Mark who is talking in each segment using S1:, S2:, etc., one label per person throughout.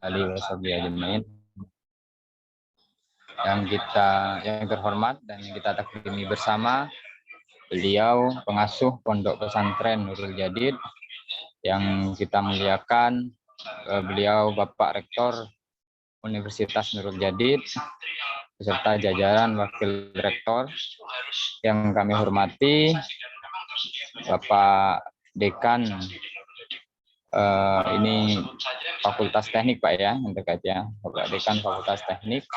S1: alihi wasallam. Yang terhormat dan yang kita takrimi bersama, beliau pengasuh Pondok Pesantren Nurul Jadid. Yang kita muliakan, beliau Bapak Rektor Universitas Nurul Jadid beserta jajaran Wakil Rektor. Yang kami hormati Bapak Dekan, ini Fakultas Teknik Pak ya, yang terkait ya, Bapak Dekan Fakultas Teknik.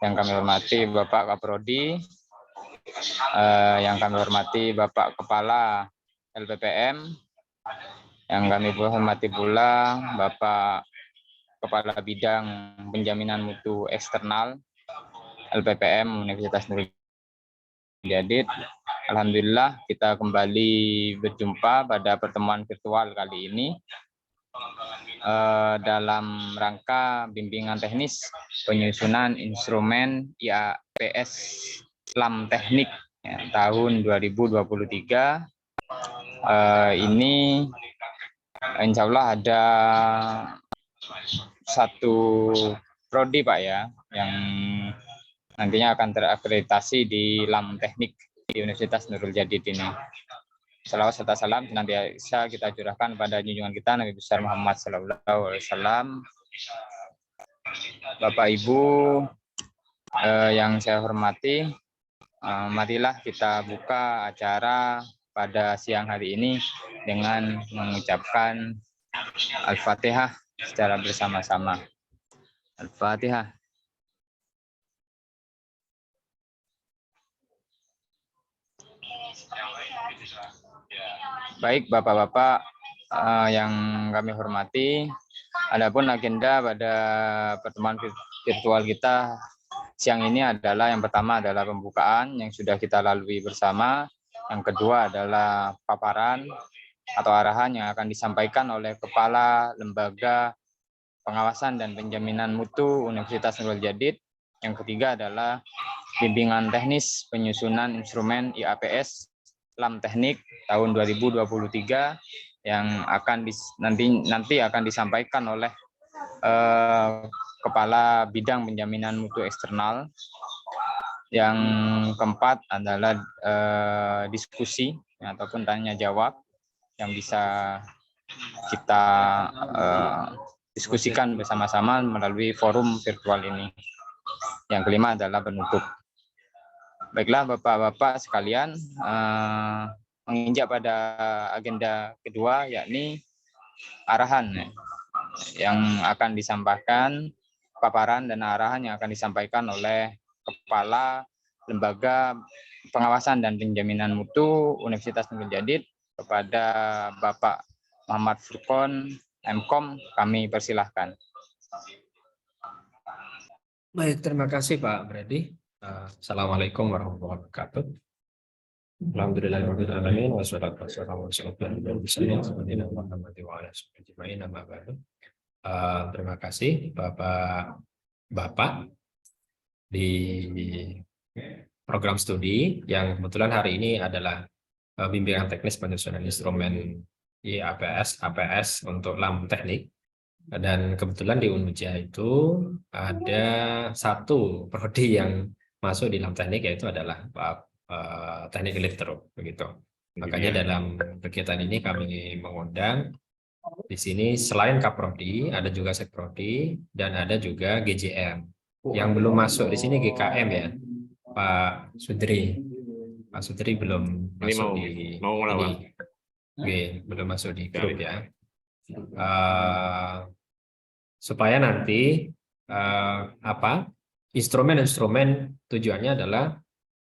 S1: Yang kami hormati Bapak Kaprodi, yang kami hormati Bapak Kepala LPPM, yang kami hormati pula Bapak Kepala Bidang Penjaminan Mutu Eksternal LPPM Universitas Nurul Jadid. Alhamdulillah kita kembali berjumpa pada pertemuan virtual kali ini dalam rangka bimbingan teknis penyusunan instrumen IAPS LAM Teknik ya, tahun 2023. Ini insya Allah ada satu prodi Pak ya, yang nantinya akan terakreditasi di LAM Teknik di Universitas Nurul Jadid ini. Salawat serta salam senantiasa kita curahkan pada junjungan kita Nabi besar Muhammad SAW. Bapak Ibu yang saya hormati, marilah kita buka acara pada siang hari ini dengan mengucapkan Al-Fatihah secara bersama-sama. Al-Fatihah. Baik Bapak-bapak yang kami hormati, adapun agenda pada pertemuan virtual kita siang ini adalah yang pertama adalah pembukaan yang sudah kita lalui bersama, yang kedua adalah paparan atau arahan yang akan disampaikan oleh Kepala Lembaga Pengawasan dan Penjaminan Mutu Universitas Nurul Jadid, yang ketiga adalah bimbingan teknis penyusunan instrumen IAPS LAM Teknik tahun 2023 yang akan nanti akan disampaikan oleh Kepala Bidang Penjaminan Mutu Eksternal. Yang keempat adalah diskusi ataupun tanya jawab yang bisa kita diskusikan bersama-sama melalui forum virtual ini. Yang kelima adalah penutup. Baiklah Bapak-bapak sekalian, menginjak pada agenda kedua, yakni arahan yang akan disampaikan, paparan dan arahan yang akan disampaikan oleh Kepala Lembaga Pengawasan dan Penjaminan Mutu Universitas Nurul Jadid kepada Bapak Muhammad Furqon, MKOM, kami persilahkan.
S2: Baik, terima kasih Pak Brady. Assalamualaikum warahmatullahi wabarakatuh. Alhamdulillahirrahmanirrahim. Wassalatu wassalamu ala terima kasih Bapak di program studi yang kebetulan hari ini adalah bimbingan teknis penyusunan instrumen IAPS, APS untuk LAM Teknik. Dan kebetulan di Unmuja itu ada satu prodi yang masuk di LAM Teknik, yaitu adalah teknik elektro, begitu. Makanya dalam kegiatan ini kami mengundang di sini selain Kaprodi, ada juga Sekprodi dan ada juga GJM. Yang belum masuk di sini GKM ya, Pak Sudri. Pak Sudri belum masuk di ini. Belum masuk di grup ya. Supaya nanti instrumen-instrumen tujuannya adalah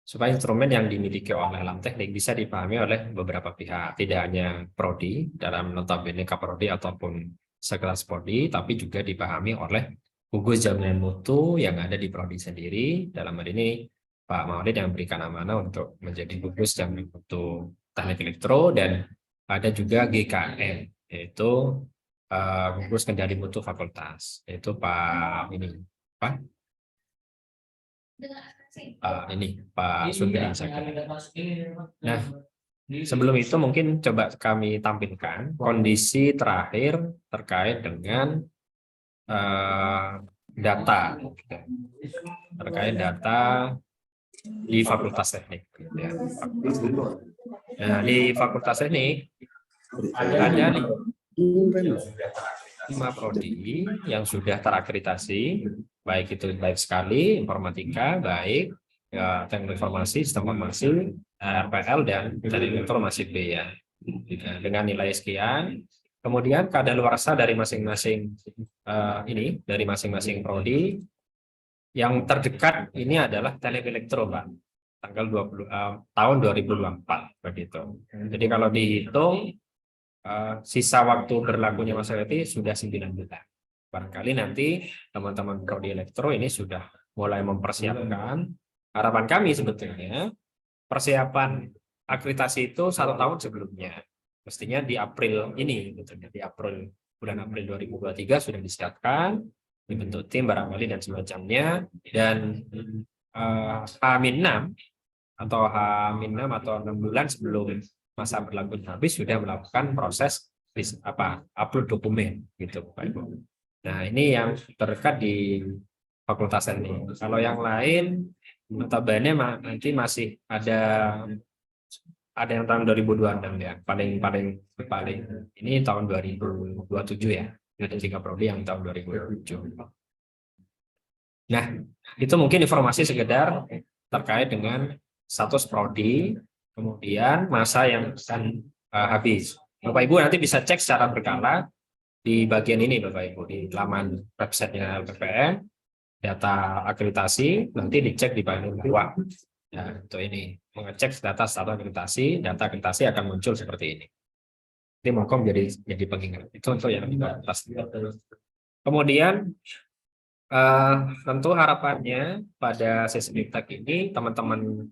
S2: supaya instrumen yang dimiliki oleh LAM Teknik bisa dipahami oleh beberapa pihak, tidak hanya prodi dalam notabene kaprodi ataupun sekelas prodi, tapi juga dipahami oleh gugus jaminan mutu yang ada di prodi sendiri. Dalam hal ini Pak Maulid yang memberikan amanah untuk menjadi gugus jaminan mutu teknik elektro, dan ada juga GKM, yaitu gugus kendali mutu fakultas, yaitu Pak Pak Sudri. Nah, sebelum itu mungkin coba kami tampilkan kondisi terakhir terkait dengan data, terkait data di Fakultas Teknik. Ya. Nah, di Fakultas Teknik ada 5 prodi yang sudah terakreditasi, baik itu baik sekali, informatika, baik ya, teknik informasi, sistem informasi, RPL, dan teknik informasi B ya. Dengan nilai sekian, kemudian kadaluarsa dari masing-masing dari masing-masing prodi. Yang terdekat ini adalah teknik elektro, Pak, tanggal 20 tahun 2024 begitu. Jadi kalau dihitung sisa waktu berlakunya masa itu sudah 9 bulan. Barangkali nanti teman-teman prodi elektro ini sudah mulai mempersiapkan. Harapan kami sebetulnya persiapan akreditasi itu 1 tahun sebelumnya. Mestinya di April ini, gitu. Di bulan April 2023 sudah disiapkan, dibentuk tim barangkali dan semacamnya, dan H-6 atau H-6 atau 6 bulan sebelum masa berlaku habis sudah melakukan proses upload dokumen gitu Pak Ibu. Nah, ini yang terdekat di Fakultas ini. Kalau yang lain notabene nanti masih ada yang tahun 2026 ya. Paling ini tahun 2027 ya. Ada 3 prodi yang tahun 2027. Nah, itu mungkin informasi sekedar terkait dengan status prodi, kemudian masa yang akan habis. Bapak Ibu nanti bisa cek secara berkala di bagian ini, Bapak Ibu, di laman websitenya LPPN, data akreditasi, nanti dicek di bagian bawah. Ya, untuk ini mengecek data status akreditasi, data akreditasi akan muncul seperti ini. Ini Mokom jadi pengingat. Itu untuk yang di atas. Kemudian tentu harapannya pada sesi Biptek ini teman-teman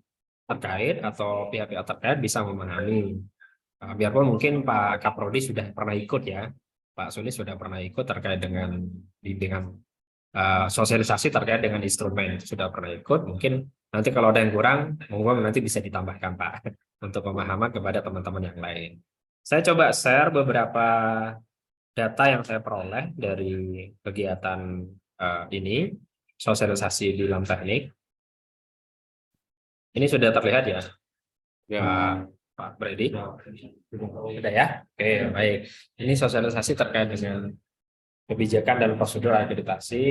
S2: terkait atau pihak-pihak terkait bisa memahami. Biarpun mungkin Pak Kaprodi sudah pernah ikut ya, Pak Sulis sudah pernah ikut terkait dengan bimbingan sosialisasi terkait dengan instrumen, sudah pernah ikut. Mungkin nanti kalau ada yang kurang, monggo nanti bisa ditambahkan Pak untuk pemahaman kepada teman-teman yang lain. Saya coba share beberapa data yang saya peroleh dari kegiatan ini, sosialisasi di dalam teknik. Ini sudah terlihat ya, Pak Brady? Sudah ya? Oke, baik. Ini sosialisasi terkait dengan kebijakan dan prosedur akreditasi.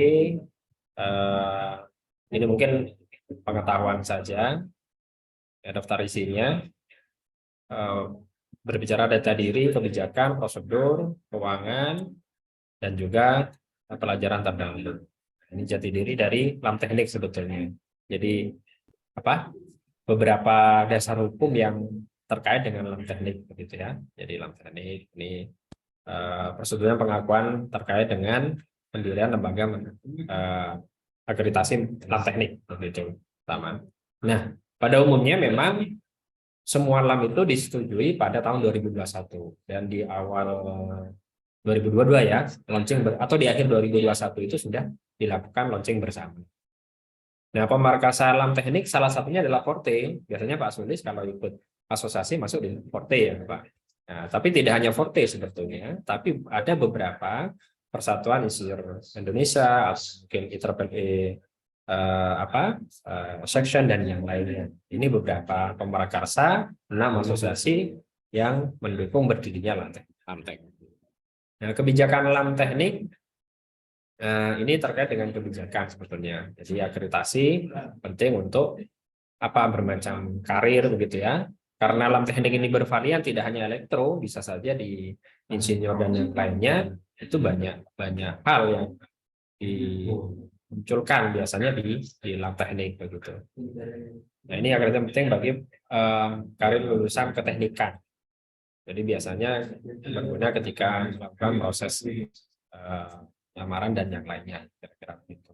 S2: Ini mungkin pengetahuan saja. Daftar isinya. Berbicara data diri, kebijakan, prosedur, keuangan, dan juga pelajaran terdahulu. Ini jati diri dari LAM teknik sebetulnya. Jadi beberapa dasar hukum yang terkait dengan LAM teknik begitu ya. Jadi LAM teknik ini prosedur pengakuan terkait dengan pendirian lembaga akreditasi LAM teknik begitu pertama. Nah, pada umumnya memang semua LAM itu disetujui pada tahun 2021 dan di awal 2022 ya, launching atau di akhir 2021 itu sudah dilakukan launching bersama. Nah, pemarkasan LAM teknik salah satunya adalah Forte. Biasanya Pak Sulis kalau ikut asosiasi masuk di Forte ya, Pak. Nah, tapi tidak hanya Forte sebetulnya, tapi ada beberapa persatuan insinyur Indonesia, mungkin IEEE section dan yang lainnya. Ini beberapa pemrakarsa 6 asosiasi yang mendukung berdirinya LAM teknik. Nah, kebijakan LAM teknik ini terkait dengan kebijakan sebetulnya. Jadi akreditasi penting untuk bermacam karir begitu ya. Karena LAM teknik ini bervarian, tidak hanya elektro, bisa saja di insinyur dan yang lainnya. Itu banyak hal yang dimunculkan biasanya di LAM teknik begitu. Nah, ini akreditasi penting bagi karir lulusan keteknikan. Jadi biasanya berguna ketika melakukan proses lamaran dan yang lainnya, kira-kira begitu.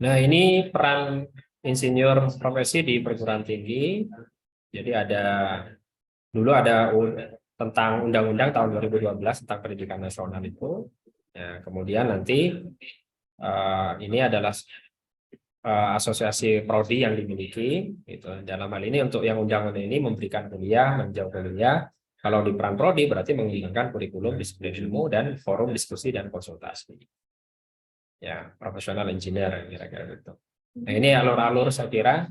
S2: Nah, ini peran insinyur profesi di perguruan tinggi. Jadi dulu ada tentang Undang-Undang tahun 2012 tentang pendidikan nasional itu. Ya, kemudian nanti ini adalah asosiasi prodi yang dimiliki. Gitu. Dalam hal ini untuk yang undangan ini memberikan kuliah, menjauh kuliah. Kalau di peran prodi berarti mengembangkan kurikulum disiplin ilmu dan forum diskusi dan konsultasi. ya profesional engineer kira-kira gitu. Nah ini alur-alur saya kira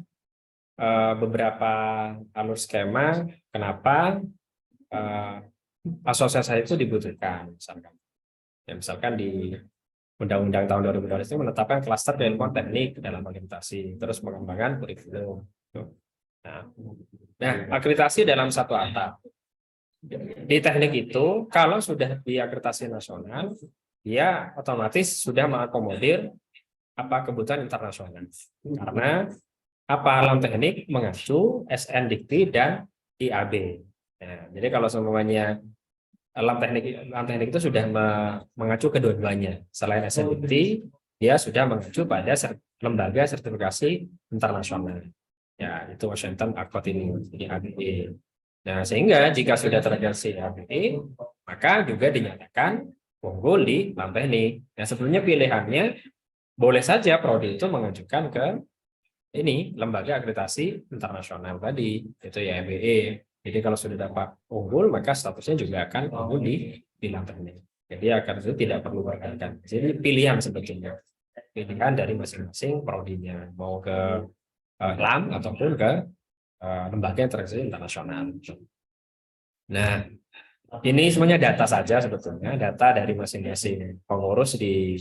S2: beberapa alur skema kenapa asosiasi itu dibutuhkan misalkan. Ya, misalkan di Undang-Undang tahun 2012 itu menetapkan klaster keilmuan teknik dalam akreditasi, terus pengembangan kurikulum. Nah, akreditasi dalam satu atap. Di teknik itu, kalau sudah diakreditasi nasional, dia otomatis sudah mengakomodir apa kebutuhan internasional. Karena apa alam teknik mengacu SN Dikti dan IAB. Nah, jadi kalau semuanya alam teknik itu sudah mengacu kedua-duanya. Selain SN Dikti, dia sudah mengacu pada lembaga sertifikasi internasional. Ya, itu Washington Accord ini, IABE. Nah, sehingga jika sudah terrealisasi IABE, maka juga dinyatakan unggul di alam teknik. Nah, sebelumnya pilihannya boleh saja prodi itu mengajukan ke ini lembaga akreditasi internasional tadi, itu IABE. Jadi kalau sudah dapat unggul, maka statusnya juga akan unggul di alam teknik. Jadi akan itu tidak perlu berkaitan. Jadi pilihan sebetulnya, pilihan dari masing-masing prodinya, mau ke LAM ataupun ke lembaga akreditasi internasional. Nah, ini semuanya data saja sebetulnya, data dari masing-masing pengurus di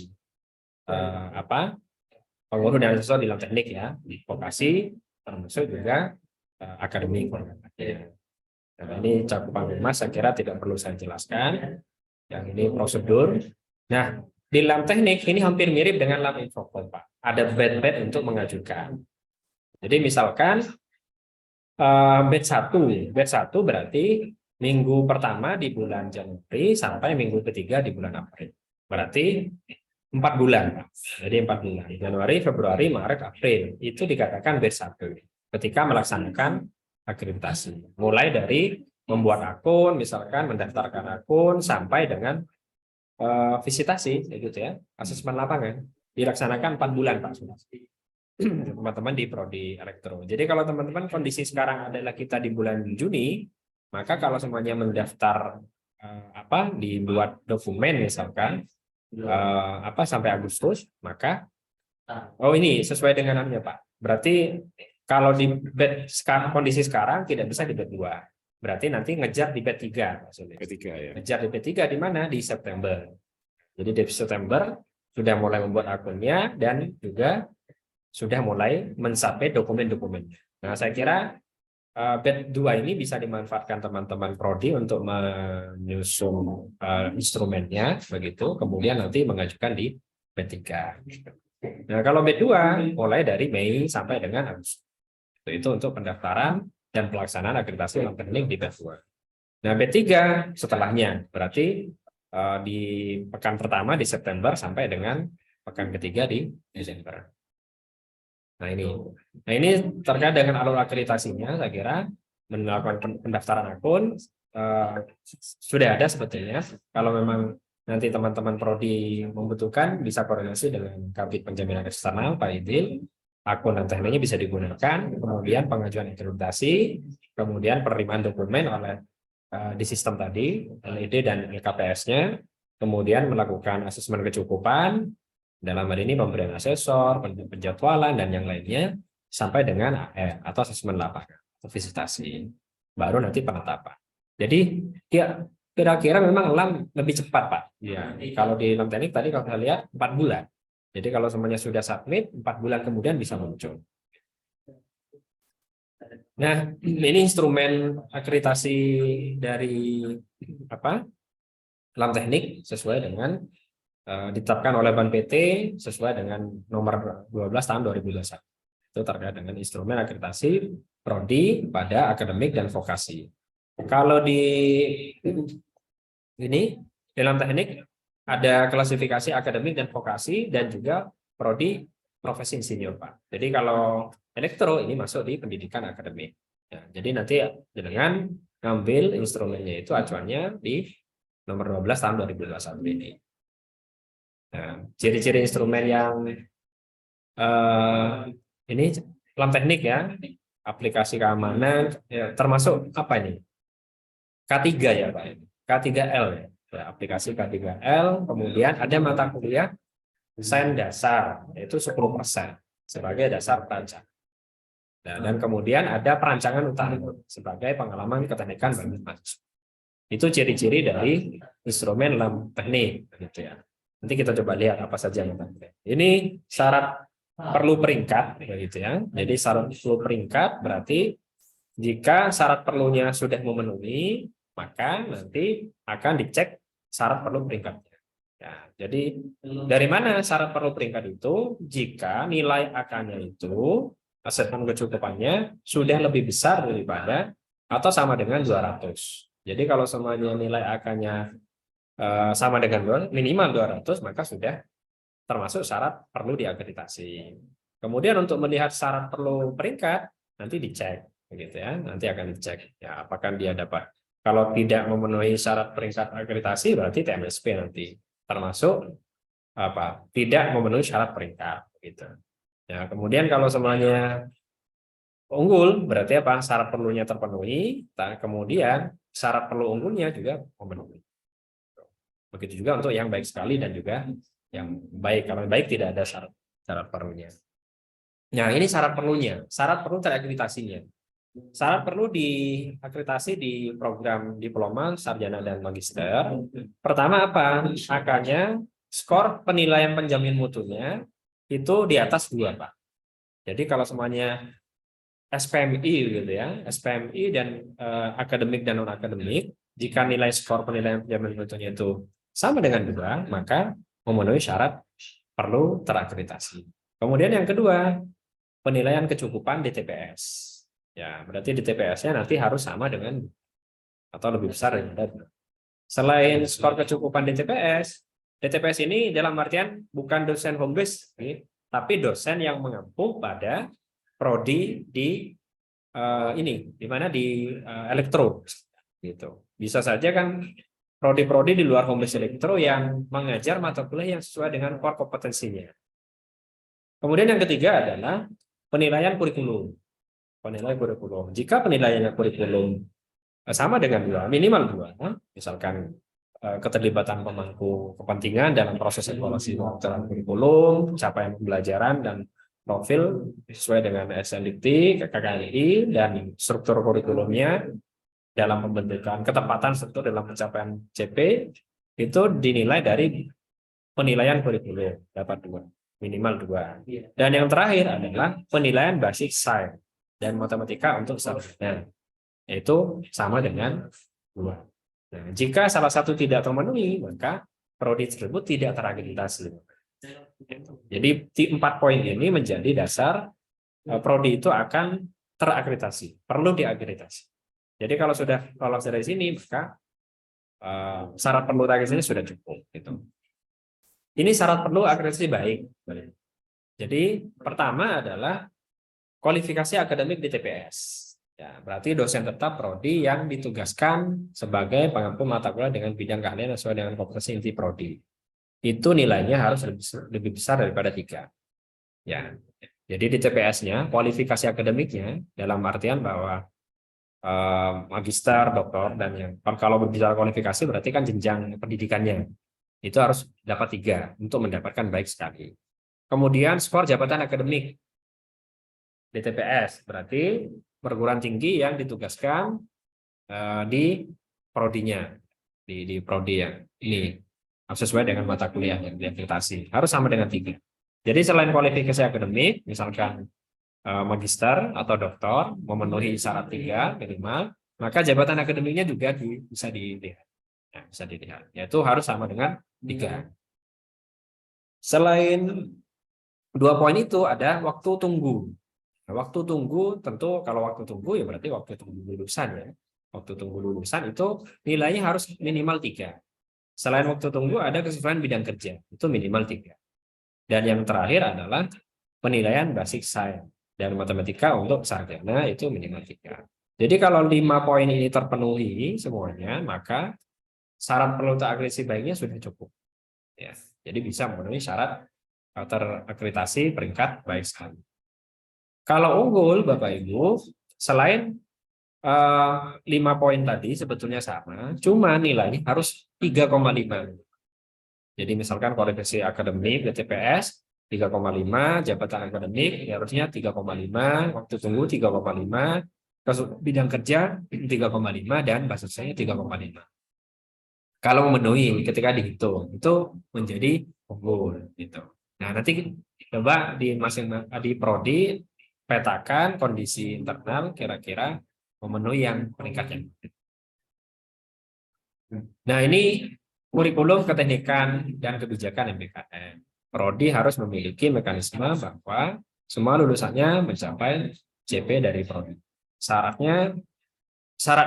S2: pengurus dan siswa di alam teknik ya, di vokasi termasuk juga akademik. Nah, ini cakupan humas saya kira tidak perlu saya jelaskan. Yang ini prosedur. Nah, di alam teknik ini hampir mirip dengan alam infocom, Pak. Ada batch untuk mengajukan. Jadi misalkan batch 1 berarti minggu pertama di bulan Januari sampai minggu ketiga di bulan April. Berarti 4 bulan. Jadi 4 bulan. Januari, Februari, Maret, April. Itu dikatakan batch 1 ketika melaksanakan akreditasi. Mulai dari membuat akun, misalkan mendaftarkan akun sampai dengan visitasi gitu ya, asesmen lapangan dilaksanakan 4 bulan Pak. Teman-teman di prodi elektro. Jadi kalau teman-teman kondisi sekarang adalah kita di bulan Juni, maka kalau semuanya mendaftar dibuat dokumen misalkan sampai Agustus, maka ini sesuai dengan namanya Pak. Berarti kalau di kondisi sekarang tidak bisa di batch 2. Berarti nanti ngejar di batch 3 maksudnya.
S3: P3 ya.
S2: Ngejar di batch 3 di mana? Di September. Jadi di September sudah mulai membuat akunnya dan juga sudah mulai mencapai dokumen-dokumennya. Nah, saya kira batch 2 ini bisa dimanfaatkan teman-teman prodi untuk menyusun instrumennya begitu, kemudian nanti mengajukan di batch 3. Nah, kalau batch 2 mulai dari Mei sampai dengan Agustus. Itu untuk pendaftaran dan pelaksanaan akreditasi alam teknik di batch 2. Nah, batch 3 setelahnya berarti di pekan pertama di September sampai dengan pekan ketiga di Desember. Nah ini terkait dengan alur akreditasinya, saya kira melakukan pendaftaran akun sudah ada sebetulnya. Kalau memang nanti teman-teman prodi membutuhkan, bisa koordinasi dengan Kabid Penjaminan Eksternal Pak Idil. Akun dan tekniknya bisa digunakan, kemudian pengajuan akreditasi, kemudian penerimaan dokumen oleh di sistem tadi, LED dan LKPS-nya, kemudian melakukan asesmen kecukupan. Dalam hal ini pemberian asesor, penjadwalan, dan yang lainnya, sampai dengan AR atau asesmen lapangan, atau visitasi. Baru nanti penetapan. Jadi, ya kira-kira memang alam lebih cepat, Pak. Ya, kalau di alam teknik tadi kalau saya lihat 4 bulan. Jadi kalau semuanya sudah submit, 4 bulan kemudian bisa muncul. Nah, ini instrumen akreditasi dari alam teknik sesuai dengan ditetapkan oleh Ban PT sesuai dengan nomor 12 tahun 2021. Itu terkait dengan instrumen akreditasi prodi pada akademik dan vokasi. Kalau di dalam teknik ada klasifikasi akademik dan vokasi dan juga prodi profesi insinyur, Pak. Jadi kalau elektro ini masuk di pendidikan akademik. Ya, jadi nanti dengan ngambil instrumennya itu acuannya di nomor 12 tahun 2021 ini. Nah, ciri-ciri instrumen yang ini alam teknik ya, aplikasi keamanan, ya, termasuk apa ini? K3 ya Pak, K3L ya, aplikasi K3L. Kemudian ada mata kuliah desain dasar, yaitu 10% sebagai dasar perancang. Nah, dan kemudian ada perancangan utama sebagai pengalaman keteknikan bagi mahasiswa. Itu ciri-ciri dari instrumen LAM teknik, gitu ya. Nanti kita coba lihat apa saja yang ada. Ini syarat perlu peringkat, begitu ya. Jadi syarat perlu peringkat berarti jika syarat perlunya sudah memenuhi, maka nanti akan dicek syarat perlu peringkatnya. Ya, jadi dari mana syarat perlu peringkat itu? Jika nilai AK-nya itu asesmen kecukupannya sudah lebih besar daripada atau sama dengan 200. Jadi kalau semuanya nilai AK-nya sama dengan minimal 200, maka sudah termasuk syarat perlu diakreditasi. Kemudian untuk melihat syarat perlu peringkat, nanti dicek, begitu ya. Nanti akan dicek ya apakah dia dapat. Kalau tidak memenuhi syarat peringkat akreditasi, berarti TMSP nanti termasuk apa? Tidak memenuhi syarat peringkat, begitu. Ya, kemudian kalau semuanya unggul, berarti apa? Syarat perlunya terpenuhi, kemudian syarat perlu unggulnya juga memenuhi. Begitu juga untuk yang baik sekali dan juga yang baik. Kalau baik tidak ada syarat perlunya. Nah, ini syarat perlunya. Syarat perlu terakreditasinya. Syarat perlu diakreditasi di program diploma, sarjana, dan magister. Pertama apa? AK-nya, skor penilaian penjamin mutunya itu di atas 2, Pak. Jadi kalau semuanya SPMI gitu ya, SPMI dan akademik dan non-akademik, jika nilai skor penilaian penjamin mutunya itu sama dengan 2, maka memenuhi syarat perlu terakreditasi. Kemudian yang kedua, penilaian kecukupan di TPS. Ya, berarti di TPS-nya nanti harus sama dengan atau lebih besar daripada. Selain skor kecukupan di TPS ini dalam artian bukan dosen home base, tapi dosen yang mengampu pada prodi di di mana di elektro, gitu. Bisa saja kan prodi-prodi di luar home base elektro yang mengajar mata kuliah yang sesuai dengan core kompetensinya. Kemudian yang ketiga adalah penilaian kurikulum. Penilaian kurikulum. Jika penilaiannya kurikulum sama dengan 2, minimal 2, misalkan keterlibatan pemangku kepentingan dalam proses evaluasi pengaturan kurikulum, capaian pembelajaran dan profil sesuai dengan SNDT, KKNI, dan struktur kurikulumnya dalam pembentukan ketepatan struktur dalam pencapaian CP itu dinilai dari penilaian kurikulum dapat 2, minimal 2. Dan yang terakhir adalah penilaian basic science dan matematika untuk sarjana, yaitu sama dengan 2. Nah, jika salah satu tidak terpenuhi, maka prodi tersebut tidak terakreditasi. Jadi 4 poin ini menjadi dasar prodi itu akan terakreditasi, perlu diakreditasi. Jadi kalau sudah lolos dari sini, maka syarat perlu akreditasi sudah cukup. Gitu. Ini syarat perlu akreditasi baik. Jadi pertama adalah kualifikasi akademik di TPS. Ya, berarti dosen tetap prodi yang ditugaskan sebagai pengampu mata kuliah dengan bidang keahlian sesuai dengan kompetensi inti prodi. Itu nilainya harus lebih besar daripada 3. Ya. Jadi di TPS-nya kualifikasi akademiknya dalam artian bahwa magister, doktor, dan yang kalau berbicara kualifikasi berarti kan jenjang pendidikannya itu harus dapat 3 untuk mendapatkan baik sekali. Kemudian skor jabatan akademik di TPS berarti perguruan tinggi yang ditugaskan di prodinya, di prodi yang ini sesuai dengan mata kuliah yang diakreditasi harus sama dengan 3. Jadi selain kualifikasi akademik, misalkan magister atau doktor memenuhi syarat 3 minimal, maka jabatan akademiknya juga bisa dilihat. Ya, bisa dilihat. Yaitu harus sama dengan 3. Selain 2 poin itu ada waktu tunggu. Nah, waktu tunggu tentu kalau waktu tunggu ya berarti waktu tunggu lulusan ya. Waktu tunggu lulusan itu nilainya harus minimal 3. Selain waktu tunggu ada kesesuaian bidang kerja, itu minimal 3. Dan yang terakhir adalah penilaian basic science dan matematika untuk sarjana itu minimal 3. Jadi kalau 5 poin ini terpenuhi semuanya, maka syarat perlu terakreditasi baiknya sudah cukup. Ya, jadi bisa memenuhi syarat terakreditasi peringkat baik sekali. Kalau unggul, Bapak Ibu, selain 5 poin tadi sebetulnya sama, cuma nilainya harus 3,5. Jadi misalkan kualifikasi akademik DTPS 3,5, jabatan akademik ya harusnya 3,5, waktu tunggu 3,5, bidang kerja 3,5, dan bahasa saya 3,5. Kalau memenuhi ketika dihitung itu menjadi unggul gitu. Nah, nanti coba di di prodi petakan kondisi internal kira-kira memenuhi yang peringkatnya. Nah, ini kurikulum keteknikan dan kebijakan MBKM. Prodi harus memiliki mekanisme bahwa semua lulusannya mencapai CP dari prodi. Syarat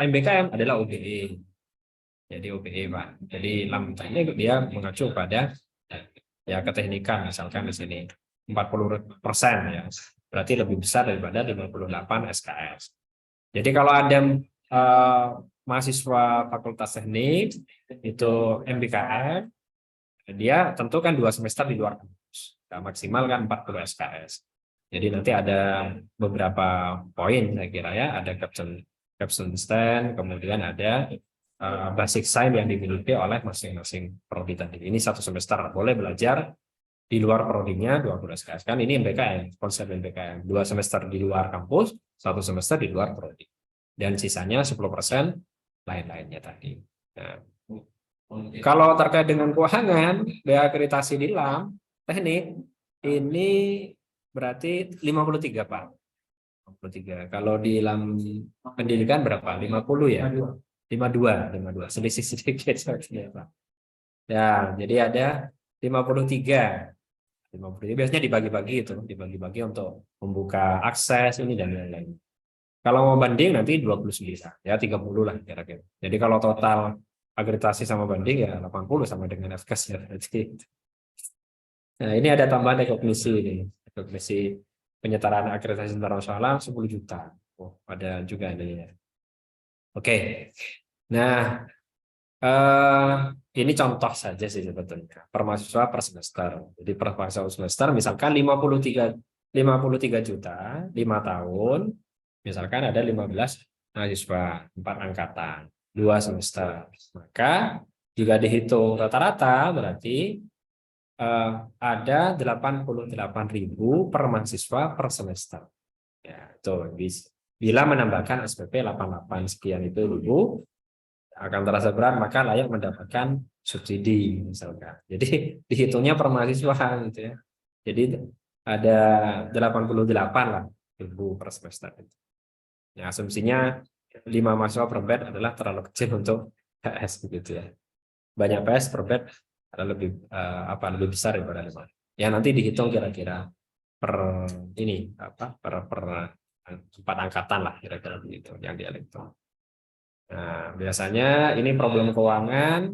S2: MBKM adalah OBE. Jadi OBE, Pak. Jadi ini dia mengacu pada ya keteknikan, misalkan di sini 40% ya. Berarti lebih besar daripada 58 SKS. Jadi kalau ada mahasiswa Fakultas Teknik itu MBKM, dia tentu kan 2 semester di luar kampus. Nah, maksimal kan 40 SKS. Jadi nanti ada beberapa poin saya kira ya, ada caption stand, kemudian ada basic science yang dimiliki oleh masing-masing prodi tadi. Ini 1 semester boleh belajar di luar prodinya 20 SKS. Kan ini MBKM, konsep MBKM. 2 semester di luar kampus, 1 semester di luar prodi. Dan sisanya 10% lain-lainnya tadi. Nah, kalau terkait dengan keuangan, biaya akreditasi di LAM teknik ini berarti 53, Pak. 53. Kalau di LAM pendidikan berapa? 50 ya? 52. Selisih sedikit. Pak. Ya, jadi ada 53. 50. Biasanya dibagi-bagi itu, dibagi-bagi untuk membuka akses ini dan lain-lain. Kalau mau banding nanti 29, ya 30 lah kira-kira. Jadi kalau total akreditasi sama banding ya 80 sama dengan FKAS ya. Nah, ini ada tambahan rekognisi ini. Rekognisi penyetaraan akreditasi internasional 10 juta. Oh, ada juga ini ya. Oke. Nah, ini contoh saja sih sebetulnya. Per mahasiswa per semester. Jadi per mahasiswa semester misalkan 53 juta, 5 tahun, misalkan ada 15 mahasiswa, 4 angkatan, 2 semester. Maka jika dihitung rata-rata berarti ada 88.000 per mahasiswa per semester. Ya, itu bila menambahkan SPP 88 sekian itu ribu akan terasa berat maka layak mendapatkan subsidi misalkan. Jadi dihitungnya per mahasiswa gitu ya. Jadi ada 88 lah ribu per semester. Ya, asumsinya 5 mahasiswa per bed adalah terlalu kecil untuk PS begitu ya. Banyak PS per bed adalah lebih besar daripada 5. Ya nanti dihitung kira-kira per ini per 4 angkatan lah kira-kira begitu yang dihitung. Nah, biasanya ini problem keuangan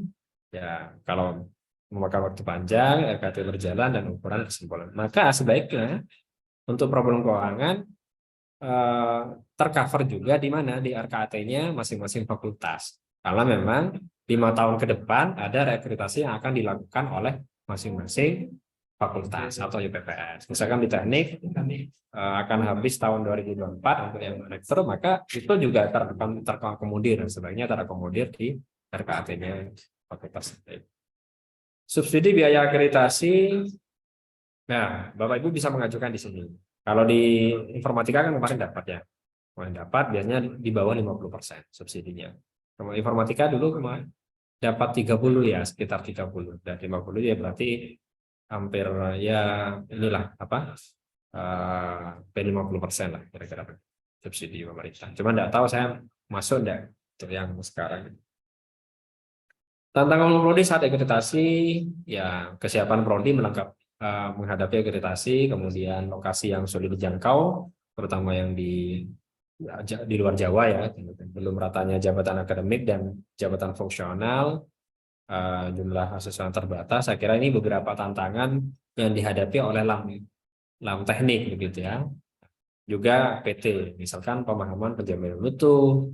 S2: ya kalau memakan waktu panjang, RKT berjalan dan ukuran kesimpulan. Maka sebaiknya untuk problem keuangan tercover juga di mana di RKT-nya masing-masing fakultas. Karena memang 5 tahun ke depan ada reakreditasi yang akan dilakukan oleh masing-masing fakultas atau YPPS. Misalkan di teknik akan habis tahun 2024 untuk yang rektor, maka itu juga terakomodir, sebaiknya terakomodir di RKT-nya fakultas. Subsidi biaya akreditasi, nah Bapak Ibu bisa mengajukan di sini. Kalau di informatika kan kemarin dapat ya, biasanya di bawah 50% subsidinya. Kalau informatika dulu kemarin dapat 30 ya, sekitar 30 dan 50 ya berarti hampir ya inilah hampir 50% lah kira-kira subsidi pemerintah. Cuma enggak tahu saya masuk enggak untuk yang sekarang. Tantangan prodi saat akreditasi ya kesiapan prodi menghadapi akreditasi, kemudian lokasi yang sulit dijangkau, terutama yang di luar Jawa ya, belum ratanya jabatan akademik dan jabatan fungsional, jumlah mahasiswa yang terbatas. Saya kira ini beberapa tantangan yang dihadapi oleh LAM teknik begitu ya. Juga PT, misalkan pemahaman penjaminan mutu,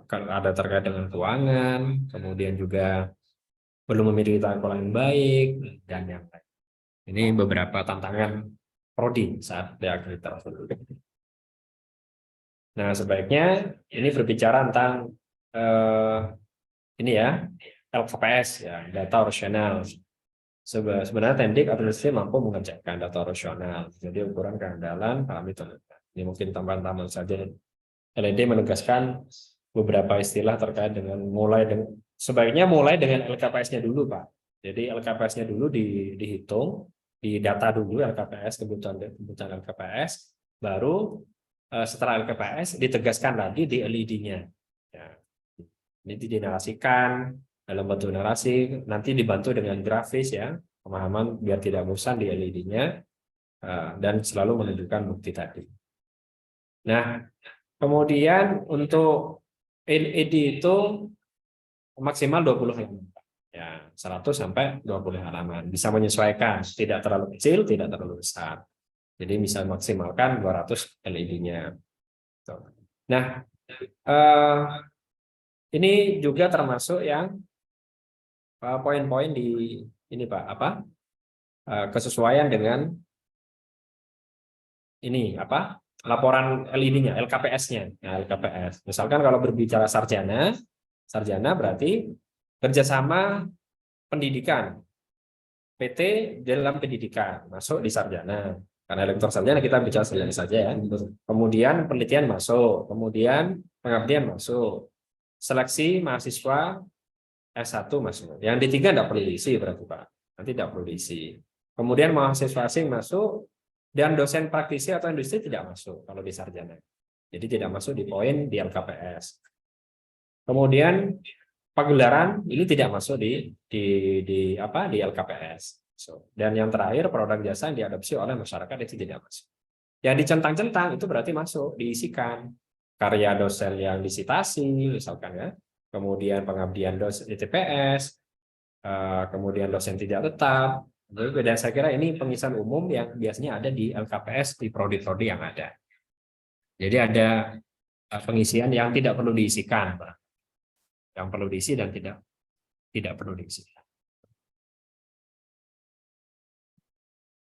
S2: ada terkait dengan keuangan, kemudian juga belum memiliki tata kelola yang baik dan yang lain. Ini beberapa tantangan prodi saat diakreditasi. Nah, sebaiknya ini berbicara tentang ini ya, LKPS ya, data operasional. Sebenarnya Tendik administrasi mampu mengerjakan data rasional. Jadi ukuran keandalan kami temukan. Ini mungkin tambahan-tambahan saja. LED menegaskan beberapa istilah terkait dengan sebaiknya mulai dengan LKPS-nya dulu, Pak. Jadi LKPS-nya dulu dihitung, didata dulu LKPS, kebutuhan LKPS, baru setelah LKPS ditegaskan lagi di LED-nya. Ya. Ini dinarasikan dalam bentuk narasi, nanti dibantu dengan grafis ya, pemahaman biar tidak bosan di LED-nya, dan selalu menunjukkan bukti tadi. Nah, kemudian untuk LED itu maksimal 20 halaman. Ya, 100 sampai 20 halaman. Bisa menyesuaikan, tidak terlalu kecil, tidak terlalu besar. Jadi bisa maksimalkan 200 LED-nya. Nah, ini juga termasuk yang poin-poin di ini Pak, kesesuaian dengan ini laporan LED-nya, LKPS-nya. Nah, LKPS. Misalkan kalau berbicara sarjana berarti kerjasama pendidikan, PT dalam pendidikan masuk di sarjana. Karena elektor sarjana kita bicara sarjana saja ya. Kemudian penelitian masuk, kemudian pengabdian masuk, seleksi mahasiswa S1 masuk. Yang D3 tidak perlu diisi berarti Pak. Nanti tidak perlu diisi. Kemudian mahasiswa asing masuk dan dosen praktisi atau industri tidak masuk kalau di sarjana. Jadi tidak masuk di poin di LKPS. Kemudian pagelaran ini tidak masuk di LKPS. Dan yang terakhir produk jasa yang diadopsi oleh masyarakat itu tidak masuk. Yang dicentang-centang itu berarti masuk, diisikan. Karya dosen yang disitasi misalkan ya. Kemudian pengabdian dosen di TPS, kemudian dosen tidak tetap. Dan saya kira ini pengisian umum yang biasanya ada di LKPS di prodi-prodi yang ada. Jadi ada pengisian yang tidak perlu diisikan, yang perlu diisi dan tidak perlu diisi.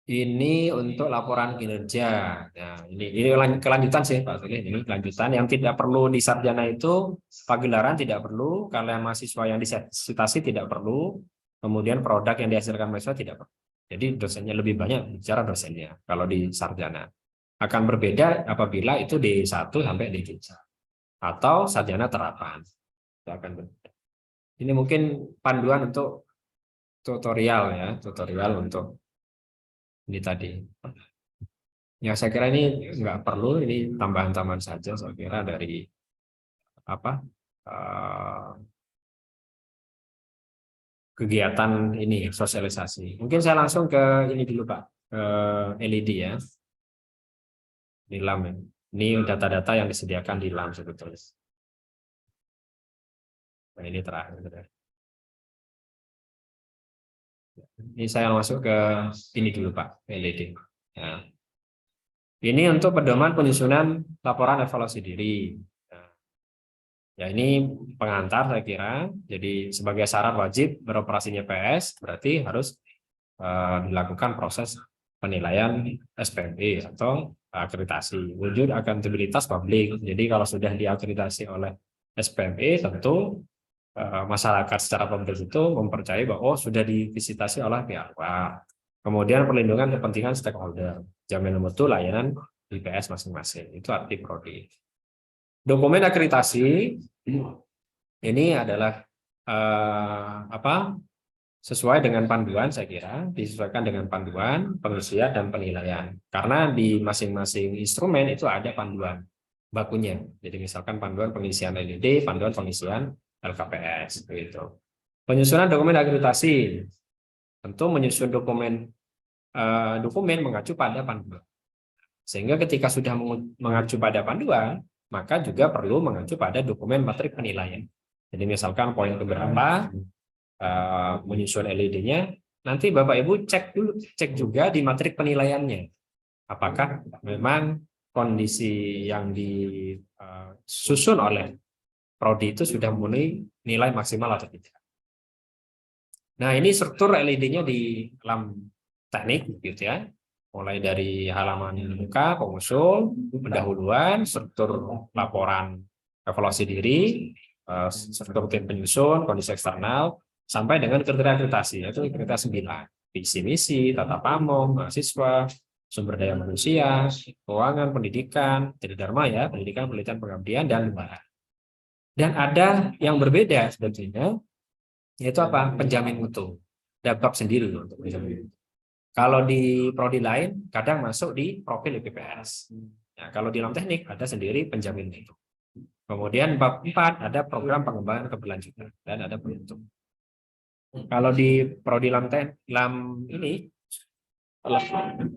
S2: Ini untuk laporan kinerja. Nah, ini kelanjutan sih Pak. Ini kelanjutan yang tidak perlu di sarjana itu pagelaran tidak perlu, kalau mahasiswa yang disitasi tidak perlu, kemudian produk yang dihasilkan mahasiswa tidak perlu. Jadi dosennya lebih banyak bicara dosennya kalau di sarjana. Akan berbeda apabila itu D1 sampai D3 atau sarjana terapan. Itu akan berbeda. Ini mungkin panduan untuk tutorial ya, tutorial untuk ini tadi. Ya saya kira ini nggak perlu, ini tambahan-tambahan saja saya kira dari kegiatan ini sosialisasi. Mungkin saya langsung ke ini dulu Pak, ke LED ya. Di LAM ya. Ini data-data yang disediakan di LAM sebetulnya. Nah, ini terakhir. Ini saya masuk ke ini dulu Pak, LED. Ya. Ini untuk pedoman penyusunan laporan evaluasi diri. Ya ini pengantar saya kira. Jadi sebagai syarat wajib beroperasinya PS berarti harus dilakukan proses penilaian SPME atau akreditasi. Wujud akuntabilitas publik. Jadi kalau sudah diakreditasi oleh SPME tentu masyarakat secara publik itu mempercayai bahwa sudah divisitasi oleh pihak luar. Kemudian perlindungan kepentingan stakeholder, jaminan mutu layanan IPS masing-masing. Itu arti prodi. Dokumen akreditasi ini adalah sesuai dengan panduan saya kira, disesuaikan dengan panduan pengisian dan penilaian. Karena di masing-masing instrumen itu ada panduan bakunya. Jadi misalkan panduan pengisian LED, panduan pengisian LKPS gitu. Penyusunan dokumen akreditasi. Tentu menyusun dokumen mengacu pada panduan. Sehingga ketika sudah mengacu pada panduan, maka juga perlu mengacu pada dokumen matrik penilaian. Jadi misalkan poin keberapa menyusun LED-nya, nanti Bapak Ibu cek juga di matrik penilaiannya. Apakah memang kondisi yang disusun oleh prodi itu sudah memenuhi nilai maksimal atau tidak. Nah, ini struktur LED-nya di dalam teknik gitu ya. Mulai dari halaman muka, pengusul, pendahuluan, struktur laporan evaluasi diri, struktur tim penyusun, kondisi eksternal, sampai dengan kriteria akreditasi, yaitu kriteria 9. visi misi, tata pamong, mahasiswa, sumber daya manusia, keuangan, pendidikan, tridharma ya, pendidikan, penelitian, pengabdian, dan luar. Dan ada yang berbeda sebetulnya, yaitu apa? Penjamin mutu. Ada bab sendiri untuk penjamin mutu. Kalau di prodi lain, kadang masuk di profil IPPS. Nah, kalau di dalam teknik, ada sendiri penjamin mutu. Kemudian bab 4 ada program pengembangan keberlanjutan dan ada penutup. Kalau di prodi lam ini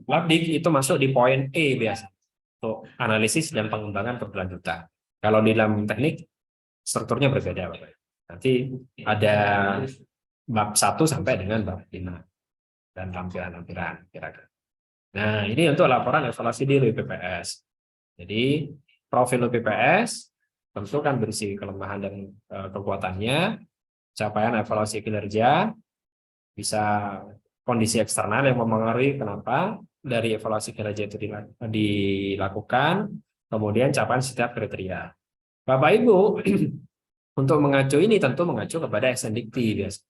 S2: labdik itu masuk di poin E biasa untuk analisis dan pengembangan keberlanjutan. Kalau di dalam teknik strukturnya berbeda. Nanti ada bab 1 sampai dengan bab 5 dan lampiran-lampiran kira-kira. Nah, ini untuk laporan evaluasi diri PPS. Jadi profil PPS tentu kan berisi kelemahan dan kekuatannya, capaian evaluasi kinerja, bisa kondisi eksternal yang mempengaruhi kenapa dari evaluasi kinerja itu dilakukan, kemudian capaian setiap kriteria. Bapak Ibu, untuk mengacu ini tentu mengacu kepada SNDIKTI biasa.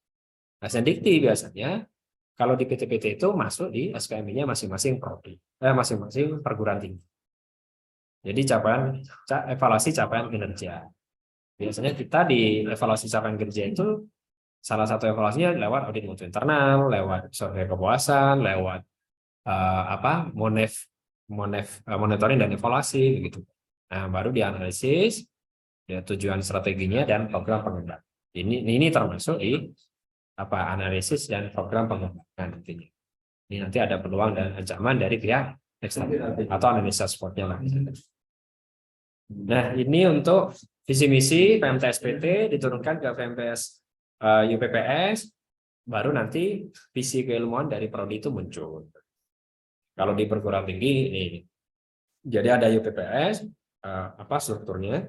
S2: SNDIKTI biasanya kalau di PT-PT itu masuk di SKMI-nya masing-masing prodi, masing-masing perguruan tinggi. Jadi evaluasi capaian kinerja. Biasanya kita di evaluasi capaian kinerja itu salah satu evaluasinya lewat audit mutu internal, lewat survei kepuasan, lewat monitoring dan evaluasi begitu. Nah, baru dianalisis ya, tujuan strateginya dan program pengembangan. Ini termasuk di analisis dan program pengembangan nantinya. Ini nanti ada peluang dan ancaman dari pihak eksternal atau analisa supportnya lah. Nah, ini untuk visi misi PMTS PT diturunkan ke PMTS UPPS, baru nanti visi keilmuan dari prodi itu muncul. Kalau di perguruan tinggi ini, jadi ada UPPS, strukturnya?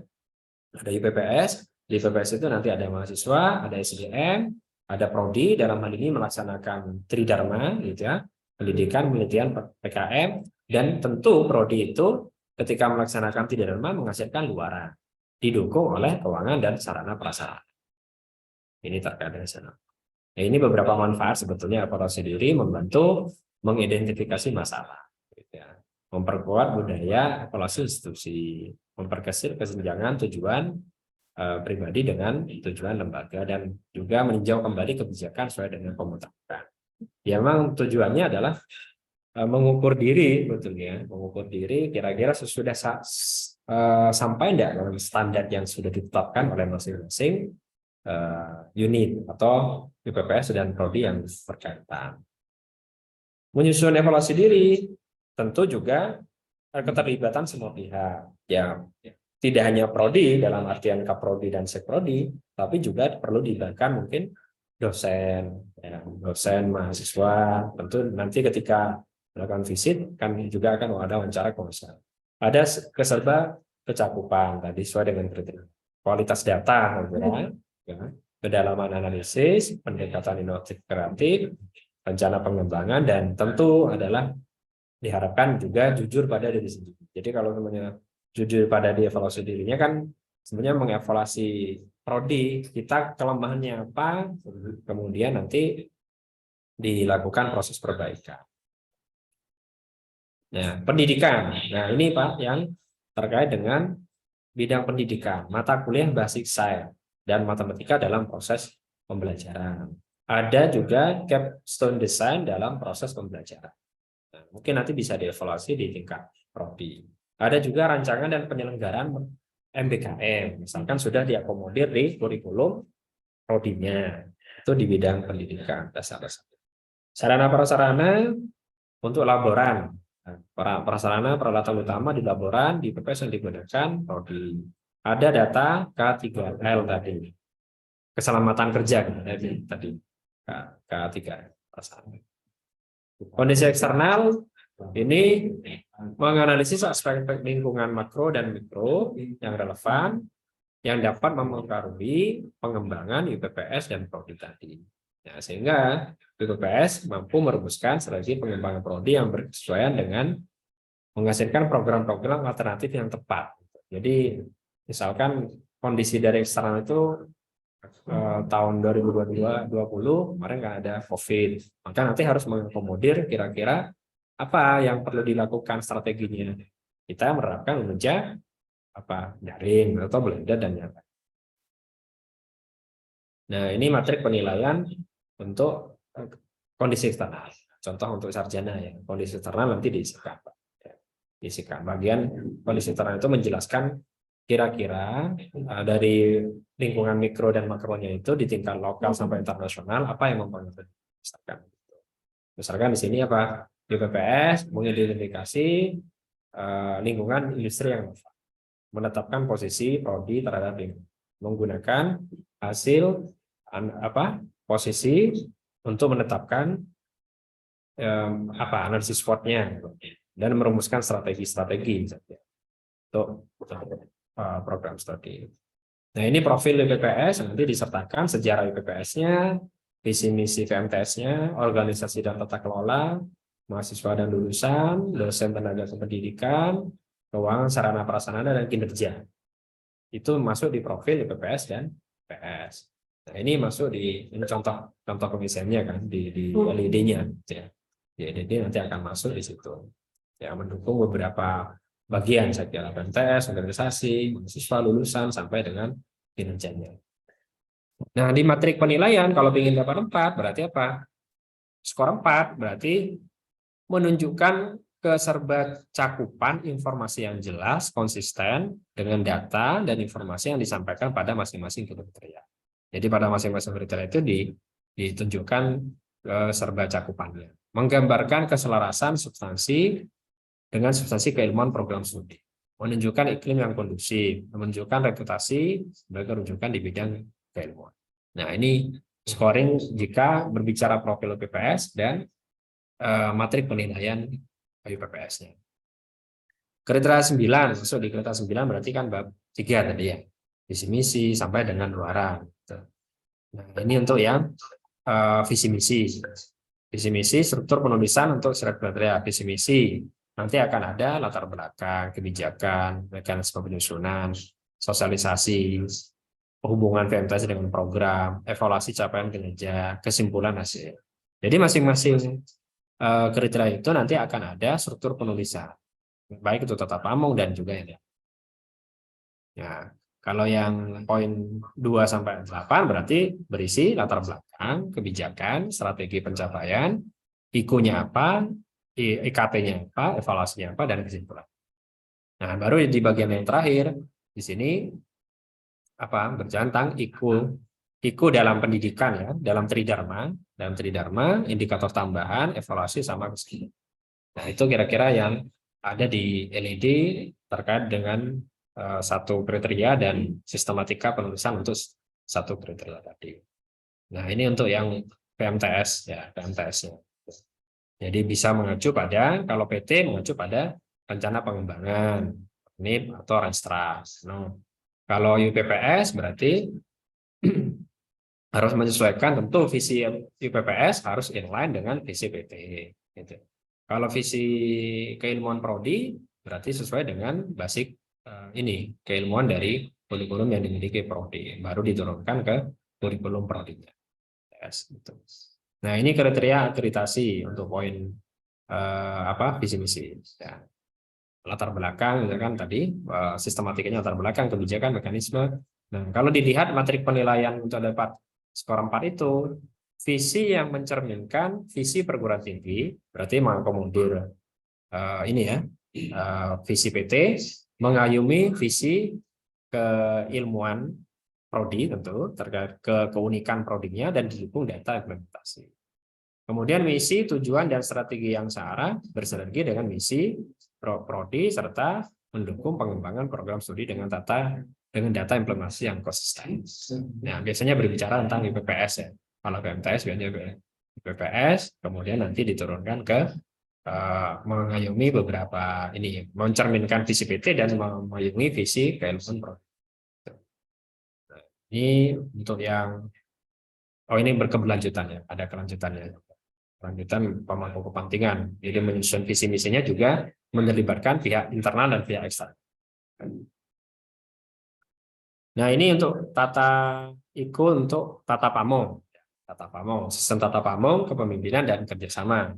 S2: Ada UPPS, di UPPS itu nanti ada mahasiswa, ada SDM, ada prodi dalam hal ini melaksanakan tridharma, gitu ya, pendidikan, penelitian, PKM, dan tentu prodi itu ketika melaksanakan tridharma menghasilkan luaran, didukung oleh keuangan dan sarana prasarana. Ini terkait dengan sana. Nah, ini beberapa manfaat sebetulnya evaluasi diri membantu mengidentifikasi masalah, gitu ya. Memperkuat budaya evaluasi institusi, memperkecil kesenjangan tujuan pribadi dengan tujuan lembaga, dan juga meninjau kembali kebijakan sesuai dengan pemutaran. Ya, memang tujuannya adalah mengukur diri, betulnya mengukur diri kira-kira sesudah sampai tidak dalam standar yang sudah ditetapkan oleh masing-masing unit atau UPPS dan prodi yang berkaitan. Menyusun evaluasi diri tentu juga keterlibatan semua pihak. Ya, tidak hanya prodi dalam artian kaprodi dan sekprodi, tapi juga perlu dilibatkan mungkin dosen, mahasiswa. Tentu nanti ketika melakukan visit kan juga akan ada wawancara komisar. Ada kecakupan tadi sesuai dengan kriteria. Kualitas data, ya, kedalaman analisis, pendekatan inovatif kreatif, rencana pengembangan, dan tentu adalah diharapkan juga jujur pada diri sendiri. Jadi kalau namanya jujur pada dievaluasi dirinya kan sebenarnya mengevaluasi prodi kita kelemahannya apa, kemudian nanti dilakukan proses perbaikan. Nah, pendidikan. Nah, ini Pak yang terkait dengan bidang pendidikan, mata kuliah basic science dan matematika dalam proses pembelajaran. Ada juga capstone design dalam proses pembelajaran. Nah, mungkin nanti bisa dievaluasi di tingkat prodi. Ada juga rancangan dan penyelenggaraan MBKM, misalkan sudah diakomodir di kurikulum prodinya, itu di bidang pendidikan dasar-dasar. Sarana prasarana untuk laboran, prasarana peralatan utama di laboran di PPS yang digunakan prodi. Ada data K3L tadi, keselamatan kerja tadi K3 prasarana. Kondisi eksternal ini menganalisis aspek lingkungan makro dan mikro yang relevan yang dapat mempengaruhi pengembangan UPPS dan prodi tadi. Nah, sehingga UPPS mampu merumuskan strategi pengembangan prodi yang berkesesuaian dengan menghasilkan program-program alternatif yang tepat. Jadi, misalkan kondisi dari eksternal itu tahun 2022-2020 kemarin nggak ada COVID, maka nanti harus mengakomodir kira-kira apa yang perlu dilakukan strateginya. Kita menerapkan ujian apa daring atau blended dan nyata. Nah, ini matrik penilaian untuk kondisi eksternal. Contoh untuk sarjana ya, kondisi eksternal nanti diisikan. Diisikan. Bagian kondisi eksternal itu menjelaskan kira-kira dari lingkungan mikro dan makronya itu di tingkat lokal sampai internasional apa yang mempengaruhi. Misalkan di sini apa? BPPS mengidentifikasi lingkungan industri yang menetapkan posisi prodi terhadap lingkungan menggunakan hasil posisi untuk menetapkan analisis SWOT-nya dan merumuskan strategi untuk program studi. Nah, ini profil IPPS nanti disertakan sejarah IPPS-nya, visi misi VMTS-nya, organisasi dan tata kelola, mahasiswa dan lulusan, dosen tenaga kependidikan, keuangan sarana prasarana dan kinerja. Itu masuk di profil IPPS dan PS. Nah, ini masuk di ini contoh pengisiannya kan di LED-nya ya. Di LED nanti akan masuk di situ. Ya, mendukung beberapa bagian saya kira PMTS, organisasi, mahasiswa lulusan sampai dengan kinerjanya. Nah, di matrik penilaian kalau ingin dapat 4 berarti apa? Skor 4 berarti menunjukkan keserba cakupan informasi yang jelas, konsisten dengan data dan informasi yang disampaikan pada masing-masing kriteria. Jadi pada masing-masing kriteria itu ditunjukkan serba cakupannya. Menggambarkan keselarasan substansi dengan substansi keilmuan program studi. Menunjukkan iklim yang kondusif, menunjukkan reputasi sebagai rujukan di bidang keilmuan. Nah, ini scoring jika berbicara profil PPS dan matrik penilaian IPPS-nya. Kriteria 9, masuk di kriteria 9 berarti kan bab 3 tadi ya. Visi misi sampai dengan luaran. Nah, ini untuk yang visi misi. Visi misi struktur penulisan untuk syarat kriteria visi misi. Nanti akan ada latar belakang, kebijakan, mekanisme penyusunan, sosialisasi, hubungan VMTS dengan program, evaluasi capaian kinerja, kesimpulan hasil. Jadi masing-masing kriteria itu nanti akan ada struktur penulisan, baik itu tata pamong dan juga ini. Ya, kalau yang poin 2 sampai 8 berarti berisi latar belakang, kebijakan, strategi pencapaian, IQ-nya apa, IKT-nya apa, evaluasinya apa, dan kesimpulan. Nah, baru di bagian yang terakhir di sini berbicara tentang IQ dalam pendidikan ya, dalam tridharma, indikator tambahan, evaluasi sama kesimpulan. Nah, itu kira-kira yang ada di LED terkait dengan satu kriteria dan sistematika penulisan untuk satu kriteria tadi. Nah, ini untuk yang PMTS ya, PMTS-nya. Jadi bisa mengacu pada, kalau PT mengacu pada rencana pengembangan, NIP atau Renstra. Nah, kalau UPPS berarti harus menyesuaikan, tentu visi UPPS harus inline dengan visi PT. Gitu. Kalau visi keilmuan prodi berarti sesuai dengan basic ini keilmuan dari kurikulum yang dimiliki prodi, baru diturunkan ke kurikulum prodinya. Yes, gitu. Nah, ini kriteria akreditasi untuk poin visi misi. Ya. Latar belakang, kan tadi sistematikanya latar belakang, kebijakan, mekanisme. Nah, kalau dilihat matrik penilaian untuk dapat skor 4 itu, visi yang mencerminkan visi perguruan tinggi, berarti mengakomodir ini ya, visi PT, mengayumi visi keilmuan prodi tentu terkait keunikan prodinya dan didukung data implementasi. Kemudian misi, tujuan, dan strategi yang searah bersinergi dengan misi prodi serta mendukung pengembangan program studi dengan data implementasi yang konsisten. Nah, biasanya berbicara tentang IPPS ya. Kalau PMTS biasanya IPPS, kemudian nanti diturunkan ke mengayomi beberapa ini, mencerminkan visi PT dan mengayomi visi keilmuan prodi. Ini untuk yang ini berkeberlanjutan ya, ada kelanjutannya. Lanjutan pemangku kepentingan. Jadi menyusun visi misinya juga melibatkan pihak internal dan pihak eksternal. Nah, ini untuk untuk tata pamo. Tata pamo, sistem tata pamo, kepemimpinan dan kerjasama.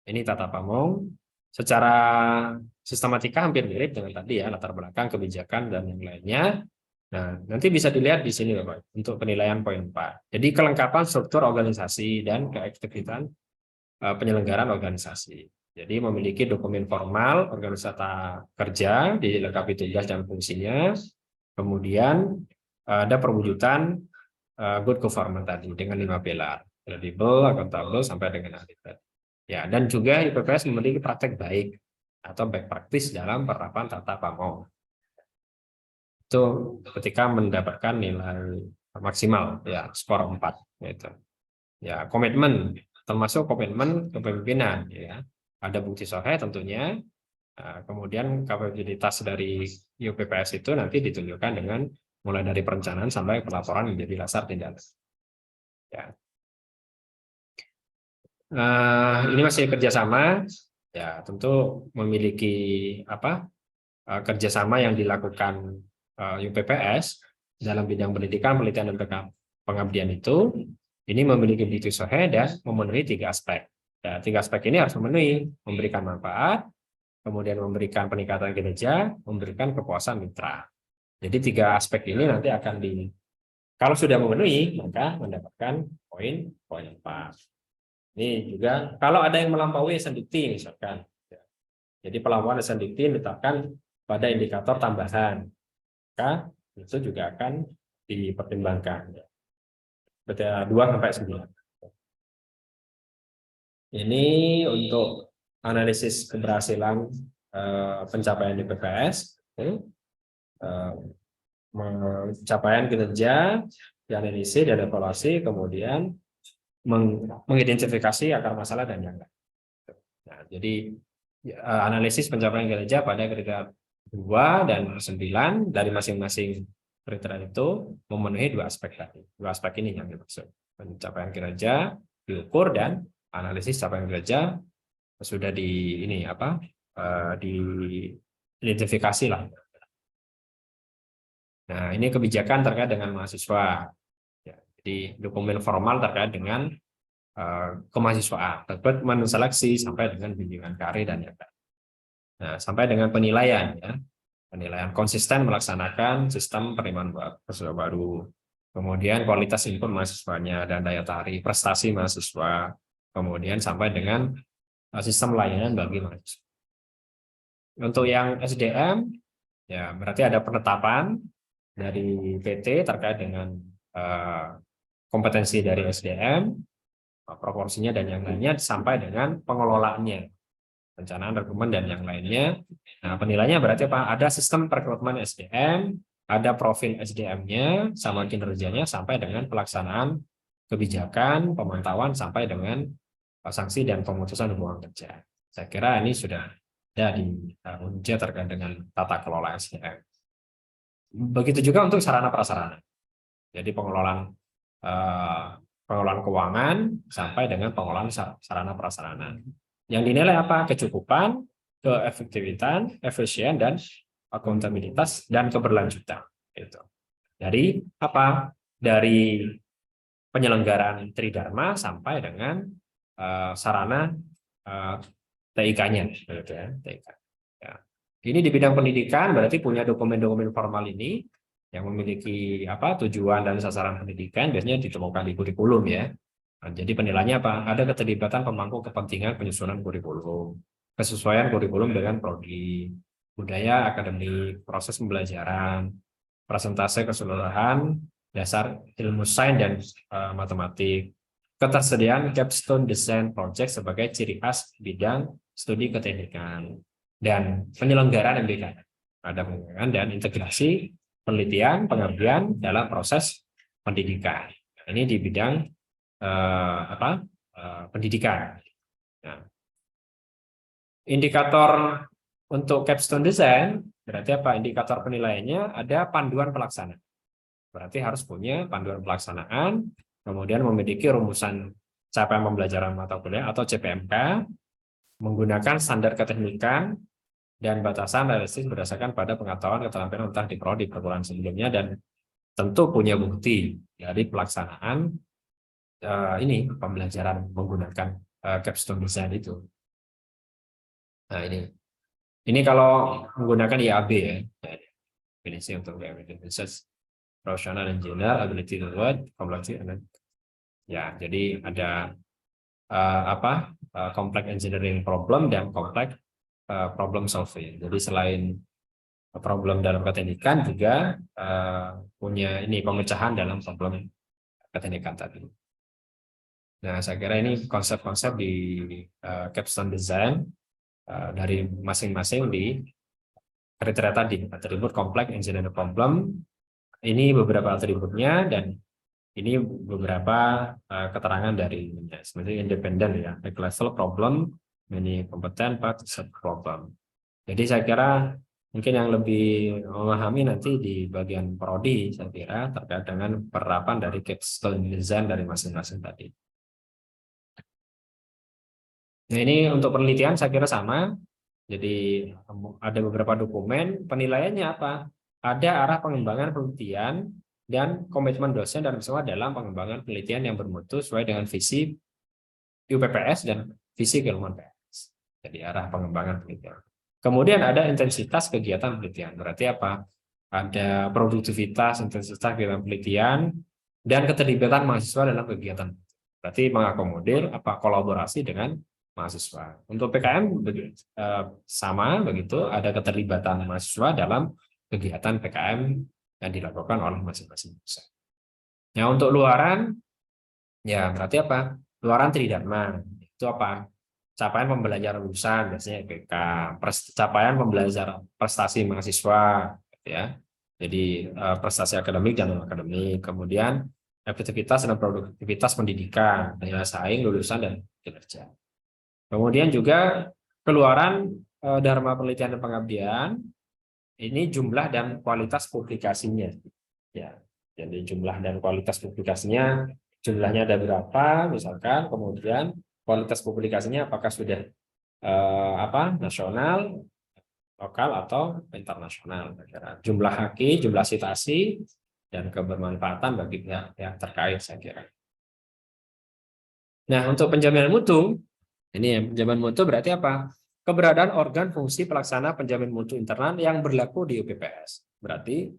S2: Ini tata pamo. Secara sistematika hampir mirip dengan tadi ya, latar belakang, kebijakan, dan yang lainnya. Nah, nanti bisa dilihat di sini Bapak, untuk penilaian poin 4. Jadi kelengkapan struktur organisasi dan keefektifan penyelenggaraan organisasi. Jadi memiliki dokumen formal organisasi kerja, dilengkapi tugas dan fungsinya. Kemudian ada perwujudan good government tadi dengan 5 pilar, kredibel, akuntabel, sampai dengan audit. Ya, dan juga IPPS memiliki praktek baik atau baik praktis dalam penerapan tata pamo. Itu ketika mendapatkan nilai maksimal ya skor 4 gitu. Ya, komitmen termasuk komitmen kepemimpinan ya. Ada bukti sohe tentunya. Kemudian kapabilitas dari IUPPS itu nanti ditunjukkan dengan mulai dari perencanaan sampai pelaporan menjadi dasar tindakan. Ya. Ini masih kerjasama, ya tentu memiliki kerjasama yang dilakukan UPPS dalam bidang pendidikan, penelitian dan pengabdian itu. Ini memiliki bukti sohe dan memenuhi 3 aspek. Ya, 3 aspek ini harus memenuhi, memberikan manfaat, kemudian memberikan peningkatan kinerja, memberikan kepuasan mitra. Jadi 3 aspek ini nanti akan kalau sudah memenuhi, maka mendapatkan poin 4. Ini juga kalau ada yang melampaui SNDT misalkan. Jadi pelanggaran SNDT ditetapkan pada indikator tambahan. Maka itu juga akan dipertimbangkan. 2-9. Ini untuk analisis keberhasilan pencapaian di PPS. Pencapaian kinerja, dianalisis dan evaluasi, kemudian mengidentifikasi akar masalah dan yang lain. Nah, jadi analisis pencapaian kinerja pada kriteria 2 dan 9 dari masing-masing kriteria itu memenuhi 2 aspek tadi. 2 aspek ini yang dimaksud. Pencapaian kinerja diukur dan analisis capaian kinerja sudah diidentifikasi lah. Nah, ini kebijakan terkait dengan mahasiswa. Ya, jadi dokumen formal terkait dengan kemahasiswaan, terkait menseleksi sampai dengan bimbingan karir dan yang lain. Nah, sampai dengan penilaian ya. Penilaian konsisten melaksanakan sistem penerimaan mahasiswa baru. Kemudian kualitas input mahasiswanya dan daya tarik prestasi mahasiswa. Kemudian sampai dengan sistem layanan bagi mahasiswa. Untuk yang SDM ya berarti ada penetapan dari PT terkait dengan kompetensi dari SDM, proporsinya dan yang lainnya sampai dengan pengelolaannya, perencanaan rekrutmen dan yang lainnya. Nah, penilaiannya berarti apa? Ada sistem perekrutmen SDM, ada profil SDM-nya sama kinerjanya sampai dengan pelaksanaan kebijakan, pemantauan sampai dengan sanksi dan pemutusan hubungan kerja. Saya kira ini sudah ada di UNJ terkait dengan tata kelola SDM. Begitu juga untuk sarana prasarana. Jadi pengelolaan keuangan sampai dengan pengelolaan sarana prasarana. Yang dinilai apa? Kecukupan, keefektifan, efisien dan akuntabilitas dan keberlanjutan. Itu. Dari apa? Dari penyelenggaraan Tridharma sampai dengan sarana TIK-nya. TIK. Ya. Ini di bidang pendidikan berarti punya dokumen-dokumen formal ini yang memiliki tujuan dan sasaran pendidikan biasanya ditemukan di kurikulum ya. Nah, jadi penilaiannya apa? Ada keterlibatan pemangku kepentingan penyusunan kurikulum, kesesuaian kurikulum dengan prodi, budaya akademik, proses pembelajaran, presentase keseluruhan, dasar ilmu sains dan matematik, ketersediaan capstone design project sebagai ciri khas bidang studi keteknikan, dan penyelenggaraan MBK. Ada pengembangan dan integrasi penelitian, pengabdian dalam proses pendidikan. Ini di bidang pendidikan. Nah, indikator untuk capstone design berarti apa? Indikator penilaiannya ada panduan pelaksana. Berarti harus punya panduan pelaksanaan, kemudian memiliki rumusan capaian pembelajaran mata kuliah atau CPMK, menggunakan standar keteknikan, dan batasan realistis berdasarkan pada pengetahuan keterampilan entah di prodi perguruan sebelumnya, dan tentu punya bukti dari pelaksanaan ini pembelajaran menggunakan capstone design itu. Nah, ini kalau menggunakan IAB ya. Definisi untuk research, professional engineer, ability to work, complexity, ya. Jadi ada complex engineering problem dan complex problem solving. Jadi selain problem dalam keteknikan juga punya ini pemecahan dalam problem keteknikan tadi. Nah, saya kira ini konsep-konsep di capstone design dari masing-masing di kriteria tadi, atribut complex engineering problem. Ini beberapa atributnya, dan ini beberapa keterangan dari sebenarnya independen ya, high level problem, many competent but set problem. Jadi saya kira mungkin yang lebih memahami nanti di bagian prodi, saya kira terkait dengan penerapan dari capstone design dari masing-masing tadi. Nah, ini untuk penelitian saya kira sama. Jadi ada beberapa dokumen penilaiannya apa? Ada arah pengembangan penelitian dan komitmen dosen dan semua dalam pengembangan penelitian yang bermutu sesuai dengan visi UPPS dan visi keilmuan PS. Jadi arah pengembangan penelitian. Kemudian ada intensitas kegiatan penelitian. Berarti apa? Ada produktivitas, intensitas kegiatan penelitian, dan keterlibatan mahasiswa dalam kegiatan. Berarti mengakomodir kolaborasi dengan mahasiswa. Untuk PKM sama begitu, ada keterlibatan mahasiswa dalam kegiatan PKM yang dilakukan oleh masing-masing dosen. Nah, untuk luaran, ya berarti apa? Luaran tridharma itu apa? Capaian pembelajaran lulusan, biasanya IPK, capaian pembelajaran prestasi mahasiswa, ya. Jadi prestasi akademik dan non akademik. Kemudian efektivitas dan produktivitas pendidikan, daya saing lulusan dan kinerja. Kemudian juga keluaran dharma penelitian dan pengabdian, ini jumlah dan kualitas publikasinya. Ya, jadi jumlah dan kualitas publikasinya, jumlahnya ada berapa, misalkan, kemudian kualitas publikasinya apakah sudah nasional, lokal atau internasional. Jumlah haki, jumlah citasi, dan kebermanfaatan bagi pihak yang terkait, saya kira. Nah, untuk penjaminan mutu, ini ya, penjamin mutu berarti apa? Keberadaan organ fungsi pelaksana penjamin mutu internal yang berlaku di UPPS. Berarti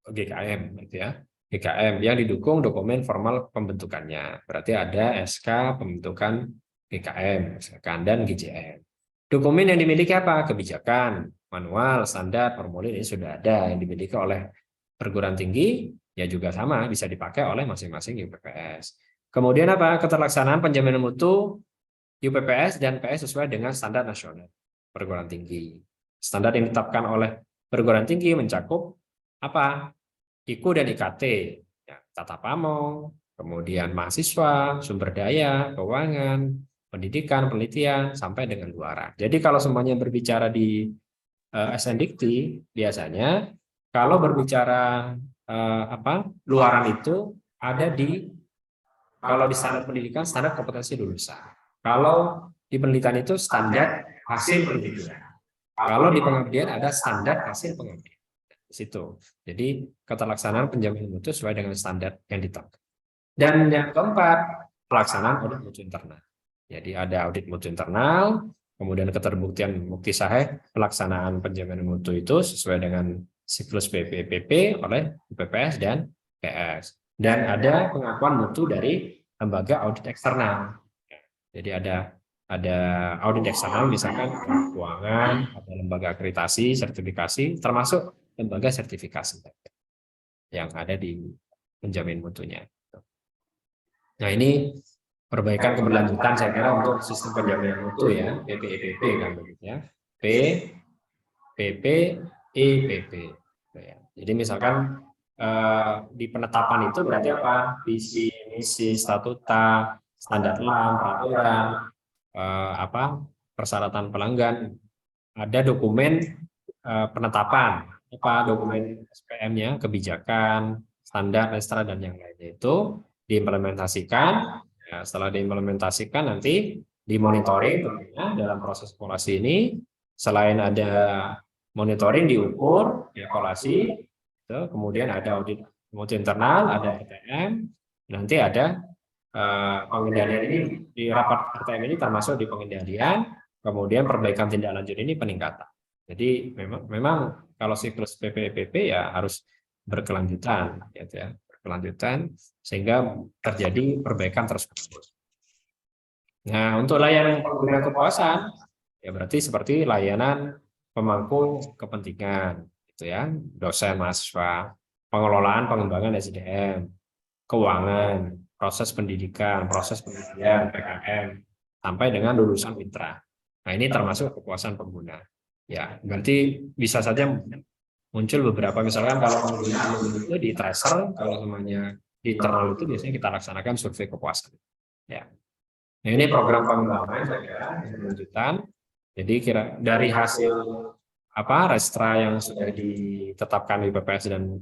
S2: GKM, gitu ya. GKM yang didukung dokumen formal pembentukannya. Berarti ada SK pembentukan GKM, misalkan, dan GJM. Dokumen yang dimiliki apa? Kebijakan, manual, standar, formulir ini sudah ada yang dimiliki oleh perguruan tinggi, ya juga sama bisa dipakai oleh masing-masing UPPS. Kemudian apa? Keterlaksanaan penjaminan mutu UPPS dan PS sesuai dengan standar nasional perguruan tinggi. Standar yang ditetapkan oleh perguruan tinggi mencakup apa? IKU dan IKT, ya, tata pamong, kemudian mahasiswa, sumber daya, keuangan, pendidikan, penelitian, sampai dengan luaran. Jadi kalau semuanya berbicara di SNDikti, biasanya kalau berbicara luaran itu ada kalau di standar pendidikan, standar kompetensi lulusan. Kalau di penelitian itu standar hasil penelitian. Kalau di pengabdian ada standar hasil pengabdian. Di situ. Jadi keterlaksanaan penjaminan mutu sesuai dengan standar yang ditetapkan. Dan yang keempat, pelaksanaan audit mutu internal. Jadi ada audit mutu internal, kemudian keterbuktian bukti sahih pelaksanaan penjaminan mutu itu sesuai dengan siklus PPPP oleh UPPS dan PS. Dan ada pengakuan mutu dari lembaga audit eksternal. Jadi ada audit eksternal, misalkan keuangan, ada lembaga akreditasi, sertifikasi, termasuk lembaga sertifikasi yang ada di penjamin mutunya. Nah, ini perbaikan keberlanjutan saya kira untuk sistem penjaminan mutu ya, PPEPP kan begitu ya. PPEPP. Jadi misalkan di penetapan itu berarti apa? Visi, misi, statuta, standar LAM, peraturan, persyaratan pelanggan, ada dokumen penetapan, dokumen SPM-nya, kebijakan, standar, registra, dan yang lainnya itu diimplementasikan. Ya, setelah diimplementasikan nanti dimonitoring tentunya dalam proses evaluasi ini, selain ada monitoring diukur, evaluasi, gitu. Kemudian ada audit internal, ada RTM, nanti ada pengendalian ini di rapat RTM ini termasuk di pengendalian, kemudian perbaikan tindak lanjut ini peningkatan. Jadi memang kalau siklus PPPP ya harus berkelanjutan, gitu ya, berkelanjutan sehingga terjadi perbaikan terus-menerus. Nah, untuk layanan pengguna kekuasaan ya berarti seperti layanan pemangku kepentingan, gitu ya, dosen, mahasiswa, pengelolaan pengembangan SDM, keuangan, proses pendidikan, proses penelitian, PKM, sampai dengan lulusan mitra. Nah, ini termasuk kepuasan pengguna. Ya, berarti bisa saja muncul beberapa, misalkan kalau pengguna itu di tracer, kalau semuanya di internal itu biasanya kita laksanakan survei kepuasan. Ya. Nah, ini program pengembangan saya kira lanjutan. Jadi kira dari hasil restra yang sudah ditetapkan di BPS dan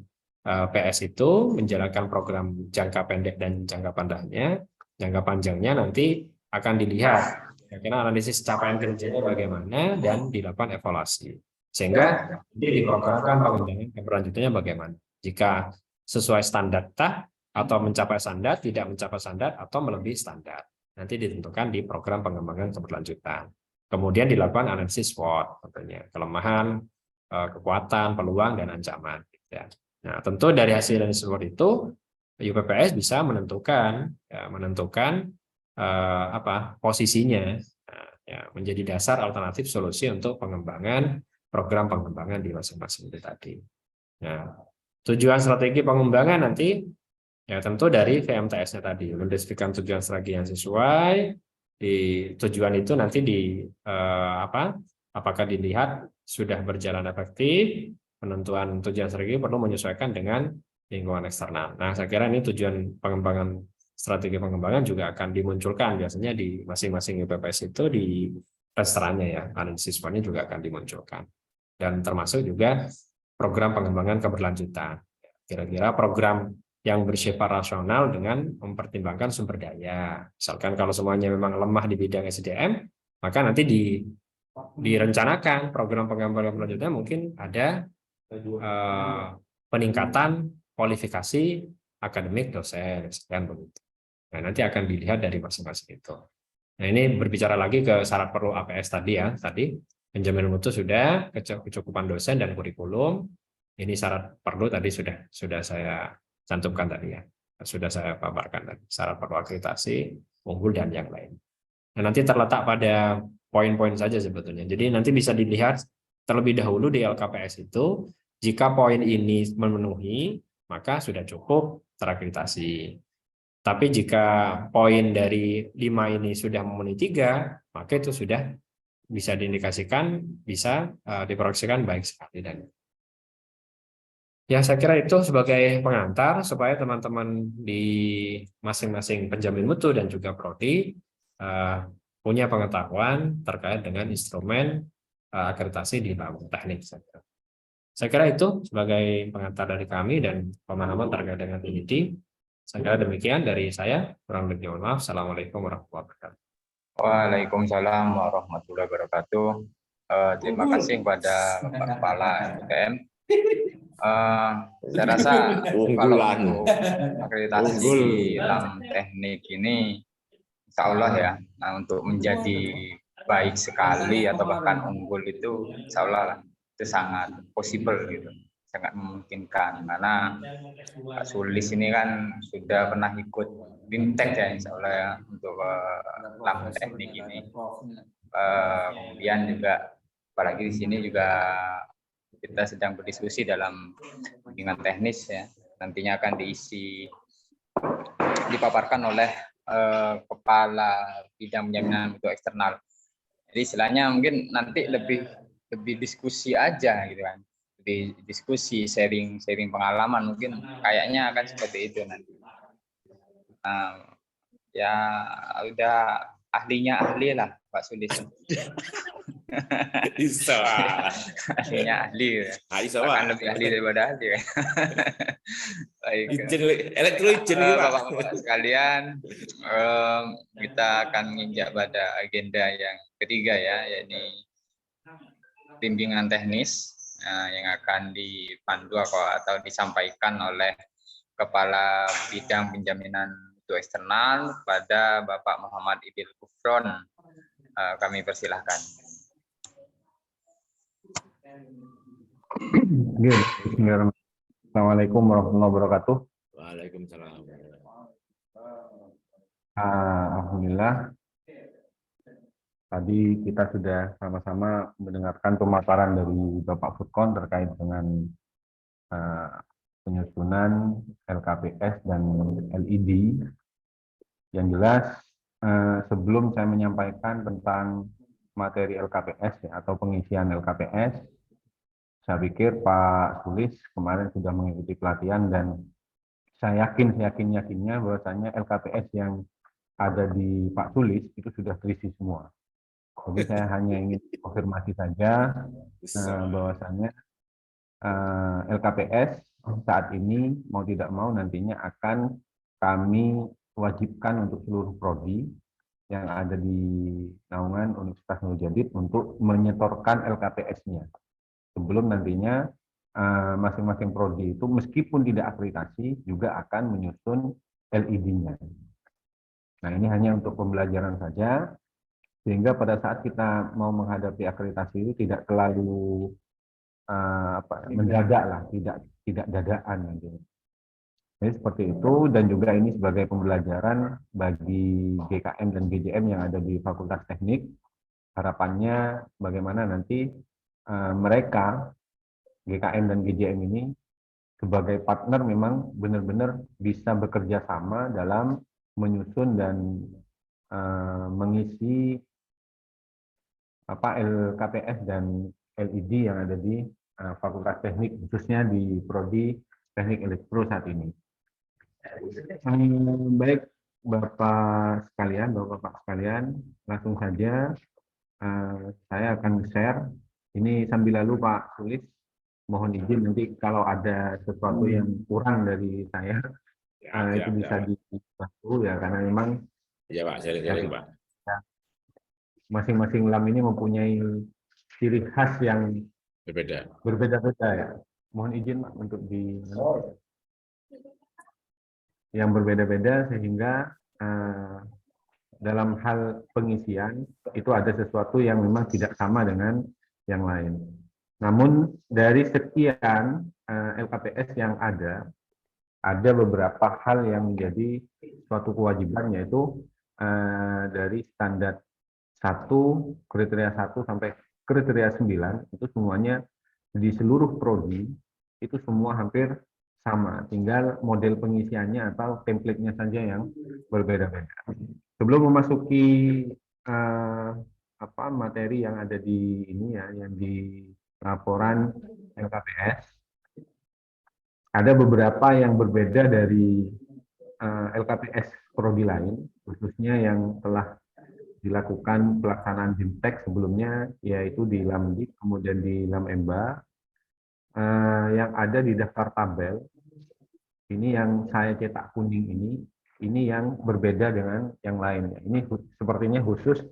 S2: PS itu menjalankan program jangka pendek dan jangka panjangnya. Jangka panjangnya nanti akan dilihat kira-kira analisis capaian kerjanya bagaimana dan dilakukan evaluasi. Sehingga diprogramkan pengembangan keberlanjutannya bagaimana. Jika sesuai standar atau mencapai standar, tidak mencapai standar atau melebihi standar. Nanti ditentukan di program pengembangan keberlanjutan. Kemudian dilakukan analisis SWOT, tentunya kelemahan, kekuatan, peluang, dan ancaman. Ya. Nah, tentu dari hasil analisis SWOT itu, UPPS bisa menentukan posisinya, menjadi dasar alternatif solusi untuk pengembangan program pengembangan di masing-masing itu tadi. Nah, tujuan strategi pengembangan nanti ya tentu dari VMTS-nya tadi, mendeskripsikan tujuan strategi yang sesuai. Di tujuan itu nanti apakah dilihat sudah berjalan efektif, penentuan tujuan strategi perlu menyesuaikan dengan lingkungan eksternal. Nah, saya kira ini tujuan pengembangan strategi pengembangan juga akan dimunculkan biasanya di masing-masing UPPS itu di restorannya ya, analisis SWOT-nya juga akan dimunculkan. Dan termasuk juga program pengembangan keberlanjutan. Kira-kira program yang bersifat rasional dengan mempertimbangkan sumber daya. Misalkan kalau semuanya memang lemah di bidang SDM, maka nanti direncanakan program pengembangan keberlanjutan mungkin ada peningkatan kualifikasi akademik dosen, sekian begitu. Nah, nanti akan dilihat dari masing-masing itu. Nah, ini berbicara lagi ke syarat perlu APS tadi ya, penjaminan mutu sudah, kecukupan dosen dan kurikulum. Ini syarat perlu tadi sudah saya cantumkan tadi ya, sudah saya paparkan tadi, syarat perlu akreditasi, unggul dan yang lain. Nah, nanti terletak pada poin-poin saja sebetulnya. Jadi nanti bisa dilihat terlebih dahulu di LKPS itu, jika poin ini memenuhi, maka sudah cukup terakreditasi. Tapi jika poin dari 5 ini sudah memenuhi 3, maka itu sudah bisa diindikasikan, bisa diproyeksikan baik sekali. Dan ya, saya kira itu sebagai pengantar supaya teman-teman di masing-masing penjamin mutu dan juga prodi punya pengetahuan terkait dengan instrumen akreditasi di bidang teknik. Saya kira itu sebagai pengantar dari kami dan pemahaman terkait dengan ini. Saya kira demikian dari saya. Kurang lebih mohon maaf. Assalamualaikum warahmatullahi wabarakatuh.
S1: Waalaikumsalam warahmatullahi wabarakatuh. Terima kasih kepada Bapak Kepala SDM. Saya rasa kalau untuk akreditasi di dalam teknik ini, insya Allah ya, untuk menjadi baik sekali atau bahkan unggul itu, insya Allah itu sangat possible gitu, sangat memungkinkan. Karena Pak Sulis ini kan sudah pernah ikut BIMTEK ya, insya Allah ya, untuk dalam teknik ini. Kemudian juga apalagi di sini juga kita sedang berdiskusi dalam bimbingan teknis ya, nantinya akan dipaparkan oleh kepala bidang penjaminan mutu eksternal. Jadi istilahnya mungkin nanti lebih diskusi aja gitu kan, di diskusi sharing pengalaman, mungkin kayaknya akan seperti itu nanti. Ya udah ahli lah Pak Sulis.
S3: Bisa.
S1: Ahlinya ahli. Akan lebih ahli daripada ahli. Baik.
S3: Elektroijen
S1: Bapak-bapak sekalian, kita akan menginjak pada agenda yang ketiga ya, yakni bimbingan teknis yang akan dipandu atau disampaikan oleh Kepala Bidang Penjaminan Mutu Eksternal pada Bapak Muhammad Idil Kufron. Kami persilahkan.
S3: Assalamualaikum warahmatullahi wabarakatuh.
S4: Waalaikumsalam.
S3: Alhamdulillah, tadi kita sudah sama-sama mendengarkan pemaparan dari Bapak Furkon terkait dengan penyusunan LKPS dan LED. Yang jelas, sebelum saya menyampaikan tentang materi LKPS atau pengisian LKPS, saya pikir Pak Sulis kemarin sudah mengikuti pelatihan dan saya yakinnya bahwasanya LKPS yang ada di Pak Sulis itu sudah terisi semua. Jadi saya hanya ingin konfirmasi saja bahwasanya LKPS saat ini mau tidak mau nantinya akan kami wajibkan untuk seluruh prodi yang ada di naungan Universitas Nurul Jadid untuk menyetorkan LKPS-nya. Sebelum nantinya masing-masing prodi itu meskipun tidak akreditasi juga akan menyusun LED-nya. Nah, ini hanya untuk pembelajaran saja, sehingga pada saat kita mau menghadapi akreditasi itu tidak terlalu mendadak lah, tidak dadaan nanti. Jadi seperti itu, dan juga ini sebagai pembelajaran bagi GKM dan GJM yang ada di Fakultas Teknik. Harapannya bagaimana nanti mereka GKM dan GJM ini sebagai partner memang benar-benar bisa bekerja sama dalam menyusun dan mengisi LKPS dan LED yang ada di Fakultas Teknik, khususnya di Prodi Teknik Elektro saat ini. Baik Bapak Bapak sekalian, langsung saja saya akan share. Ini sambil lalu Pak Sulis, mohon izin nanti kalau ada sesuatu yang kurang dari saya, itu bisa dibantu ya, karena memang
S4: ya Pak, sharing Pak.
S3: Masing-masing LAM ini mempunyai ciri khas yang berbeda-beda ya. Mohon izin Pak untuk yang berbeda-beda, sehingga dalam hal pengisian itu ada sesuatu yang memang tidak sama dengan yang lain. Namun dari sekian LKPS yang ada beberapa hal yang menjadi suatu kewajiban, yaitu dari standar 1, kriteria 1 sampai kriteria 9 itu semuanya di seluruh prodi itu semua hampir sama, tinggal model pengisiannya atau template-nya saja yang berbeda-beda. Sebelum memasuki materi yang ada di ini ya, yang di laporan LKPS, ada beberapa yang berbeda dari LKPS prodi lain, khususnya yang telah dilakukan pelaksanaan BIMTEK sebelumnya, yaitu di LAMDIK, kemudian di LAMEMBA, yang ada di daftar tabel. Ini yang saya cetak kuning ini yang berbeda dengan yang lainnya. Ini sepertinya khusus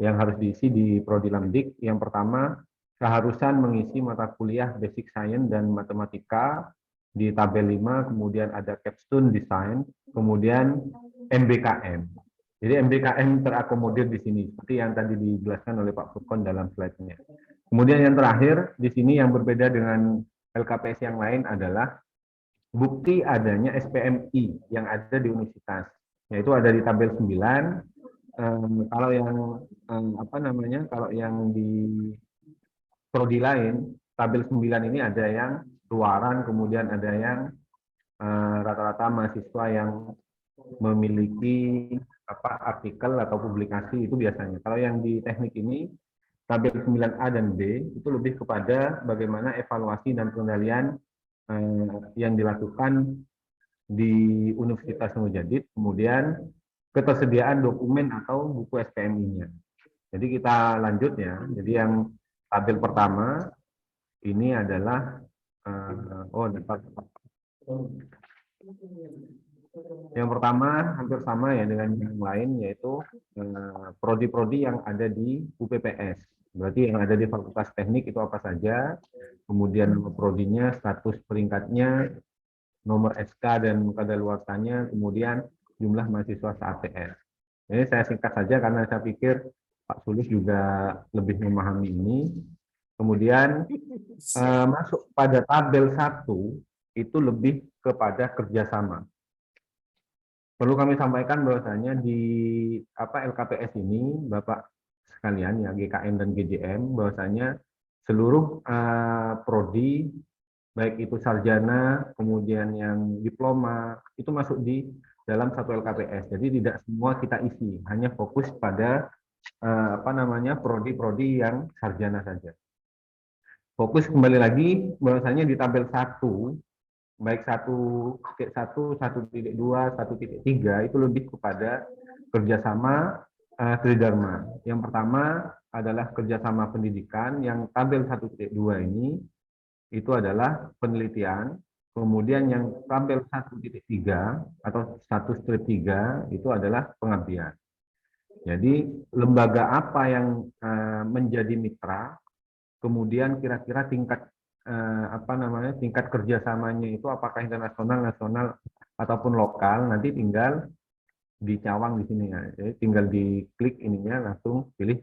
S3: yang harus diisi di Prodi LAMDIK. Yang pertama, keharusan mengisi mata kuliah Basic Science dan Matematika di tabel 5, kemudian ada Capstone Design, kemudian MBKM. Jadi MBKM terakomodir di sini, seperti yang tadi dijelaskan oleh Pak Furkon dalam slide-nya. Kemudian yang terakhir, di sini yang berbeda dengan LKPS yang lain adalah bukti adanya SPMI yang ada di universitas, yaitu ada di tabel 9. Kalau yang kalau yang di prodi lain, tabel 9 ini ada yang luaran, kemudian ada yang rata-rata mahasiswa yang memiliki artikel atau publikasi itu biasanya. Kalau yang di teknik ini, tabel 9A dan B itu lebih kepada bagaimana evaluasi dan pengendalian yang dilakukan di Universitas Nurul Jadid, kemudian ketersediaan dokumen atau buku SPMI-nya. Jadi kita lanjut ya. Jadi yang tabel pertama ini adalah yang pertama hampir sama ya dengan yang lain, yaitu prodi-prodi yang ada di UPPS. Berarti yang ada di Fakultas Teknik itu apa saja, kemudian nama prodinya, status peringkatnya, nomor SK dan kadaluarsanya, kemudian jumlah mahasiswa se-ATS. Jadi saya singkat saja karena saya pikir Pak Sulis juga lebih memahami ini. Kemudian masuk pada tabel 1 itu lebih kepada kerjasama. Perlu kami sampaikan bahwasanya di LKPS ini, Bapak sekalian ya, GKN dan GJM, bahwasanya seluruh prodi, baik itu sarjana, kemudian yang diploma, itu masuk di dalam satu LKPS. Jadi tidak semua kita isi, hanya fokus pada prodi-prodi yang sarjana saja. Fokus kembali lagi bahwasanya di tabel 1, baik 1.1, 1.2, 1.3 itu lebih kepada kerjasama tridharma. Yang pertama adalah kerjasama pendidikan, yang tabel 1.2 ini itu adalah penelitian. Kemudian yang tabel 1.3 atau 1/3 itu adalah pengabdian. Jadi lembaga apa yang menjadi mitra, kemudian kira-kira tingkat tingkat kerjasamanya itu apakah internasional, nasional ataupun lokal, nanti tinggal dicawang di sini ya. Jadi tinggal diklik ininya langsung pilih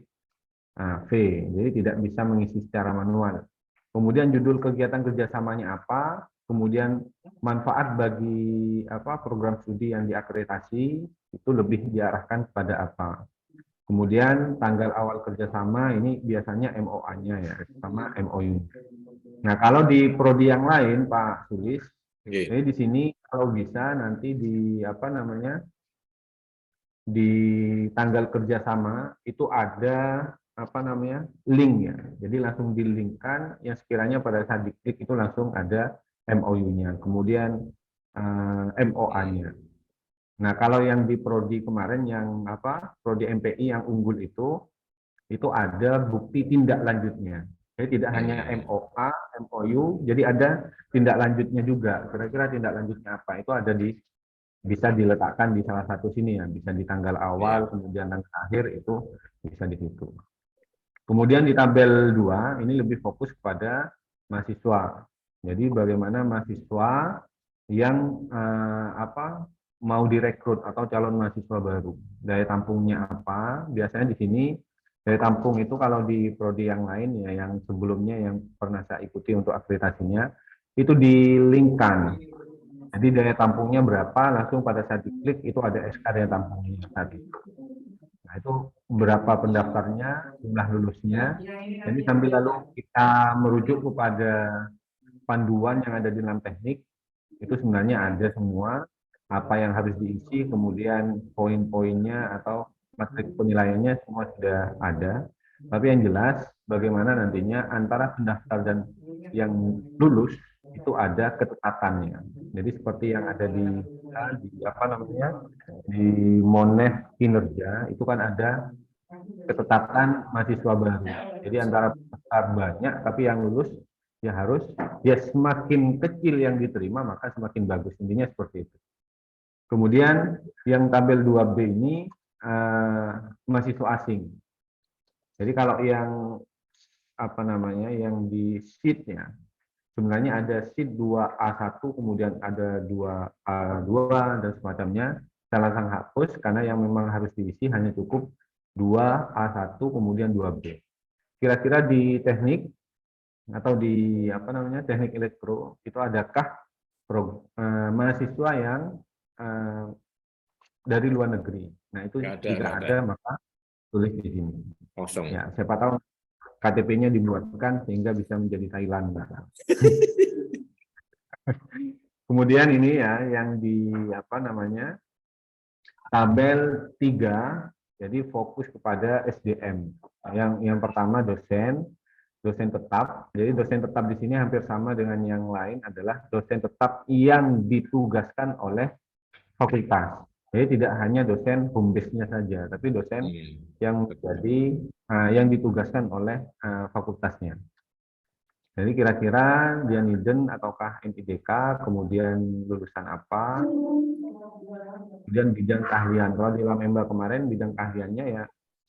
S3: V. Jadi tidak bisa mengisi secara manual. Kemudian judul kegiatan kerjasamanya apa, kemudian manfaat bagi program studi yang diakreditasi itu lebih diarahkan kepada apa. Kemudian tanggal awal kerjasama ini biasanya MOA-nya ya, sama MOU. Nah, kalau di prodi yang lain, Pak Sulis, jadi di sini kalau bisa nanti di tanggal kerjasama itu ada link ya. Jadi langsung dilinkkan yang sekiranya pada saat diklik itu langsung ada MOU-nya, kemudian MOA-nya. Nah, kalau yang di prodi kemarin yang prodi MPI yang unggul itu ada bukti tindak lanjutnya. Jadi tidak hanya MOA, MOU, jadi ada tindak lanjutnya juga. Kira-kira tindak lanjutnya apa? Itu ada bisa diletakkan di salah satu sini ya, bisa di tanggal awal, kemudian tanggal akhir itu bisa di situ. Kemudian di tabel 2 ini lebih fokus kepada mahasiswa. Jadi bagaimana mahasiswa yang mau direkrut atau calon mahasiswa baru. Daya tampungnya apa? Biasanya di sini daya tampung itu kalau di prodi yang lain ya, yang sebelumnya yang pernah saya ikuti untuk akreditasinya, itu dilingkan. Jadi daya tampungnya berapa, langsung pada saat diklik itu ada SK daya tampungnya tadi. Nah, itu berapa pendaftarnya, jumlah lulusnya. Jadi sambil lalu kita merujuk kepada panduan yang ada di dalam teknik, itu sebenarnya ada semua apa yang harus diisi, kemudian poin-poinnya atau matrik penilaiannya semua sudah ada. Tapi yang jelas bagaimana nantinya antara pendaftar dan yang lulus itu ada ketetapannya. Jadi seperti yang ada di di Monef kinerja itu kan ada ketetapan mahasiswa baru. Jadi antara pendaftar banyak tapi yang lulus ya harus semakin kecil yang diterima maka semakin bagus, intinya seperti itu. Kemudian yang tabel 2B ini mahasiswa asing. Jadi kalau yang yang di sheet-nya sebenarnya ada sheet 2A1 kemudian ada 2A2 dan semacamnya. Saya langsung hapus karena yang memang harus diisi hanya cukup 2A1 kemudian 2B. Kira-kira di teknik atau di teknik elektro itu adakah mahasiswa yang dari luar negeri? Nah itu jika ada maka tulis di sini.
S4: Kosong.
S3: Ya, siapa tahu KTP-nya dibuatkan sehingga bisa menjadi Thailand. Kemudian ini ya yang di tabel 3, jadi fokus kepada SDM. Yang pertama dosen tetap. Jadi dosen tetap di sini hampir sama dengan yang lain adalah dosen tetap yang ditugaskan oleh fakultas. Jadi tidak hanya dosen home base-nya saja, tapi dosen yang yang ditugaskan oleh fakultasnya. Jadi kira-kira dia Niden ataukah NIDK, kemudian lulusan apa, kemudian bidang keahlian. Kalau di Lamemba kemarin bidang keahliannya ya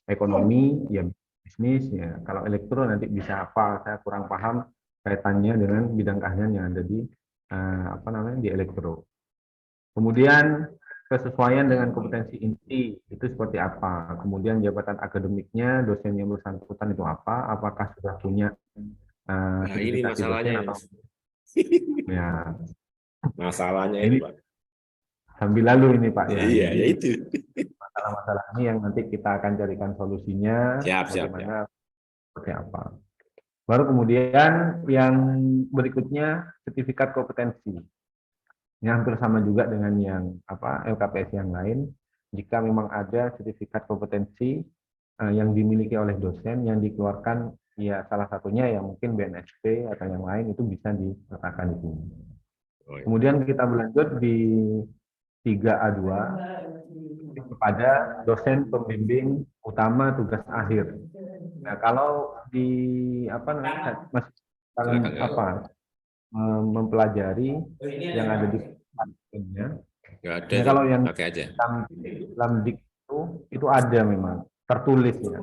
S3: ekonomi, ya bisnis ya. Kalau elektro nanti bisa apa? Saya kurang paham kaitannya dengan bidang keahlian yang ada di apa namanya di elektro. Kemudian kesesuaian dengan kompetensi inti itu seperti apa? Kemudian jabatan akademiknya dosen yang bersangkutan itu apa? Apakah sudah punya
S4: Nah, ini
S3: sertifikasi dosen
S4: masalahnya.
S3: atau ya
S4: Masalahnya itu,
S3: ini
S4: Pak.
S3: sambil lalu ini Pak ya.
S4: Iya,
S3: Jadi
S4: ya itu.
S3: masalah-masalah ini yang nanti kita akan carikan solusinya
S4: Siap, siap, siap.
S3: bagaimana seperti apa. Baru kemudian yang berikutnya sertifikat kompetensi. Ini hampir sama juga dengan yang LKPS yang lain. Jika memang ada sertifikat kompetensi yang dimiliki oleh dosen yang dikeluarkan ya salah satunya yang mungkin BNSP atau yang lain itu bisa diletakkan di sini.
S4: Oh, iya.
S3: Kemudian kita berlanjut di 3A2 kepada dosen pembimbing utama tugas akhir. Nah, kalau di masih dalam
S4: Silakan, silakan.
S3: mempelajari yang ada di akhirnya.
S4: Nggak ada
S3: Nah,
S4: itu,
S3: kalau yang
S4: pakai aja.
S3: Lamdik itu ada memang tertulis ya.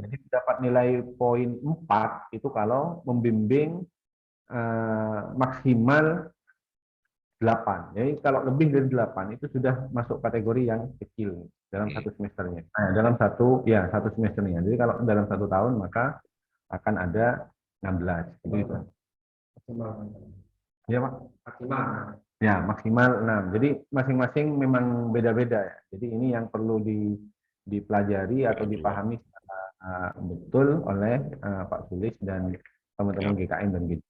S3: Jadi dapat nilai poin 4 itu kalau membimbing maksimal 8. Jadi kalau lebih dari 8 itu sudah masuk kategori yang kecil dalam satu semesternya. Nah, dalam satu semesternya. Jadi kalau dalam 1 tahun maka akan ada 16. Itu. Ya, Pak. Maksimal. Ya, maksimal 6. Jadi masing-masing memang beda-beda ya. Jadi ini yang perlu dipelajari atau dipahami secara betul oleh Pak Sulis dan teman-teman GKN dan GD.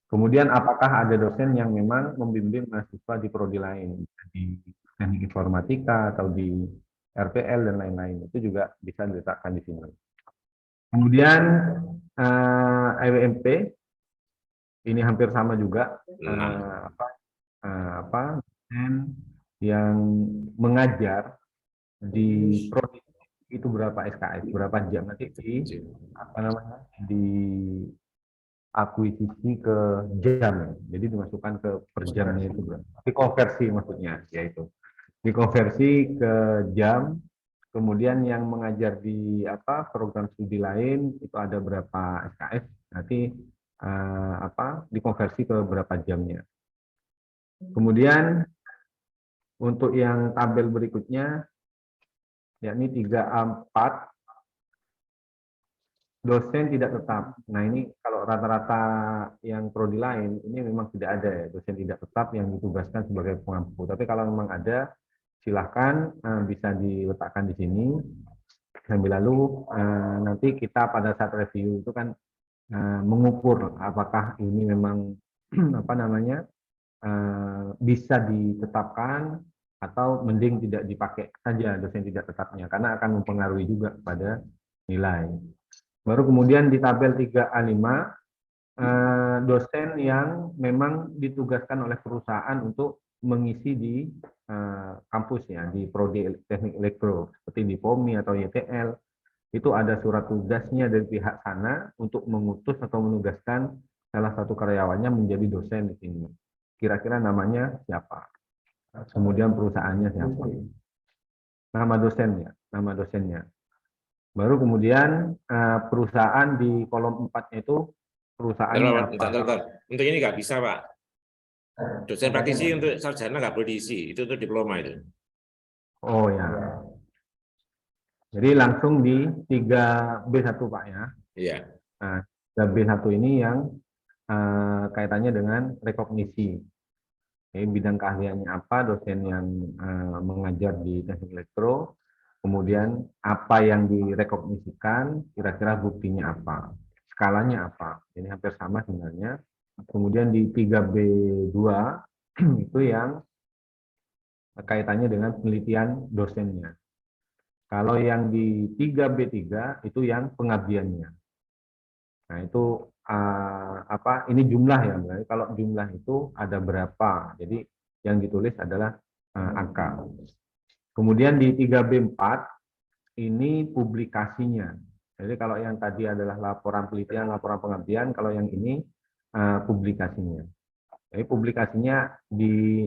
S3: Kemudian apakah ada dosen yang memang membimbing mahasiswa di prodi lain, di teknik informatika atau di RPL dan lain-lain, itu juga bisa diletakkan di sini. Kemudian EWMP ini hampir sama juga dosen yang mengajar di prodi itu berapa SKS, berapa jam nanti di akuisisi ke jam, jadi dimasukkan ke per jamnya itu berapa, dikonversi maksudnya, yaitu dikonversi ke jam. Kemudian yang mengajar di program studi lain itu ada berapa SKS, nanti dikonversi ke berapa jamnya. Kemudian untuk yang tabel berikutnya, yakni 3A4, dosen tidak tetap. Nah, ini kalau rata-rata yang prodi lain, ini memang tidak ada ya, dosen tidak tetap yang ditugaskan sebagai pengampu. Tapi kalau memang ada, silahkan bisa diletakkan di sini. Sambil lalu nanti kita pada saat review itu kan mengukur apakah ini memang bisa ditetapkan atau mending tidak dipakai saja dosen tidak tetapnya, karena akan mempengaruhi juga pada nilai. Baru kemudian di tabel 3A5, dosen yang memang ditugaskan oleh perusahaan untuk mengisi di kampus ya, di prodi teknik elektro, seperti di POMI atau YTL, itu ada surat tugasnya dari pihak sana untuk mengutus atau menugaskan salah satu karyawannya menjadi dosen di sini. Kira-kira namanya siapa? Kemudian perusahaannya siapa? Nama dosennya. Baru kemudian perusahaan di kolom 4-nya itu perusahaannya apa?
S4: Untuk ini nggak bisa, Pak. Dosen praktisi untuk sarjana nggak boleh diisi. Itu untuk diploma itu.
S3: Oh ya. Jadi langsung di 3B1 Pak ya.
S4: Iya.
S3: Nah, 3B1 ini yang kaitannya dengan rekognisi. Jadi bidang keahliannya apa, dosen yang mengajar di teknik elektro, kemudian apa yang direkognisikan, kira-kira buktinya apa, skalanya apa. Ini hampir sama sebenarnya. Kemudian di 3B2 itu yang kaitannya dengan penelitian dosennya. Kalau yang di 3B3 itu yang pengabdiannya. Nah, itu ini jumlah ya, berarti kalau jumlah itu ada berapa. Jadi yang ditulis adalah angka. Kemudian di 3B4 ini publikasinya. Jadi kalau yang tadi adalah laporan penelitian, laporan pengabdian, kalau yang ini publikasinya. Jadi publikasinya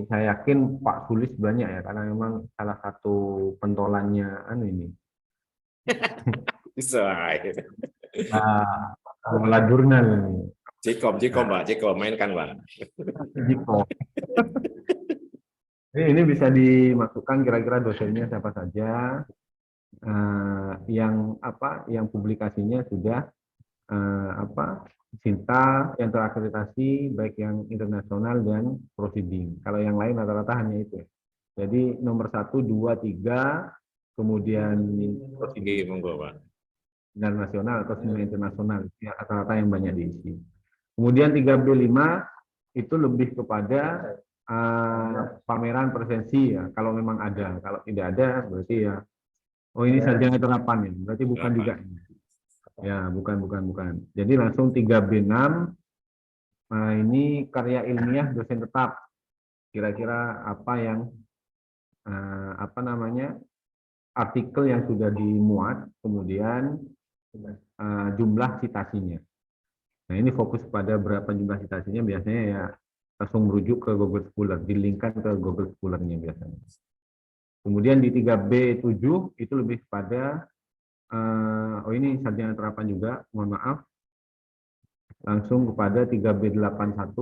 S3: saya yakin Pak Sulis banyak ya, karena memang salah satu pentolannya ini.
S4: Bisa.
S3: Nah, pengelola jurnal ini.
S4: Jikom, Pak, Jikom, mainkan, Pak.
S3: Jiko. Ini bisa dimasukkan kira-kira dosennya siapa saja, yang publikasinya sudah Sinta yang terakreditasi baik yang internasional dan proceeding. Kalau yang lain rata-rata hanya itu. Jadi nomor 1, 2, 3, kemudian
S4: Oke, monggo, Pak.
S3: seminar nasional atau seminar internasional itu rata-rata yang banyak diisi. Kemudian 3B5 itu lebih kepada pameran presensi ya, kalau memang ada. Kalau tidak ada berarti ya, oh ini sarjana terapan ya, berarti bukan juga. Ya, bukan. Jadi langsung 3B6, ini karya ilmiah dosen tetap. Kira-kira apa yang artikel yang sudah dimuat, kemudian jumlah citasinya. Nah, ini fokus pada berapa jumlah citasinya, biasanya ya langsung merujuk ke Google Scholar, dilingkan ke Google Scholar-nya biasanya. Kemudian di 3B7 itu lebih pada ini sarjana terapan juga, mohon maaf. Langsung kepada 3B81,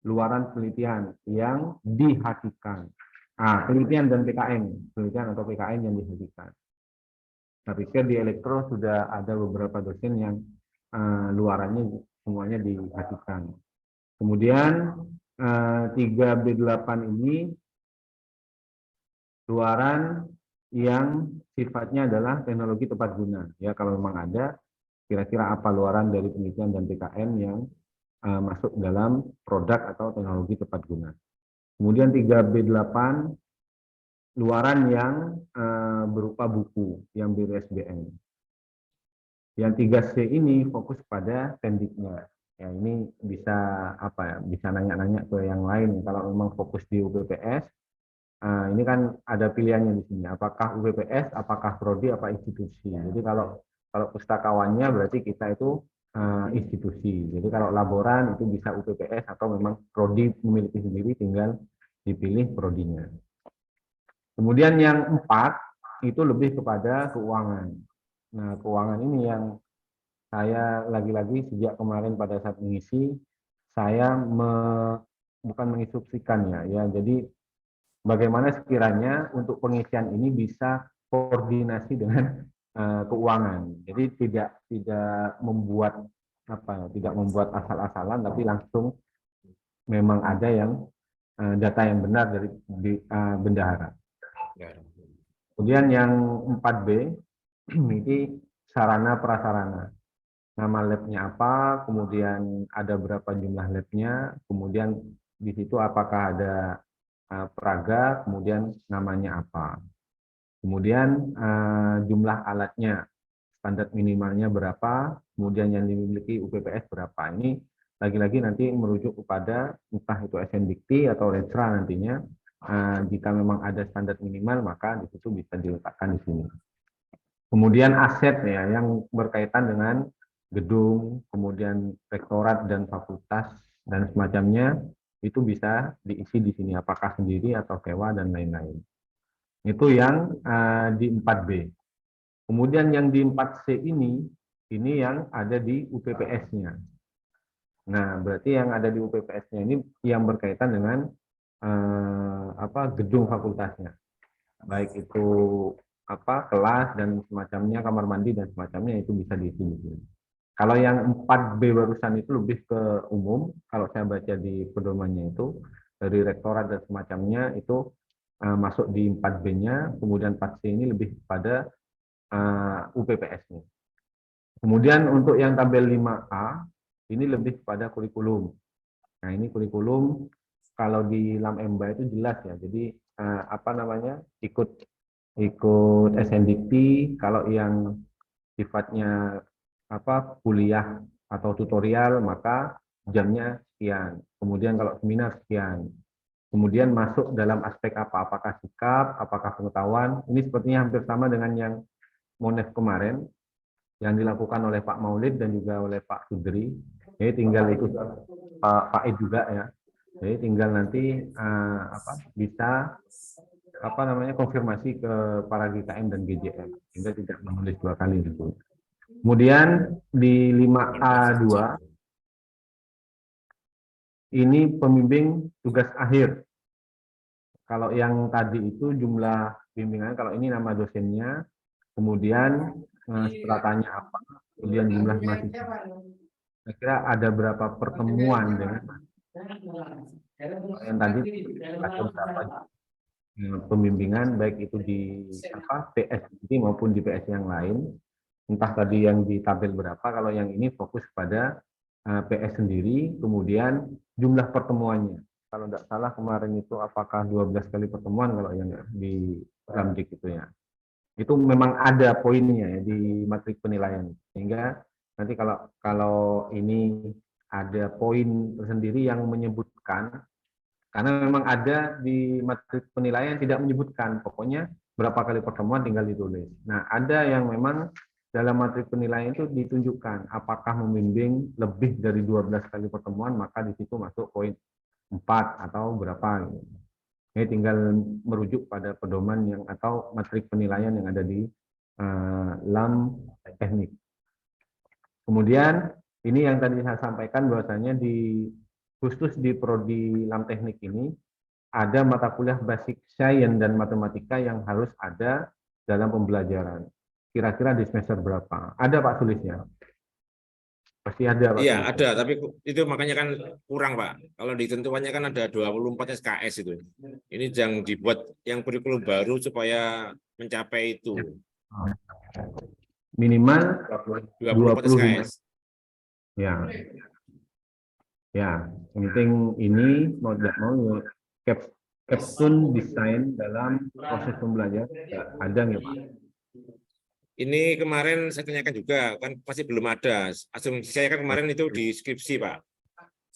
S3: luaran penelitian yang dihakikan. Penelitian dan PKN, penelitian atau PKN yang dihakikan. Saya pikir di elektro sudah ada beberapa dosen yang luarannya semuanya dihakikan. Kemudian 3B8 ini luaran yang sifatnya adalah teknologi tepat guna. Ya, kalau memang ada, kira-kira apa luaran dari penelitian dan PKN yang masuk dalam produk atau teknologi tepat guna. Kemudian 3B8, luaran yang berupa buku yang BRSBN. Yang 3C ini fokus pada tendiknya. Ya, ini bisa bisa nanya-nanya ke yang lain. Kalau memang fokus di UPPS, ini kan ada pilihannya di sini. Apakah UPPS, apakah prodi, apa institusi. Jadi kalau pustakawannya berarti kita itu institusi. Jadi kalau laboran itu bisa UPPS atau memang prodi memiliki sendiri, tinggal dipilih prodinya. Kemudian yang 4 itu lebih kepada keuangan. Nah, keuangan ini yang saya lagi-lagi sejak kemarin pada saat mengisi, saya bukan menginstruksikan ya. Jadi bagaimana sekiranya untuk pengisian ini bisa koordinasi dengan keuangan. Jadi tidak membuat tidak membuat asal-asalan, tapi langsung memang ada yang data yang benar dari bendahara. Kemudian yang 4B ini sarana prasarana. Nama labnya apa, kemudian ada berapa jumlah labnya, kemudian di situ apakah ada peraga, kemudian namanya apa. Kemudian jumlah alatnya, standar minimalnya berapa, kemudian yang dimiliki UPPS berapa. Ini lagi-lagi nanti merujuk kepada entah itu SNDikti atau Renstra nantinya. Jika memang ada standar minimal, maka di situ bisa diletakkan di sini. Kemudian aset ya, yang berkaitan dengan gedung, kemudian rektorat dan fakultas dan semacamnya, itu bisa diisi di sini, apakah sendiri atau sewa dan lain-lain. Itu yang di 4B. Kemudian yang di 4C ini yang ada di UPPS-nya. Nah, berarti yang ada di UPPS-nya ini yang berkaitan dengan gedung fakultasnya. Baik itu kelas dan semacamnya, kamar mandi dan semacamnya, itu bisa diisi di sini. Kalau yang 4B barusan itu lebih ke umum, kalau saya baca di pedomannya itu, dari rektorat dan semacamnya itu masuk di 4B-nya, kemudian 4C ini lebih pada UPPS-nya. Kemudian untuk yang tabel 5A, ini lebih pada kurikulum. Nah, ini kurikulum, kalau di LAM-EMBA itu jelas ya, jadi ikut SNDikti, kalau yang sifatnya kuliah atau tutorial maka jamnya sekian. Kemudian kalau seminar sekian. Kemudian masuk dalam aspek apa? Apakah sikap, apakah pengetahuan? Ini sepertinya hampir sama dengan yang Monef kemarin yang dilakukan oleh Pak Maulid dan juga oleh Pak Sudri. Jadi tinggal ikut Pak Ed juga ya. Jadi tinggal nanti bisa konfirmasi ke para GKM dan GJM sehingga tidak menulis 2 kali gitu. Kemudian di 5A2 ini pembimbing tugas akhir. Kalau yang tadi itu jumlah bimbingan, kalau ini nama dosennya, kemudian strata-nya apa, kemudian jumlah mahasiswa. Saya kira ada berapa pertemuan dengan yang tadi ada berapa pembimbingan baik itu di PS ini maupun di PS yang lain. Entah tadi yang di tabel berapa, kalau yang ini fokus pada PS sendiri, kemudian jumlah pertemuannya. Kalau tidak salah kemarin itu apakah 12 kali pertemuan kalau yang di Ramdik itu ya. Itu memang ada poinnya ya, di matrik penilaian. Sehingga nanti kalau ini ada poin tersendiri yang menyebutkan, karena memang ada di matrik penilaian tidak menyebutkan, pokoknya berapa kali pertemuan tinggal ditulis. Nah, ada yang memang dalam matrik penilaian itu ditunjukkan apakah membimbing lebih dari 12 kali pertemuan, maka di situ masuk poin 4 atau berapa. Ini tinggal merujuk pada pedoman yang atau matrik penilaian yang ada di LAM teknik. Kemudian ini yang tadi saya sampaikan bahwasanya khusus di prodi LAM teknik ini ada mata kuliah basic science dan matematika yang harus ada dalam pembelajaran. Kira-kira di semester berapa? Ada Pak tulisnya? Pasti ada Pak.
S4: Iya, ada, tapi itu makanya kan kurang, Pak. Kalau ditentuannya kan ada 24 SKS itu. Ini yang dibuat yang kurikulum baru supaya mencapai itu.
S3: Minimal
S4: 24 SKS.
S3: Ya. Ya, penting ini mau tidak mau capstone desain dalam proses pembelajaran ada nggak Pak?
S4: Ini kemarin saya tanyakan juga, kan masih belum ada. Asumsi saya kan kemarin itu di skripsi, Pak.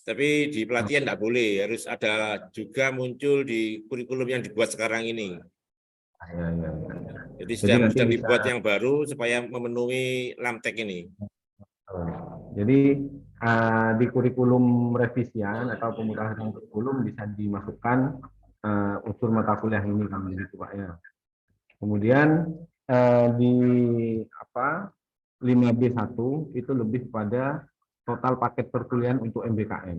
S4: Tapi di pelatihan tidak boleh, harus ada juga muncul di kurikulum yang dibuat sekarang ini.
S3: Ya.
S4: Jadi sedang dibuat yang baru supaya memenuhi LAMTEK ini.
S3: Jadi di kurikulum revisian atau pemutahiran kurikulum bisa dimasukkan unsur mata kuliah ini kan begitu Pak ya. Kemudian di 5B1 itu lebih pada total paket perkuliahan untuk MBKM.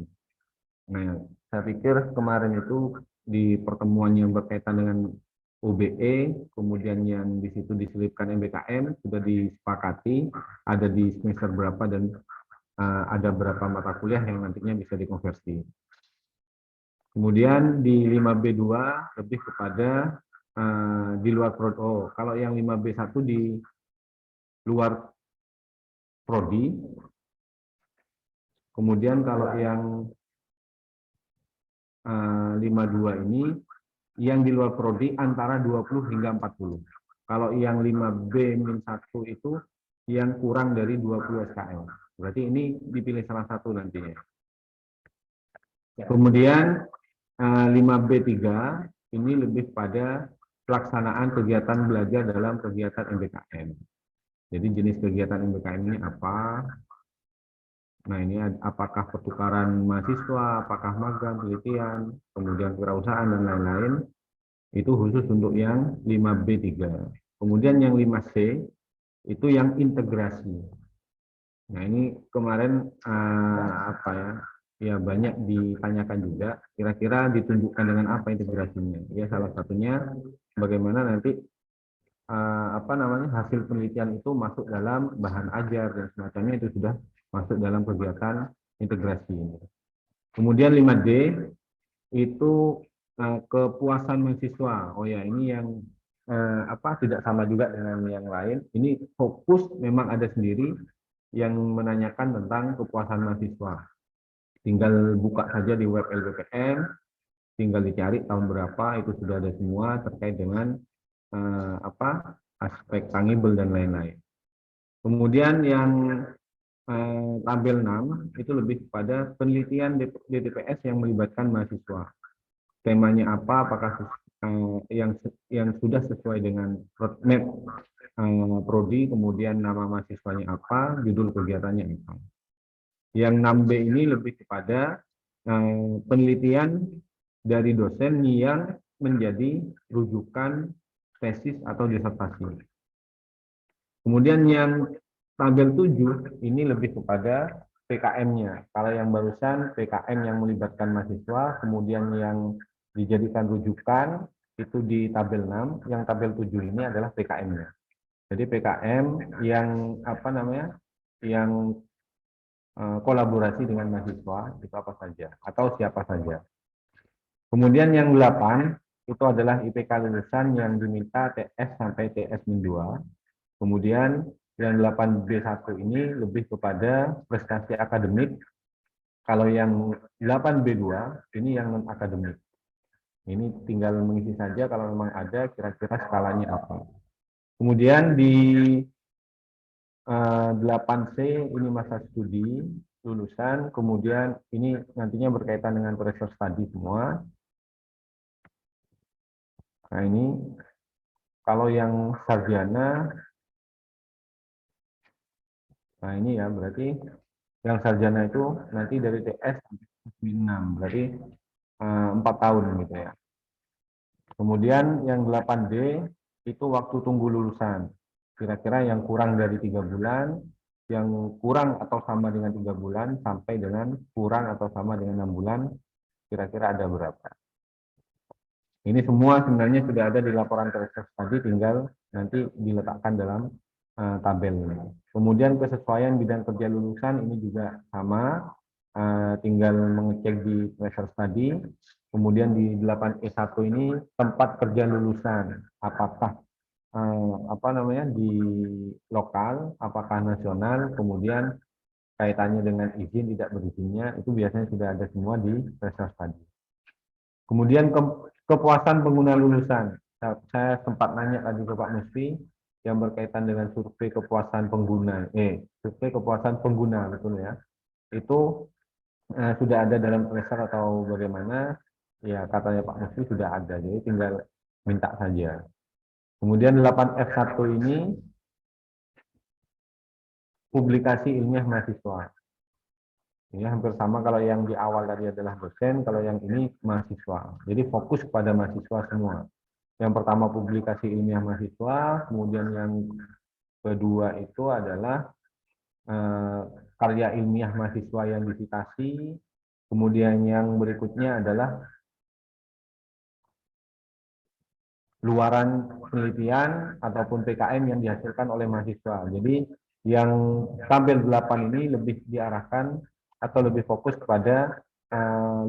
S3: Nah, saya pikir kemarin itu di pertemuan yang berkaitan dengan UBE, kemudian yang di situ diselipkan MBKM sudah disepakati ada di semester berapa dan ada berapa mata kuliah yang nantinya bisa dikonversi. Kemudian di 5B2 lebih kepada di luar prodi. Oh, kalau yang 5B1 di luar prodi. Kemudian kalau yang 52 ini yang di luar prodi antara 20 hingga 40. Kalau yang 5B-1 itu yang kurang dari 20 SKS. Berarti ini dipilih salah satu nantinya. Kemudian 5B3 ini lebih pada pelaksanaan kegiatan belajar dalam kegiatan MBKM. Jadi jenis kegiatan MBKM ini apa? Nah ini apakah pertukaran mahasiswa, apakah magang, penelitian, kemudian kewirausahaan dan lain-lain. Itu khusus untuk yang 5B3. Kemudian yang 5C itu yang integrasi. Nah ini kemarin ya banyak ditanyakan juga. Kira-kira ditunjukkan dengan apa integrasinya? Ya salah satunya bagaimana nanti hasil penelitian itu masuk dalam bahan ajar dan semacamnya itu sudah masuk dalam kegiatan integrasi. Kemudian 5D itu kepuasan mahasiswa. Oh ya, ini yang tidak sama juga dengan yang lain. Ini fokus memang ada sendiri yang menanyakan tentang kepuasan mahasiswa. Tinggal buka saja di web LBPM, tinggal dicari tahun berapa itu sudah ada semua terkait dengan aspek tangible dan lain-lain. Kemudian yang tabel 6 itu lebih kepada penelitian DTPS yang melibatkan mahasiswa. Temanya apa? Apakah yang sudah sesuai dengan roadmap prodi, kemudian nama mahasiswanya apa, judul kegiatannya apa. Yang 6B ini lebih kepada penelitian dari dosen yang menjadi rujukan tesis atau disertasi. Kemudian yang tabel 7 ini lebih kepada PKM-nya. Kalau yang barusan PKM yang melibatkan mahasiswa, kemudian yang dijadikan rujukan itu di tabel 6, yang tabel 7 ini adalah PKM-nya. Jadi PKM yang yang kolaborasi dengan mahasiswa itu apa saja atau siapa saja. Kemudian yang 8 itu adalah IPK lulusan yang diminta TS sampai TS-2. Kemudian yang 8B1 ini lebih kepada prestasi akademik. Kalau yang 8B2 ini yang non akademik. Ini tinggal mengisi saja kalau memang ada kira-kira skalanya apa. Kemudian di 8C ini masa studi lulusan, kemudian ini nantinya berkaitan dengan pressure study semua. Nah ini kalau yang sarjana, nah ini ya berarti yang sarjana itu nanti dari TS sampai 6, berarti 4 tahun gitu ya. Kemudian yang 8D itu waktu tunggu lulusan. Kira-kira yang kurang dari 3 bulan, yang kurang atau sama dengan 3 bulan, sampai dengan kurang atau sama dengan 6 bulan, kira-kira ada berapa. Ini semua sebenarnya sudah ada di laporan research tadi, tinggal nanti diletakkan dalam tabel ini. Kemudian kesesuaian bidang kerja lulusan ini juga sama, tinggal mengecek di research tadi. Kemudian di 8E1 ini tempat kerja lulusan, apakah di lokal, apakah nasional, kemudian kaitannya dengan izin tidak berizinnya, itu biasanya sudah ada semua di research tadi. Kemudian kepuasan pengguna lulusan. Saya sempat nanya tadi ke Pak Musfi yang berkaitan dengan survei kepuasan pengguna, survei kepuasan pengguna, betul ya. Itu sudah ada dalam tracer atau bagaimana? Ya, katanya Pak Musfi sudah ada, jadi tinggal minta saja. Kemudian 8F1 ini publikasi ilmiah mahasiswa. Ini hampir sama, kalau yang di awal tadi adalah dosen, kalau yang ini mahasiswa. Jadi fokus kepada mahasiswa semua. Yang pertama publikasi ilmiah mahasiswa, kemudian yang kedua itu adalah karya ilmiah mahasiswa yang disitasi, kemudian yang berikutnya adalah luaran penelitian ataupun PKM yang dihasilkan oleh mahasiswa. Jadi yang tabel 8 ini lebih diarahkan atau lebih fokus kepada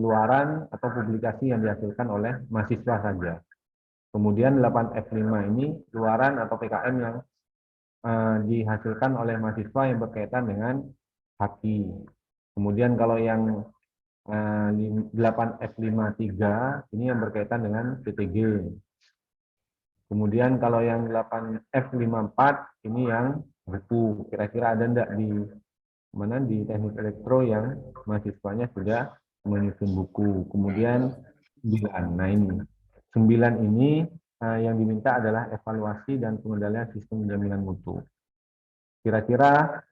S3: luaran atau publikasi yang dihasilkan oleh mahasiswa saja. Kemudian 8F5 ini luaran atau PKM yang dihasilkan oleh mahasiswa yang berkaitan dengan haki. Kemudian kalau yang 8F53 ini yang berkaitan dengan PTG. Kemudian kalau yang 8F54 ini yang buku. Kira-kira ada enggak di mana di teknik elektro yang mahasiswanya sudah menyusun buku. Kemudian 9. Nah ini 9 ini yang diminta adalah evaluasi dan pengendalian sistem jaminan mutu. Kira-kira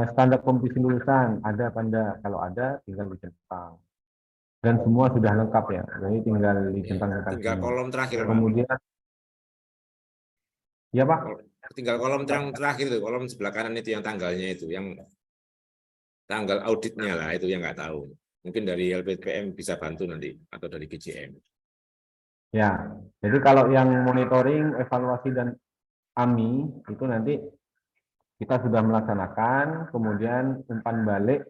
S3: standar kompetisi lulusan ada apa enggak? Kalau ada tinggal dicentang. Dan semua sudah lengkap ya. Jadi tinggal dicentang-centang.
S4: Tinggal kolom terakhir.
S3: Kemudian ya Pak.
S4: Tinggal kolom terakhir itu, kolom sebelah kanan itu yang tanggalnya itu, yang tanggal auditnya lah, itu yang nggak tahu. Mungkin dari LPPM bisa bantu nanti, atau dari GJM.
S3: Ya, jadi kalau yang monitoring, evaluasi, dan AMI, itu nanti kita sudah melaksanakan, kemudian umpan balik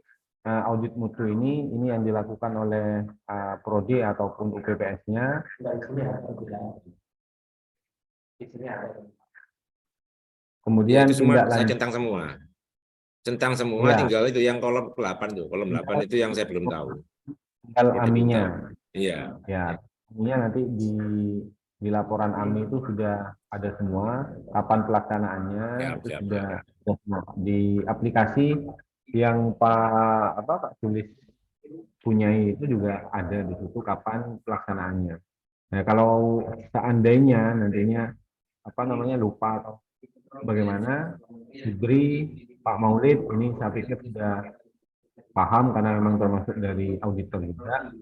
S3: audit mutu ini yang dilakukan oleh Prodi ataupun UPPS-nya. Kemudian
S4: Ya, itu semua
S3: tindak
S4: saya
S3: lanjut.
S4: centang semua,
S3: Ya.
S4: tinggal itu yang kolom 8 tuh, kolom 8 itu yang saya belum tahu.
S3: Tinggal AMI-nya.
S4: Iya.
S3: Ya, AMI-nya nanti di laporan AMI itu sudah ada semua, kapan pelaksanaannya, itu sudah semua. Di aplikasi yang Pak Tulis punyai itu juga ada di situ kapan pelaksanaannya. Nah, kalau seandainya nantinya lupa atau bagaimana, diberi Pak Maulid, ini saya pikir sudah paham karena memang termasuk dari auditor juga.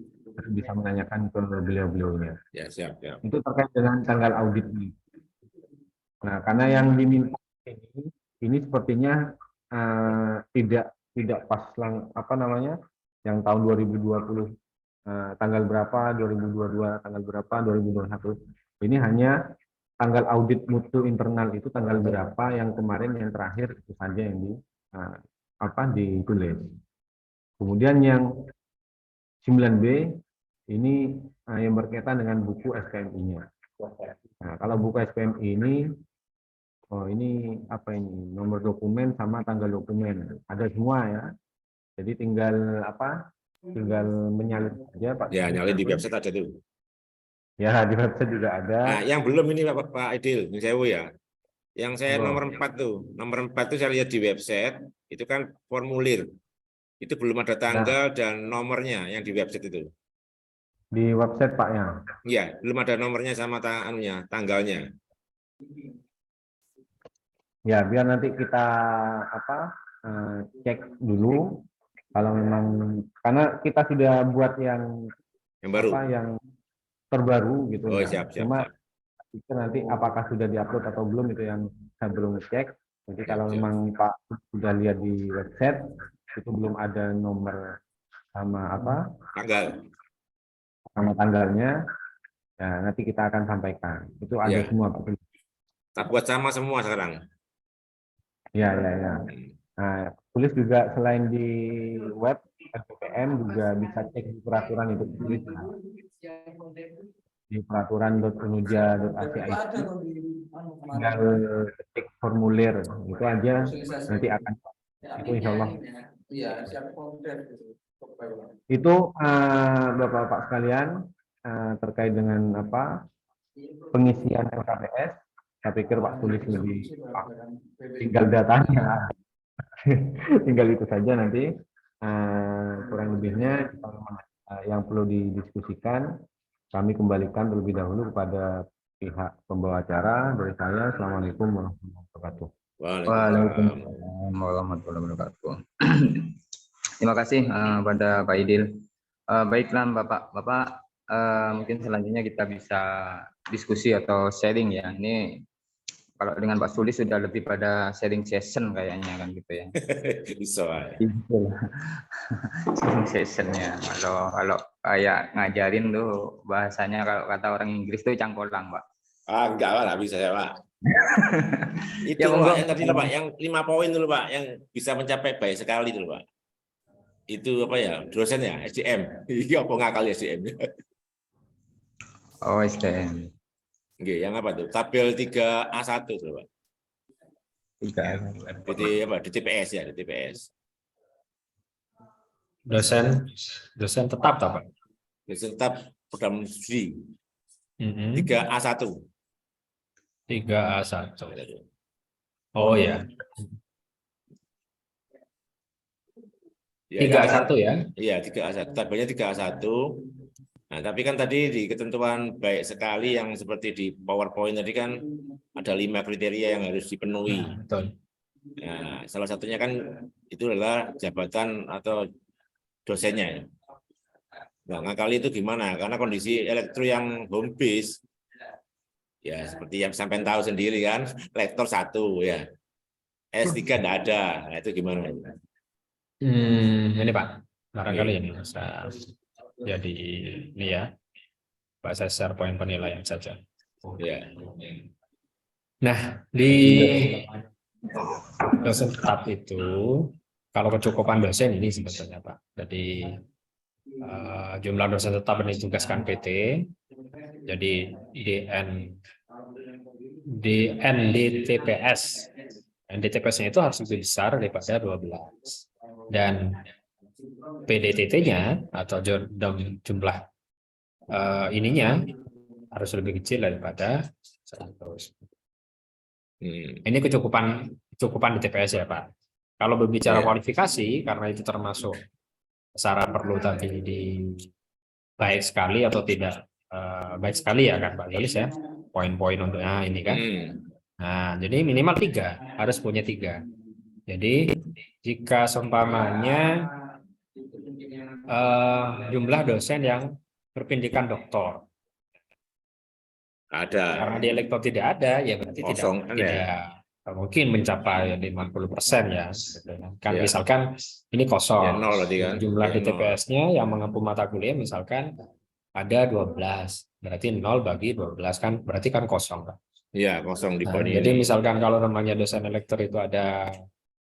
S3: bisa menanyakan ke beliau-beliaunya.
S4: Ya, siap, siap.
S3: Itu terkait dengan tanggal audit ini. Nah, karena yang diminta ini sepertinya tidak pas apa namanya, yang tahun 2020 tanggal berapa, 2022 tanggal berapa, 2021. Ini hanya tanggal audit mutu internal itu tanggal berapa yang kemarin yang terakhir itu saja yang ditulis. Kemudian yang 9B ini yang berkaitan dengan buku SKMI-nya. Nah, kalau buku SKMI ini, ini apa ini? Nomor dokumen sama tanggal dokumen. Ada semua ya. Jadi tinggal tinggal menyalin saja Pak.
S4: Ya, nyalin di website ada tuh.
S3: Ya, di website juga ada.
S4: Nah, yang belum ini Pak Aidil, ini saya ya. Yang saya nomor 4 tuh. Nomor 4 tuh saya lihat di website, itu kan formulir. Itu belum ada tanggal dan nomornya yang di website itu.
S3: Di website Pak ya?
S4: Iya, belum ada nomornya sama tanggalnya.
S3: Ya, biar nanti kita cek dulu kalau memang, karena kita sudah buat yang
S4: baru,
S3: yang terbaru gitu.
S4: Oh,
S3: ya.
S4: siap.
S3: Cuma itu nanti apakah sudah diupload atau belum itu yang saya belum cek. Jadi kalau memang Pak sudah lihat di website itu belum ada nomor sama tanggalnya, ya nanti kita akan sampaikan. Itu ada semua Pak.
S4: Kita buat sama semua sekarang.
S3: Ya. Nah, tulis juga selain di web SPPM juga bisa cek di peraturan itu tulis di peraturan.unuja.ac.id, tinggal cek formulir itu aja nanti akan itu insya Allah. Itu Bapak-bapak sekalian terkait dengan pengisian LKPS. Saya pikir Pak tulis lebih tinggal datanya. Tinggal itu saja nanti kurang lebihnya yang perlu didiskusikan kami kembalikan terlebih dahulu kepada pihak pembawa acara. Dari saya, Assalamualaikum warahmatullahi wabarakatuh.
S1: Waalaikumsalam warahmatullahi wabarakatuh. Terima kasih pada Pak Aidil. Baiklah Bapak-bapak, mungkin selanjutnya kita bisa diskusi atau sharing ya. Ini kalau dengan Pak Sulis sudah lebih pada sharing session kayaknya kan gitu ya.
S4: Bisa.
S1: Sharing sessionnya. Kalau kayak ngajarin tuh bahasanya kalau kata orang Inggris tuh cangkolang Pak.
S4: Enggak lah, nggak bisa ya Pak. Itu
S1: Ya,
S4: Pak, yang tadi Pak, yang 5 poin dulu Pak, yang bisa mencapai baik sekali dulu Pak. Itu apa ya, dosen ya, SDM. Iya, apa ngakal ya SDM.
S1: Oh, SDM.
S4: Oke, yang apa tuh? Tabel 3A1 tuh Pak.
S1: 3A1.
S4: DTPS ya, DTPS.
S2: Dosen tetap Pak.
S4: Dosen tetap program studi. 3A1.
S2: 3A1. Oh ya. 3A1 ya?
S4: Iya, 3A1. Tabelnya 3A1. Nah, tapi kan tadi di ketentuan baik sekali yang seperti di PowerPoint tadi kan ada 5 kriteria yang harus dipenuhi.
S2: Betul.
S4: Nah, salah satunya kan itu adalah jabatan atau dosennya. Nah, ngakali itu gimana? Karena kondisi elektro yang home base, ya seperti yang sampai tahu sendiri kan, lektor 1 ya, S3 tidak ada. Nah, itu gimana?
S2: Ini Pak, barangkali ini bisa jadi ini ya, Pak, saya share poin penilaian saja.
S4: Ya.
S2: Nah, di dosen tetap itu, kalau kecukupan dosen ini sebetulnya Pak, jadi jumlah dosen tetap yang ditugaskan PT, jadi DTPS-nya itu harus lebih besar daripada 12. Dan PDTT-nya atau jumlah ininya harus lebih kecil daripada 100. Ini kecukupan di TPS ya Pak. Kalau berbicara kualifikasi, karena itu termasuk syarat perlu tadi di baik sekali atau tidak baik sekali ya kan Pak Tulis ya, poin-poin untuknya ini kan. Nah, jadi minimal 3, harus punya 3. Jadi jika seumpamanya jumlah dosen yang berpendidikan doktor.
S4: Ada.
S2: Karena di elektro tidak ada, ya berarti
S4: Kosong kan ya?
S2: tidak mungkin mencapai 50% ya. Kan
S4: Ya.
S2: misalkan ini
S4: Ya,
S2: kosong.
S4: nol berarti kan?
S2: Jumlah
S4: Ya,
S2: di
S4: nol.
S2: TPS-nya yang mengampu mata kuliah misalkan ada 12. Berarti 0 bagi 12 kan berarti kan kosong. Kan?
S4: Iya, kosong di
S2: Nah,
S4: poin
S2: jadi
S4: ini.
S2: misalkan kalau namanya dosen elektro itu ada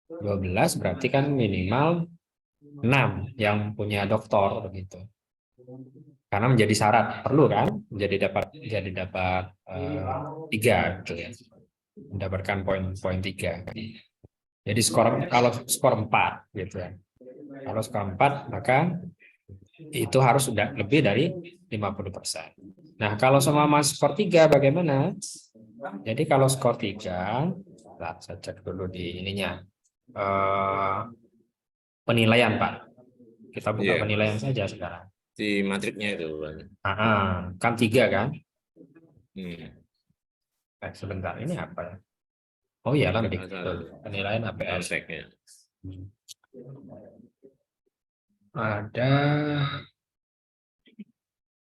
S2: 12, berarti kan minimal 6 yang punya doktor begitu. Karena menjadi syarat, perlu kan? Jadi dapat 3 gitu ya. Mendapatkan poin 3. Jadi kalau skor 4 gitu ya. Kalau skor 4 maka itu harus sudah lebih dari 50%. Nah, kalau semua skor 3 bagaimana? Jadi kalau skor 3, saya cek dulu di ininya. Penilaian, Pak. Kita buka
S4: Iya.
S2: penilaian saja sekarang.
S4: Di matriknya itu.
S2: Kan 3 kan? Sebentar, ini apa ya? Oh iya, lambik. Penilaian APS. Ada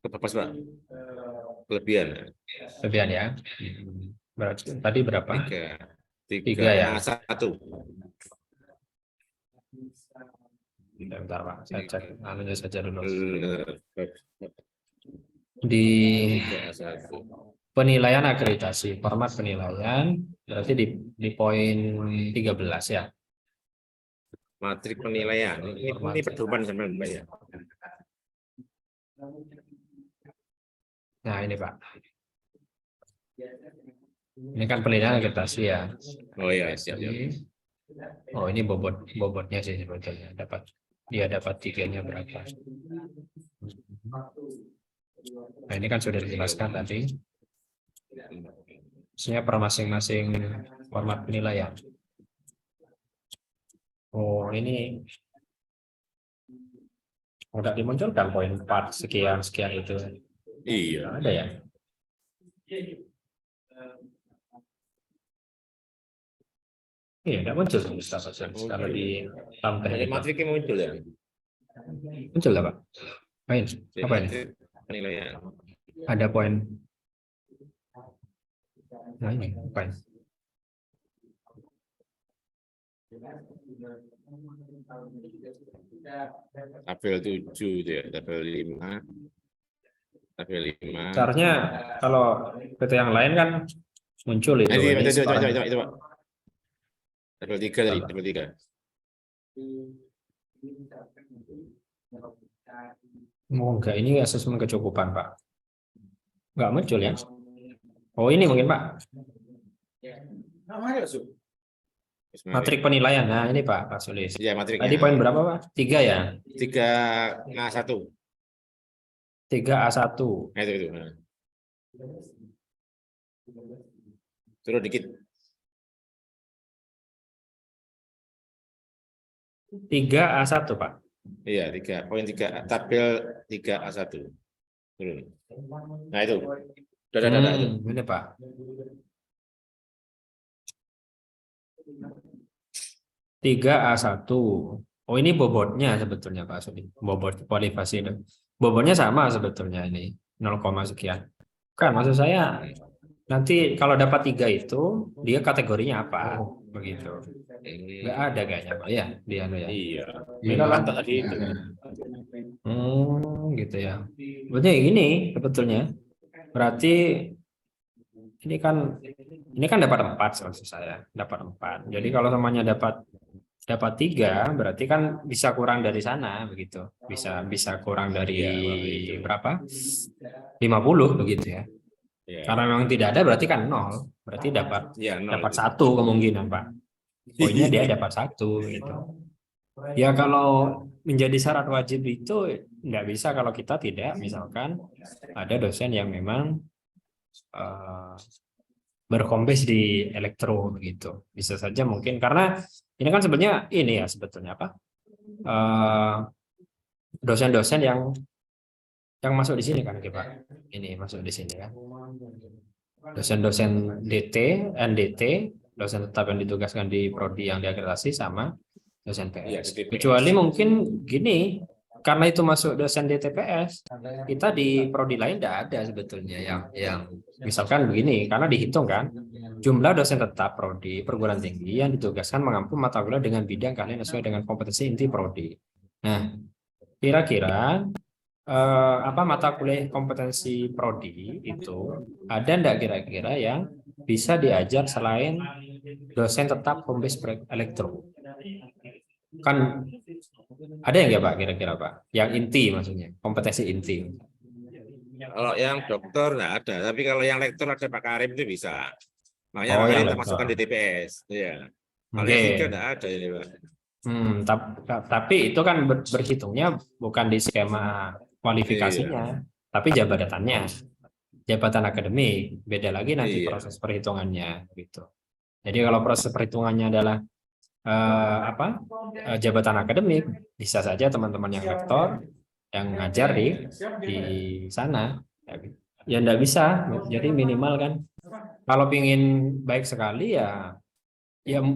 S4: Apa Pak? Kelebihan.
S2: Kelebihan ya. Berarti tadi berapa?
S4: 3
S2: ya.
S4: 1.
S2: Bentar, Pak. Saya cek anunya saja dulu. Di
S4: 3 1.
S2: penilaian akreditasi, format penilaian berarti di poin 13 ya.
S4: Matrik penilaian. Ini pedoman sampai Mbak ya.
S2: Nah, ini Pak. Ini kan penilaian akreditasi ya.
S4: Oh iya, siap.
S2: Oh, ini bobotnya sih sebetulnya. Dia dapat 3-nya berapa. Nah, ini kan sudah dijelaskan tadi. Maksudnya per masing-masing format penilaian. Oh, ini udah dimunculkan poin 4 sekian itu.
S4: Iya.
S2: Ada ya? Iya, nggak muncul kalau di
S4: Dari matriknya muncul ya?
S2: Muncul lah, Pak. Apa ini?
S4: Penilaian.
S2: Ada poin. Nah, ini apa ini?
S4: Tabel 7 itu ya, tabel 5. Tabel 5.
S2: Seharusnya kalau PT yang lain kan muncul itu.
S4: Itu Pak. Tabel 3 tadi, tabel 3.
S2: Oh, enggak, ini asesmen kecukupan, Pak. Enggak muncul ya? Oh, ini mungkin, Pak. Matrik penilaian. Nah, ini Pak Sulis.
S4: Ya, matriknya.
S2: Tadi poin berapa, Pak? 3 ya?
S4: 3A1.
S2: 3A1.
S4: Nah, itu. Turun dikit.
S2: 3A1, Pak.
S4: Iya, 3. Tabel 3A1. Turun. Nah, itu. Udah.
S2: Ini, Pak. Tiga A1. Oh, ini bobotnya sebetulnya, Pak Sudi. Bobot kualifikasi itu. Bobotnya sama sebetulnya ini. 0, sekian. Kan maksud saya nanti kalau dapat 3 itu dia kategorinya apa? Begitu. Enggak ada kayaknya, Pak ya, di anu ya.
S4: Iya.
S2: Memang
S4: tadi itu.
S2: Gitu ya. Berarti ini sebetulnya. Berarti ini kan dapat 4 maksud saya, dapat 4. Jadi kalau semuanya dapat 3, berarti kan bisa kurang dari sana begitu. Bisa kurang dari berapa? 50 begitu ya. Karena memang tidak ada berarti kan 0. Berarti dapat 1 kemungkinan, Pak. Poinnya dia dapat 1 gitu. Ya kalau menjadi syarat wajib itu nggak bisa kalau kita tidak misalkan ada dosen yang memang berkompes di elektro begitu. Bisa saja mungkin karena ini kan sebenarnya ini ya sebetulnya apa? Dosen-dosen yang masuk di sini kan Pak. Ini masuk di sini kan. Dosen-dosen DT, NDT, dosen tetap yang ditugaskan di prodi yang diakreditasi sama dosen PS. Kecuali mungkin gini, karena itu masuk dosen DTPS, kita di prodi lain tidak ada sebetulnya yang misalkan begini, karena dihitung kan jumlah dosen tetap prodi perguruan tinggi yang ditugaskan mengampu mata kuliah dengan bidang keahlian sesuai dengan kompetensi inti prodi. Nah, kira-kira apa mata kuliah kompetensi prodi itu ada enggak kira-kira yang bisa diajar selain dosen tetap home based elektro? Kan ada yang nggak Pak kira-kira Pak? Yang inti maksudnya, kompetensi inti.
S4: Kalau yang dokter nggak ada, tapi kalau yang lektor ada Pak Karim itu bisa. Makanya
S2: Oh,
S4: Pak Karim
S2: yang
S4: kita
S2: lektor.
S4: masukkan di TPS. Iya. Kalau
S2: Oke.
S4: S3 nggak ada ini Pak.
S2: Tapi itu kan berhitungnya bukan di skema kualifikasinya, tapi jabatannya, jabatan akademik. Beda lagi nanti
S4: Iya.
S2: proses perhitungannya gitu. Jadi kalau proses perhitungannya adalah jabatan akademik, bisa saja teman-teman yang lektor yang ngajar di sana ya enggak bisa. Jadi minimal kan kalau ingin baik sekali ya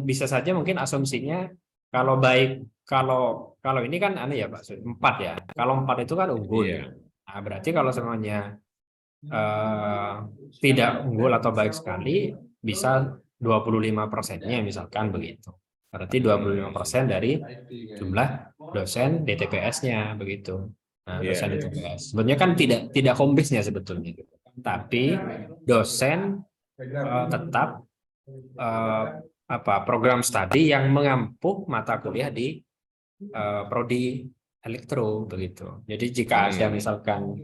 S2: bisa saja mungkin asumsinya kalau baik, kalau ini kan aneh ya Pak, 4 ya. Kalau 4 itu kan unggul.
S4: Iya.
S2: Nah, berarti kalau semuanya tidak unggul atau baik sekali bisa 25%-nya misalkan begitu. Berarti 25% dari jumlah dosen DTPS-nya begitu. Nah, dosen DTPS. Sebenarnya kan tidak home base-nya sebetulnya. Tapi dosen tetap program studi yang mengampu mata kuliah di prodi elektro begitu. Jadi jika ada misalkan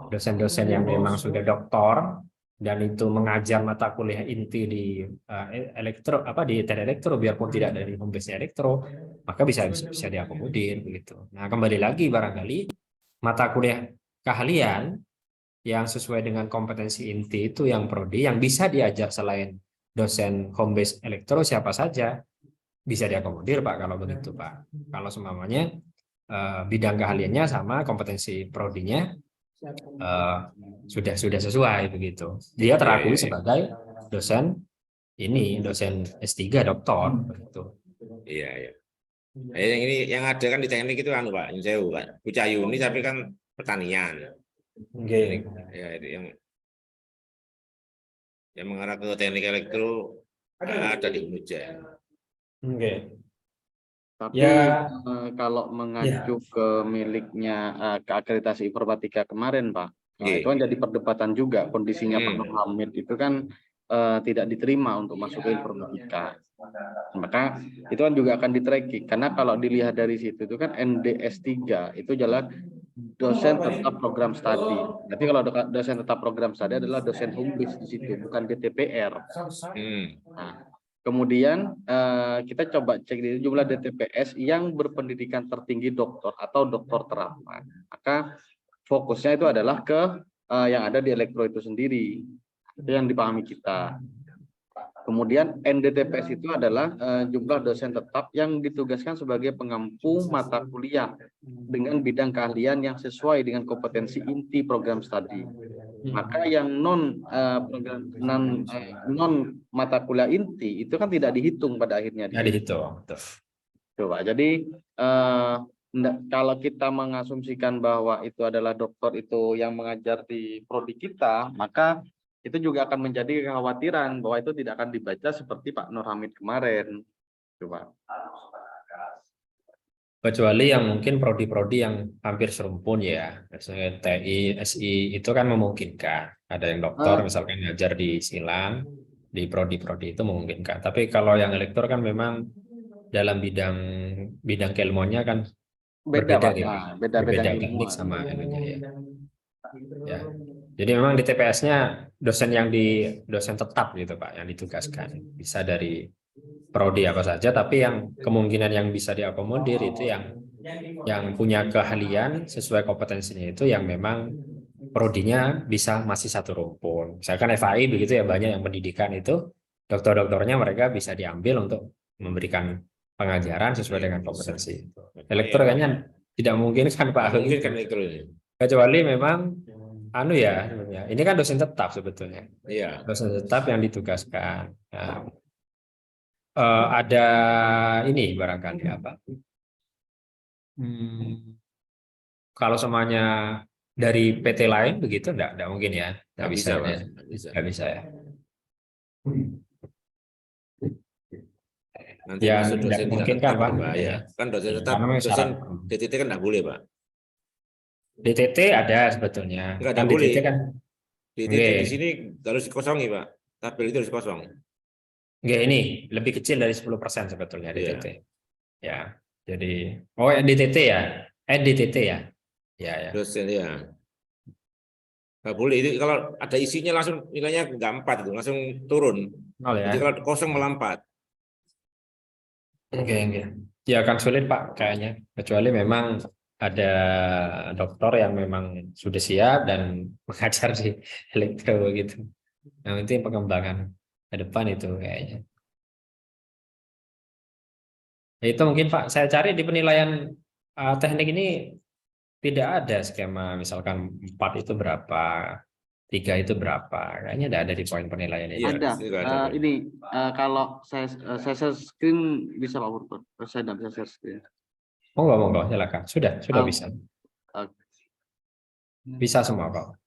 S2: dosen-dosen yang memang sudah doktor dan itu mengajar mata kuliah inti di elektro di teknik elektro biarpun tidak dari home base elektro, maka bisa diakomodir begitu. Nah, kembali lagi barangkali mata kuliah keahlian yang sesuai dengan kompetensi inti itu yang prodi yang bisa diajar selain dosen home base elektro siapa saja bisa diakomodir Pak kalau begitu Pak. Kalau semuanya bidang keahliannya sama kompetensi prodinya sudah sesuai begitu. Dia terakui sebagai dosen S3 doktor begitu.
S4: Iya, iya. Yang ini yang ada kan di teknik itu Pak Insewu Pak. Bu Cayuni tapi kan pertanian.
S2: Okay.
S4: Ya, yang mengarah ke teknik elektro ada di Unija.
S2: Okay.
S5: Tapi kalau mengacu ke miliknya ke akreditasi informatika kemarin Pak, itu kan jadi perdebatan juga kondisinya Pak Nur Hamid itu kan tidak diterima untuk masuk ke informatika. Maka itu kan juga akan di-tracking karena kalau dilihat dari situ itu kan NDS 3 itu adalah dosen tetap program studi. Tapi kalau dosen tetap program studi adalah dosen home base di situ, bukan DTPR. Nah, kemudian kita coba cek di jumlah DTPS yang berpendidikan tertinggi doktor atau doktor terapan. Maka fokusnya itu adalah ke yang ada di elektro itu sendiri. Itu yang dipahami kita. Kemudian NDTPS itu adalah jumlah dosen tetap yang ditugaskan sebagai pengampu mata kuliah dengan bidang keahlian yang sesuai dengan kompetensi inti program studi. Maka yang non mata kuliah inti itu kan tidak dihitung pada akhirnya.
S2: Tidak dihitung.
S5: Coba. Jadi kalau kita mengasumsikan bahwa itu adalah dokter itu yang mengajar di prodi kita, maka itu juga akan menjadi kekhawatiran bahwa itu tidak akan dibaca seperti Pak Nur Hamid kemarin. Coba.
S2: Kecuali yang mungkin prodi-prodi yang hampir serumpun ya, misalnya TI, SI itu kan memungkinkan. Ada yang dokter misalkan ngajar di Silang, di prodi-prodi itu memungkinkan. Tapi kalau yang elektor kan memang dalam bidang keilmuannya kan berbeda ya, beda teknik sama ininya ya. Ya. Jadi memang di TPS-nya dosen tetap gitu Pak yang ditugaskan. Bisa dari prodi apa saja, tapi yang kemungkinan yang bisa diakomodir itu yang punya keahlian sesuai kompetensinya itu yang memang prodinya bisa masih satu rumpun. Misalkan FAI begitu ya, banyak yang pendidikan itu dokter-dokternya mereka bisa diambil untuk memberikan pengajaran sesuai dengan kompetensi. Elektro kayaknya tidak mungkin kan Pak.
S4: Mungkin kan elektro ini.
S2: Kecuali memang ini kan dosen tetap sebetulnya.
S4: Iya.
S2: Dosen tetap yang ditugaskan. Nah, ada ini barangkali apa? kalau semuanya dari PT lain begitu enggak mungkin ya. Enggak bisa,
S4: Mas.
S2: ya.
S4: Nggak bisa.
S2: Enggak bisa ya.
S4: Nanti
S2: Ya
S4: masuk
S2: enggak
S4: dosen tidak
S2: mungkin kan
S4: tetap
S2: Pak.
S4: itu bahaya.
S2: Ya.
S4: Kan dosen
S2: Ya,
S4: tetap,
S2: karena memang
S4: dosen
S2: syarat.
S4: DTT kan nggak boleh, Pak.
S2: DTT ada sebetulnya.
S4: Nggak
S2: Kan
S4: boleh.
S2: DTT kan
S4: DTT di
S2: nggih.
S4: sini harus dikosongi, Pak. Tabel itu harus kosong.
S2: Nggih, ini lebih kecil dari 10% sebetulnya DTT.
S4: Iya.
S2: Ya. Jadi DTT ya. DTT ya. Ya ya.
S4: Dosen ya. Nggak boleh. Itu kalau ada isinya langsung nilainya nggak 4 itu, langsung turun.
S2: Nol ya.
S4: Jadi kalau kosong malah 4.
S2: Oke. Ya akan sulit Pak kayaknya. Kecuali memang ada dokter yang memang sudah siap dan mengajar di elektro gitu. Yang penting pengembangan ke depan itu kayaknya. Ya, itu mungkin Pak, saya cari di penilaian teknik ini tidak ada skema misalkan 4 itu berapa, 3 itu berapa. Kayaknya tidak ada di poin penilaian ini.
S4: Iya,
S5: Ada.
S4: itu nggak ada, Pak.
S5: Ini kalau saya share screen bisa Pak Purban. Saya tidak bisa share screen.
S2: Monggo, silakan. Sudah bisa. Bisa semua Pak.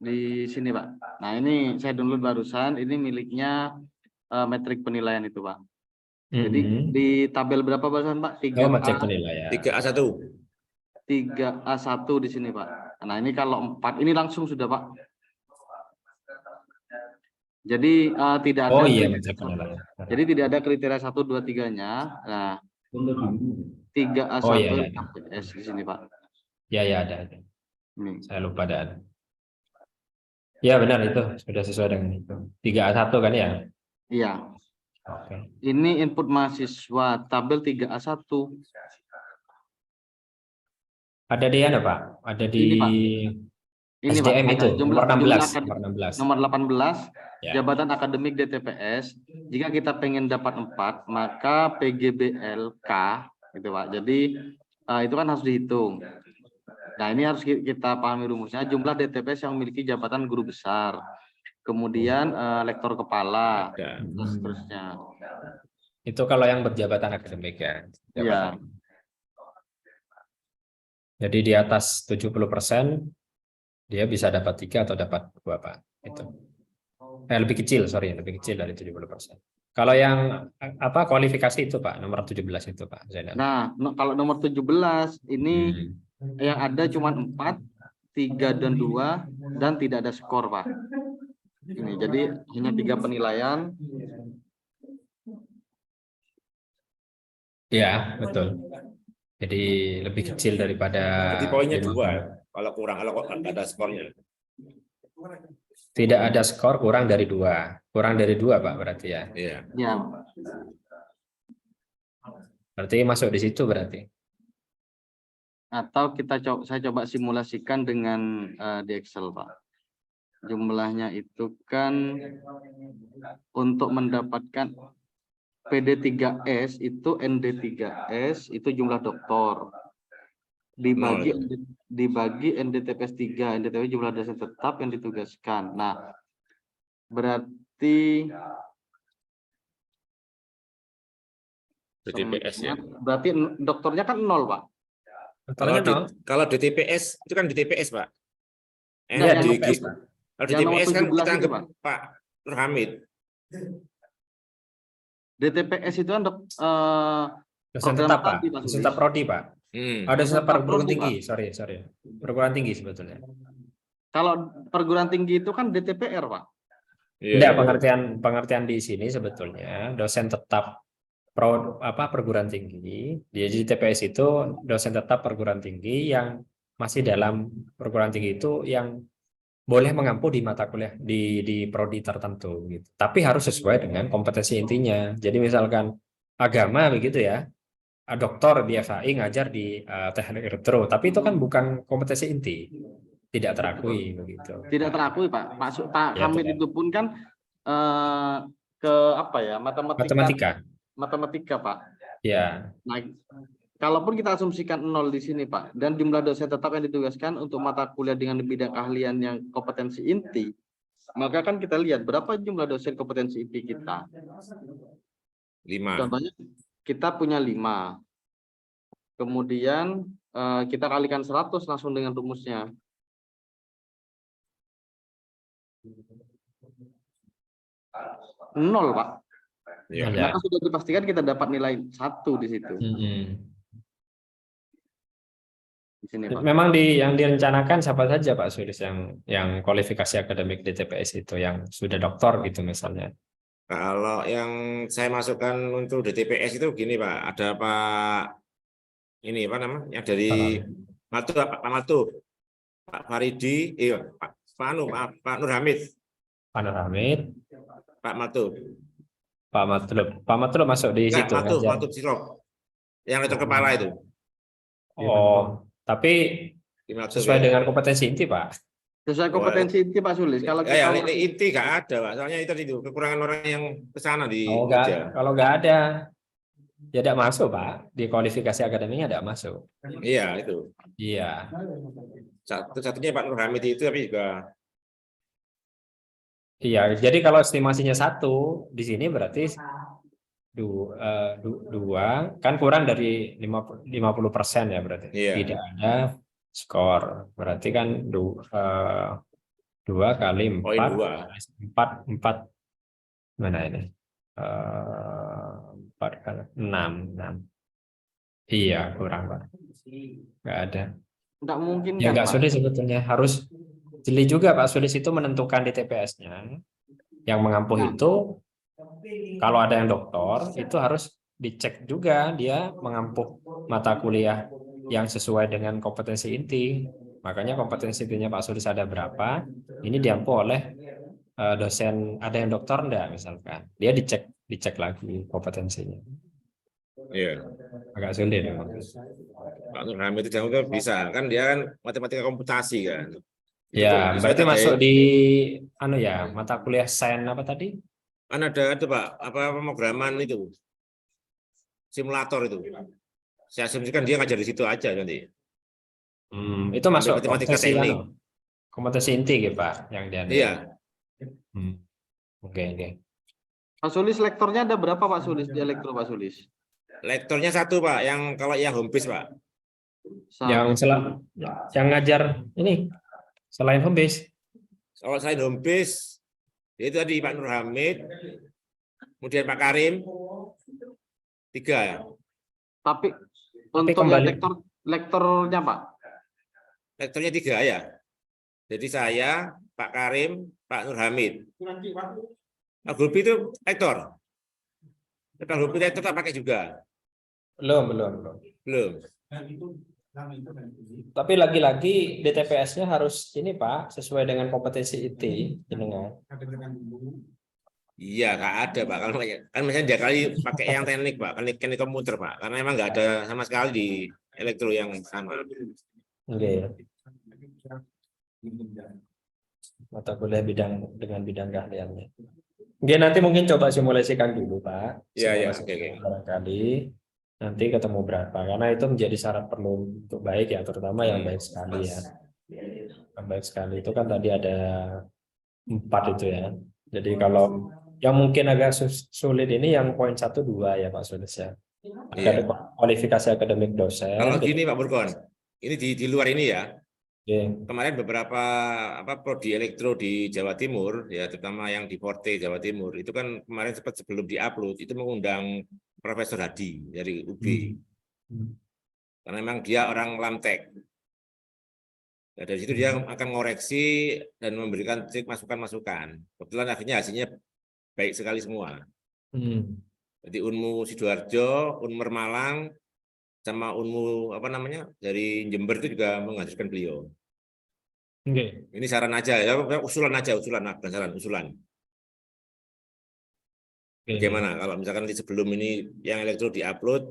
S5: Di sini Pak. Nah ini saya download barusan. Ini miliknya metrik penilaian itu Pak. Jadi di tabel berapa barusan Pak? 3A.
S2: Metrik penilaian.
S4: 3A1.
S5: 3A1 di sini Pak. Nah ini kalau 4 ini langsung sudah Pak. Jadi tidak ada.
S2: Metrik penilaian.
S5: Jadi tidak ada kriteria 1, 2, 3-nya. Nah 3A1 KPS di sini Pak.
S2: Ya ada.
S5: Ini.
S2: Saya lupa ada. Ya benar itu sudah sesuai dengan itu. 3A1 kan ya?
S5: Iya.
S2: Oke.
S5: Ini input mahasiswa tabel 3A1.
S2: Ada di mana Pak? Ada di
S5: Ini, Pak. Ini
S2: SDM
S5: Pak,
S2: itu
S5: jumlah,
S2: nomor 16.
S5: Nomor 18
S2: Ya.
S5: jabatan akademik DTPS. Jika kita pengen dapat 4, maka PGBLK gitu Pak. Jadi itu kan harus dihitung. Nah ini harus kita pahami rumusnya. Jumlah DTPS yang memiliki jabatan guru besar, kemudian lektor kepala, dan seterusnya.
S2: Itu kalau yang berjabatan akademik ya.
S5: Iya.
S2: Jadi di atas 70% dia bisa dapat 3 atau dapat 2 Pak. Itu. Lebih kecil dari 70%. Kalau yang kualifikasi itu Pak, nomor 17 itu Pak Zainal.
S5: Nah, kalau nomor 17 ini yang ada cuma 4, 3 dan 2 dan tidak ada skor Pak. Ini jadi hanya 3 penilaian.
S2: Ya, betul. Jadi lebih kecil daripada.
S4: Jadi poinnya 2 kalau kurang, kalau nggak ada skornya.
S2: Tidak ada skor kurang dari 2. Kurang dari 2 Pak berarti ya.
S4: Iya.
S5: Ya.
S2: Berarti masuk di situ berarti.
S5: Atau saya coba simulasikan dengan di Excel Pak. Jumlahnya itu kan untuk mendapatkan PD3S itu ND3S itu jumlah doktor. Dibagi NDTPS 3, NDTPS jumlah dosen tetap yang ditugaskan. Nah, berarti
S4: DTPS ya.
S5: Berarti dokternya kan 0, Pak.
S4: Kalau DTPS itu kan DTPS, Pak.
S2: Kalau
S4: DTPS kan kita anggap Pak Nur Hamid.
S5: DTPS itu kan
S2: dosen tetap Pak, dosen tetap prodi Pak. Ada dosen perguruan tinggi, sorry, perguruan tinggi sebetulnya.
S5: Kalau perguruan tinggi itu kan DTPR Pak.
S2: Tidak, pengertian di sini sebetulnya dosen tetap perguruan tinggi. Jadi TPS itu dosen tetap perguruan tinggi yang masih dalam perguruan tinggi itu yang boleh mengampu di mata kuliah di prodi tertentu gitu. Tapi harus sesuai dengan kompetensi intinya. Jadi misalkan agama begitu ya, doktor di FAI ngajar di teknik elektro, tapi itu kan bukan kompetensi inti, tidak terakui begitu.
S5: Tidak terakui Pak. Pak Hamid itu pun kan ke apa ya, matematika Pak.
S2: Ya.
S5: Nah, kalaupun kita asumsikan 0 di sini Pak, dan jumlah dosen tetap yang ditugaskan untuk mata kuliah dengan bidang keahlian yang kompetensi inti, maka kan kita lihat berapa jumlah dosen kompetensi inti kita.
S4: 5.
S5: Contohnya kita punya 5. kemudian kita kalikan 100 langsung dengan rumusnya. Nol, Pak.
S4: Ya.
S5: Maka sudah dipastikan kita dapat nilai 1 di situ. Di sini, Pak.
S2: Memang yang direncanakan siapa saja Pak Sulis yang kualifikasi akademik di TPS itu yang sudah doktor gitu misalnya.
S4: Kalau yang saya masukkan untuk DTPS itu gini Pak, ada Pak ini apa namanya yang dari Matu, Pak Matu, Pak Faridi, Pak Nur Hamid.
S2: Pak Nur Hamid,
S4: Pak Matu.
S2: Pak Matlub masuk di situ.
S4: Matu Sirop, yang lektor kepala itu.
S2: Oh, tapi sesuai dengan kompetensi inti Pak.
S5: Sesuai kompetensi inti Pak Sulis. Kalau
S4: ya, inti nggak ada Pak, soalnya itu kekurangan orang yang ke sana di
S2: kalau nggak ada ya tidak masuk Pak, di kualifikasi akademiknya tidak masuk.
S4: Iya itu.
S2: Iya.
S4: Satunya Pak Nur Hamid itu tapi juga.
S2: Iya, jadi kalau estimasinya 1 di sini berarti 2 kan kurang dari 50% ya berarti.
S4: Iya.
S2: Tidak ada skor. Berarti kan 2 kali 4 mana ini? 4 kali 6. Iya, kurang Pak. Nggak ada.
S5: Nggak mungkin
S2: Ya
S5: kan,
S2: nggak sulit sebetulnya. Harus jeli juga Pak Sulis itu menentukan di TPS-nya. Yang mengampuh itu kalau ada yang doktor itu harus dicek juga dia mengampuh mata kuliah yang sesuai dengan kompetensi inti. Makanya kompetensi intinya Pak Sulis ada berapa, ini diampuh oleh dosen, ada yang dokter enggak misalkan. Dia dicek lagi kompetensinya.
S4: Iya.
S2: Agak sulit ya.
S4: Pak Nur Hamid itu bisa kan dia kan matematika komputasi kan.
S2: Ya, berarti masuk di mata kuliah sains apa tadi?
S4: Kan ada Pak, pemrograman itu. Simulator itu. Saya asumsikan dia ngajar di situ aja nanti.
S2: Itu masuk
S4: matematika teknik.
S2: Kompetensi inti gitu, Pak, yang dia.
S4: Iya.
S2: Oke.
S5: Pak Sulis lektornya ada berapa Pak Sulis di elektro Pak Sulis?
S4: Lektornya 1 Pak, yang kalau yang home base Pak.
S2: Yang ngajar ini selain home base.
S4: Kalau selain home base itu tadi Pak Nur Hamid, kemudian Pak Karim, 3 ya.
S5: Tapi untuk lektornya Pak?
S4: Lektornya 3 ya. Jadi saya, Pak Karim, Pak Nur Hamid. Pak Gulbi itu lektor. Pak Gulbi lektor tak pakai juga.
S2: Belum. Tapi lagi-lagi DTPS-nya harus ini Pak, sesuai dengan kompetensi IT.
S4: Iya, nggak ada Pak. Kalau kan misalnya dia kali pakai yang teknik Pak, teknik komputer Pak, karena emang nggak ada sama sekali di elektro yang sama.
S2: Oke. Mata kuliah dengan bidang keahliannya. Oke, nanti mungkin coba simulasikan dulu Pak.
S4: Iya.
S2: Barangkali nanti ketemu berapa, karena itu menjadi syarat perlu untuk baik ya, terutama yang baik sekali ya. Yang baik sekali itu kan tadi ada 4 itu ya. Jadi kalau yang mungkin agak sulit ini yang poin 1, 2 ya Pak Sulis ya. Kualifikasi akademik dosen.
S4: Kalau gini Pak Burkon, ini di luar ini ya.
S2: Kemarin
S4: beberapa prodi elektro di Jawa Timur ya, terutama yang di Forte Jawa Timur itu kan kemarin sebelum diupload itu mengundang Profesor Hadi dari UB. Karena memang dia orang Lamtek. Nah, dari situ dia akan ngoreksi dan memberikan masukan-masukan. Kebetulan akhirnya hasilnya baik sekali semua. Jadi Unmu Sidoarjo, Unmer Malang, sama Unmu dari Jember itu juga menghasilkan beliau. Ini saran aja ya, usulan bukan saran, usulan. Bagaimana kalau misalkan sebelum ini yang elektro diupload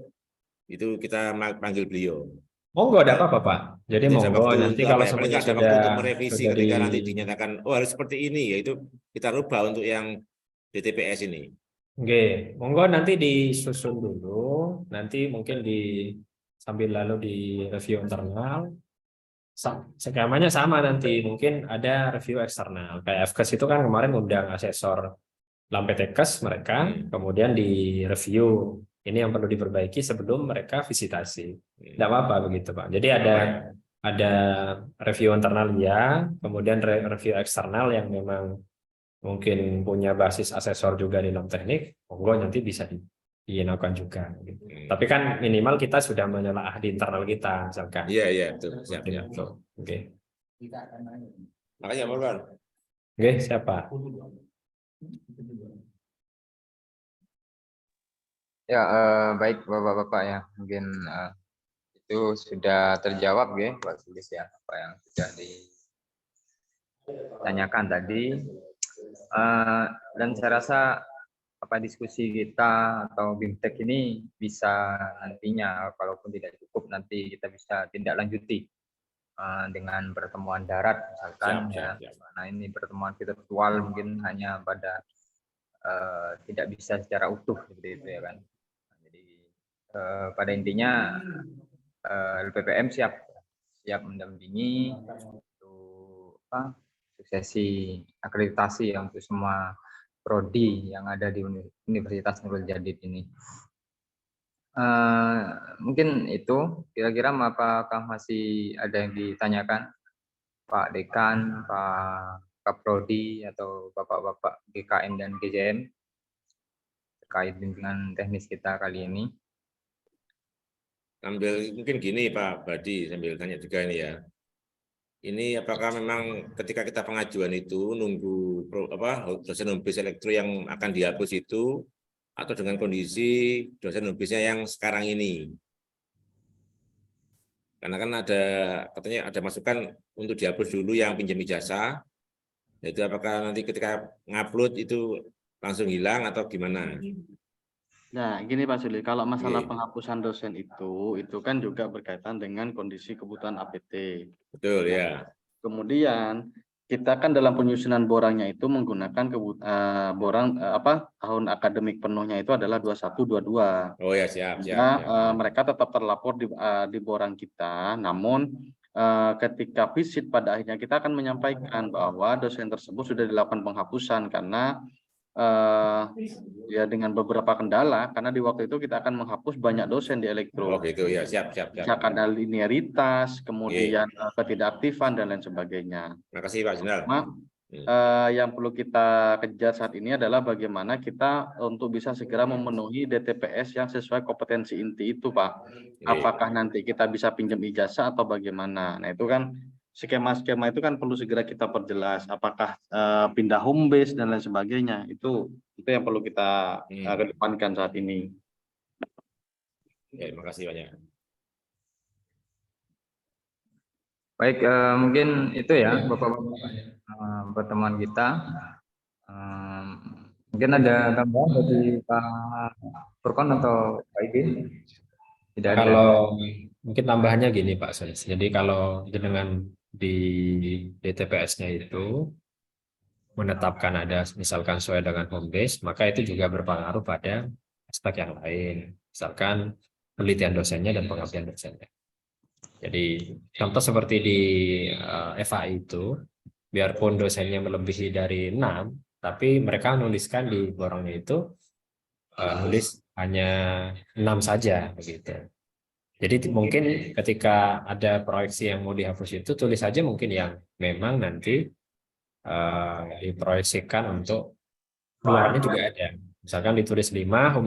S4: itu kita panggil beliau.
S2: Monggo, ada apa Pak? Jadi monggo nanti kalau semuanya
S4: ada waktu untuk merevisi ketika nanti dinyatakan harus seperti ini, yaitu kita rubah untuk yang DTPS ini.
S2: Oke, monggo nanti disusun dulu, nanti mungkin sambil lalu di review internal. Skemanya sama nanti, mungkin ada review eksternal. Kayak FKES itu kan kemarin undang asesor Lampetekes mereka, kemudian di review Ini yang perlu diperbaiki sebelum mereka visitasi. Tidak apa-apa begitu, Pak. Jadi ada review internal ya, kemudian review eksternal yang memang mungkin punya basis asesor juga di non teknik, monggo nanti bisa dilakukan juga. Tapi kan minimal kita sudah menelaah di internal kita, misalkan.
S4: Iya, betul. Siap.
S2: Oke.
S4: Makanya, Pak.
S2: Oke, siapa?
S1: Ya, baik Bapak-Bapak ya. Mungkin itu sudah terjawab ya, Pak Sulis ya, apa yang sudah ditanyakan tadi. Dan saya rasa apa diskusi kita atau BIMTEK ini bisa nantinya, kalaupun tidak cukup, nanti kita bisa tindak lanjuti dengan pertemuan darat misalkan.
S4: Siap.
S1: Nah ini pertemuan virtual mungkin hanya pada tidak bisa secara utuh seperti itu ya kan. Jadi pada intinya LPPM siap mendampingi untuk suksesi akreditasi ya untuk semua prodi yang ada di Universitas Nurul Jadid ini. Mungkin itu kira-kira, apakah masih ada yang ditanyakan Pak Dekan, Pak Kaprodi atau Bapak-Bapak GKM dan GJM terkait dengan teknis kita kali ini?
S4: Mungkin gini Pak Badi, sambil tanya juga ini ya. Ini apakah memang ketika kita pengajuan itu nunggu dosen home-based elektro yang akan dihapus itu, atau dengan kondisi dosen home-based-nya yang sekarang ini? Karena kan katanya ada masukan untuk dihapus dulu yang pinjam ijazah. Itu apakah nanti ketika ngupload itu langsung hilang atau gimana?
S5: Nah, gini Pak Sulis, kalau masalah penghapusan dosen itu kan juga berkaitan dengan kondisi kebutuhan APT.
S4: Betul ya.
S5: Kemudian kita kan dalam penyusunan borangnya itu menggunakan borang tahun akademik penuhnya itu adalah 21-22.
S4: Oh ya, siap.
S5: Mereka tetap terlapor di borang kita, namun ketika visit pada akhirnya kita akan menyampaikan bahwa dosen tersebut sudah dilakukan penghapusan karena ya dengan beberapa kendala, karena di waktu itu kita akan menghapus banyak dosen di elektro.
S4: Oh gitu ya, siap.
S5: Karena linearitas, kemudian ketidakaktifan dan lain sebagainya.
S4: Terima kasih Pak Jenderal.
S5: Yang perlu kita kejar saat ini adalah bagaimana kita untuk bisa segera memenuhi DTPS yang sesuai kompetensi inti itu, Pak. Apakah nanti kita bisa pinjam ijazah atau bagaimana? Nah itu kan skema-skema itu kan perlu segera kita perjelas. Apakah pindah home base dan lain sebagainya. Itu yang perlu kita kedepankan saat ini.
S4: Ya, terima kasih banyak.
S1: Baik, mungkin itu ya Bapak-Bapak pertemuan kita. Mungkin ada tambahan dari Pak Furkon atau Pak Idin? Tidak ada.
S2: Kalau mungkin tambahannya gini Pak Sulis. Jadi kalau dengan di DTPS-nya itu menetapkan ada misalkan sesuai dengan home base, maka itu juga berpengaruh pada aspek yang lain. Misalkan penelitian dosennya dan pengabdian dosennya. Jadi contoh seperti di FAI itu, biarpun dosennya melebihi dari 6, tapi mereka menuliskan di borongnya itu nulis hanya 6 saja begitu. Jadi mungkin ketika ada proyeksi yang mau dihapus itu, tulis saja mungkin yang memang nanti diproyeksikan untuk keluarnya juga ada. Misalkan ditulis 5,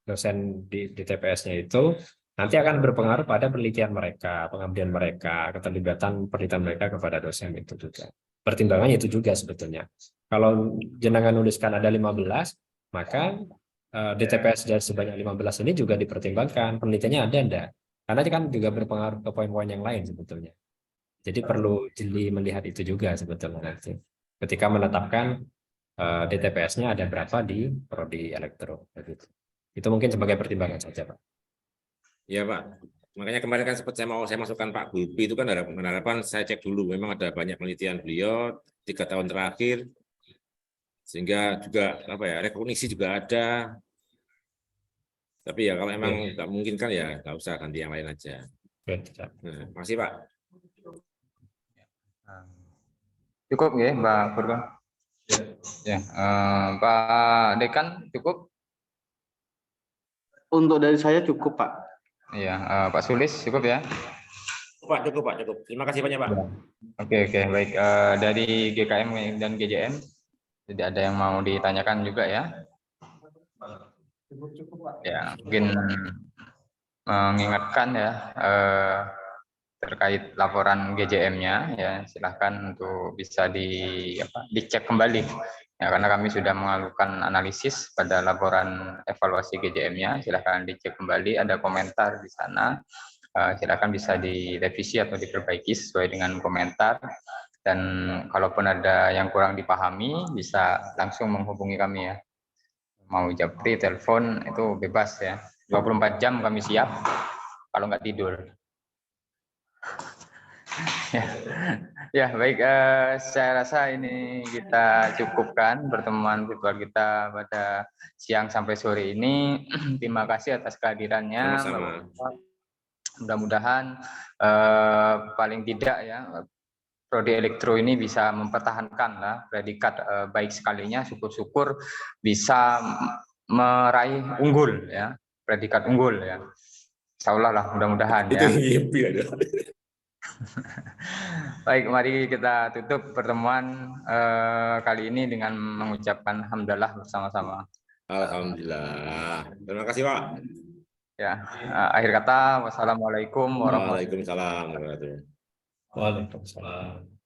S2: dosen di TPS-nya itu nanti akan berpengaruh pada penelitian mereka, pengabdian mereka, keterlibatan penelitian mereka kepada dosen itu juga. Pertimbangannya itu juga sebetulnya. Kalau jenengan nuliskan ada 15, maka di TPS dari sebanyak 15 ini juga dipertimbangkan penelitiannya ada enggak. Karena kan juga berpengaruh ke poin-poin yang lain sebetulnya. Jadi perlu jeli melihat itu juga sebetulnya nanti. Ketika menetapkan DTPS-nya ada berapa di prodi elektro. Itu mungkin sebagai pertimbangan saja, Pak.
S4: Iya, Pak. Makanya kemarin kan sempat saya masukkan Pak Gulbi itu kan harapan saya cek dulu. Memang ada banyak penelitian beliau 3 tahun terakhir. Sehingga juga rekognisi juga ada. Tapi ya kalau emang nggak mungkin kan ya nggak usah, ganti yang lain aja. Nah, makasih Pak.
S1: Cukup ya Mbak Furkon? Ya, Pak Dekan cukup?
S5: Untuk dari saya cukup, Pak.
S1: Iya, Pak Sulis cukup ya?
S4: Pak, cukup, Pak, cukup. Terima kasih banyak, Pak.
S1: Oke, baik. Dari GKM dan GJM, tidak ada yang mau ditanyakan juga ya? Ya, mungkin mengingatkan ya terkait laporan GJM-nya ya, silahkan untuk bisa dicek kembali ya, karena kami sudah melakukan analisis pada laporan evaluasi GJM-nya. Silahkan dicek kembali, ada komentar di sana, silahkan bisa direvisi atau diperbaiki sesuai dengan komentar, dan kalaupun ada yang kurang dipahami bisa langsung menghubungi kami ya, mau japri, telepon, itu bebas ya, 24 jam kami siap kalau nggak tidur. Ya, baik. Saya rasa ini kita cukupkan pertemuan virtual kita pada siang sampai sore ini. Terima kasih atas kehadirannya.
S4: Sama-sama.
S1: Mudah-mudahan paling tidak ya prodi elektro ini bisa mempertahankan lah predikat baik sekalinya. Syukur-syukur bisa meraih unggul ya, predikat unggul ya. Insya Allah lah, mudah-mudahan ya. Baik, mari kita tutup pertemuan kali ini dengan mengucapkan hamdalah bersama-sama.
S4: Alhamdulillah. Terima kasih, Pak.
S1: Ya, akhir kata, wassalamualaikum warahmatullahi wabarakatuh.
S4: Waalaikumsalam warahmatullahi wabarakatuh.
S2: Waalaikumsalam.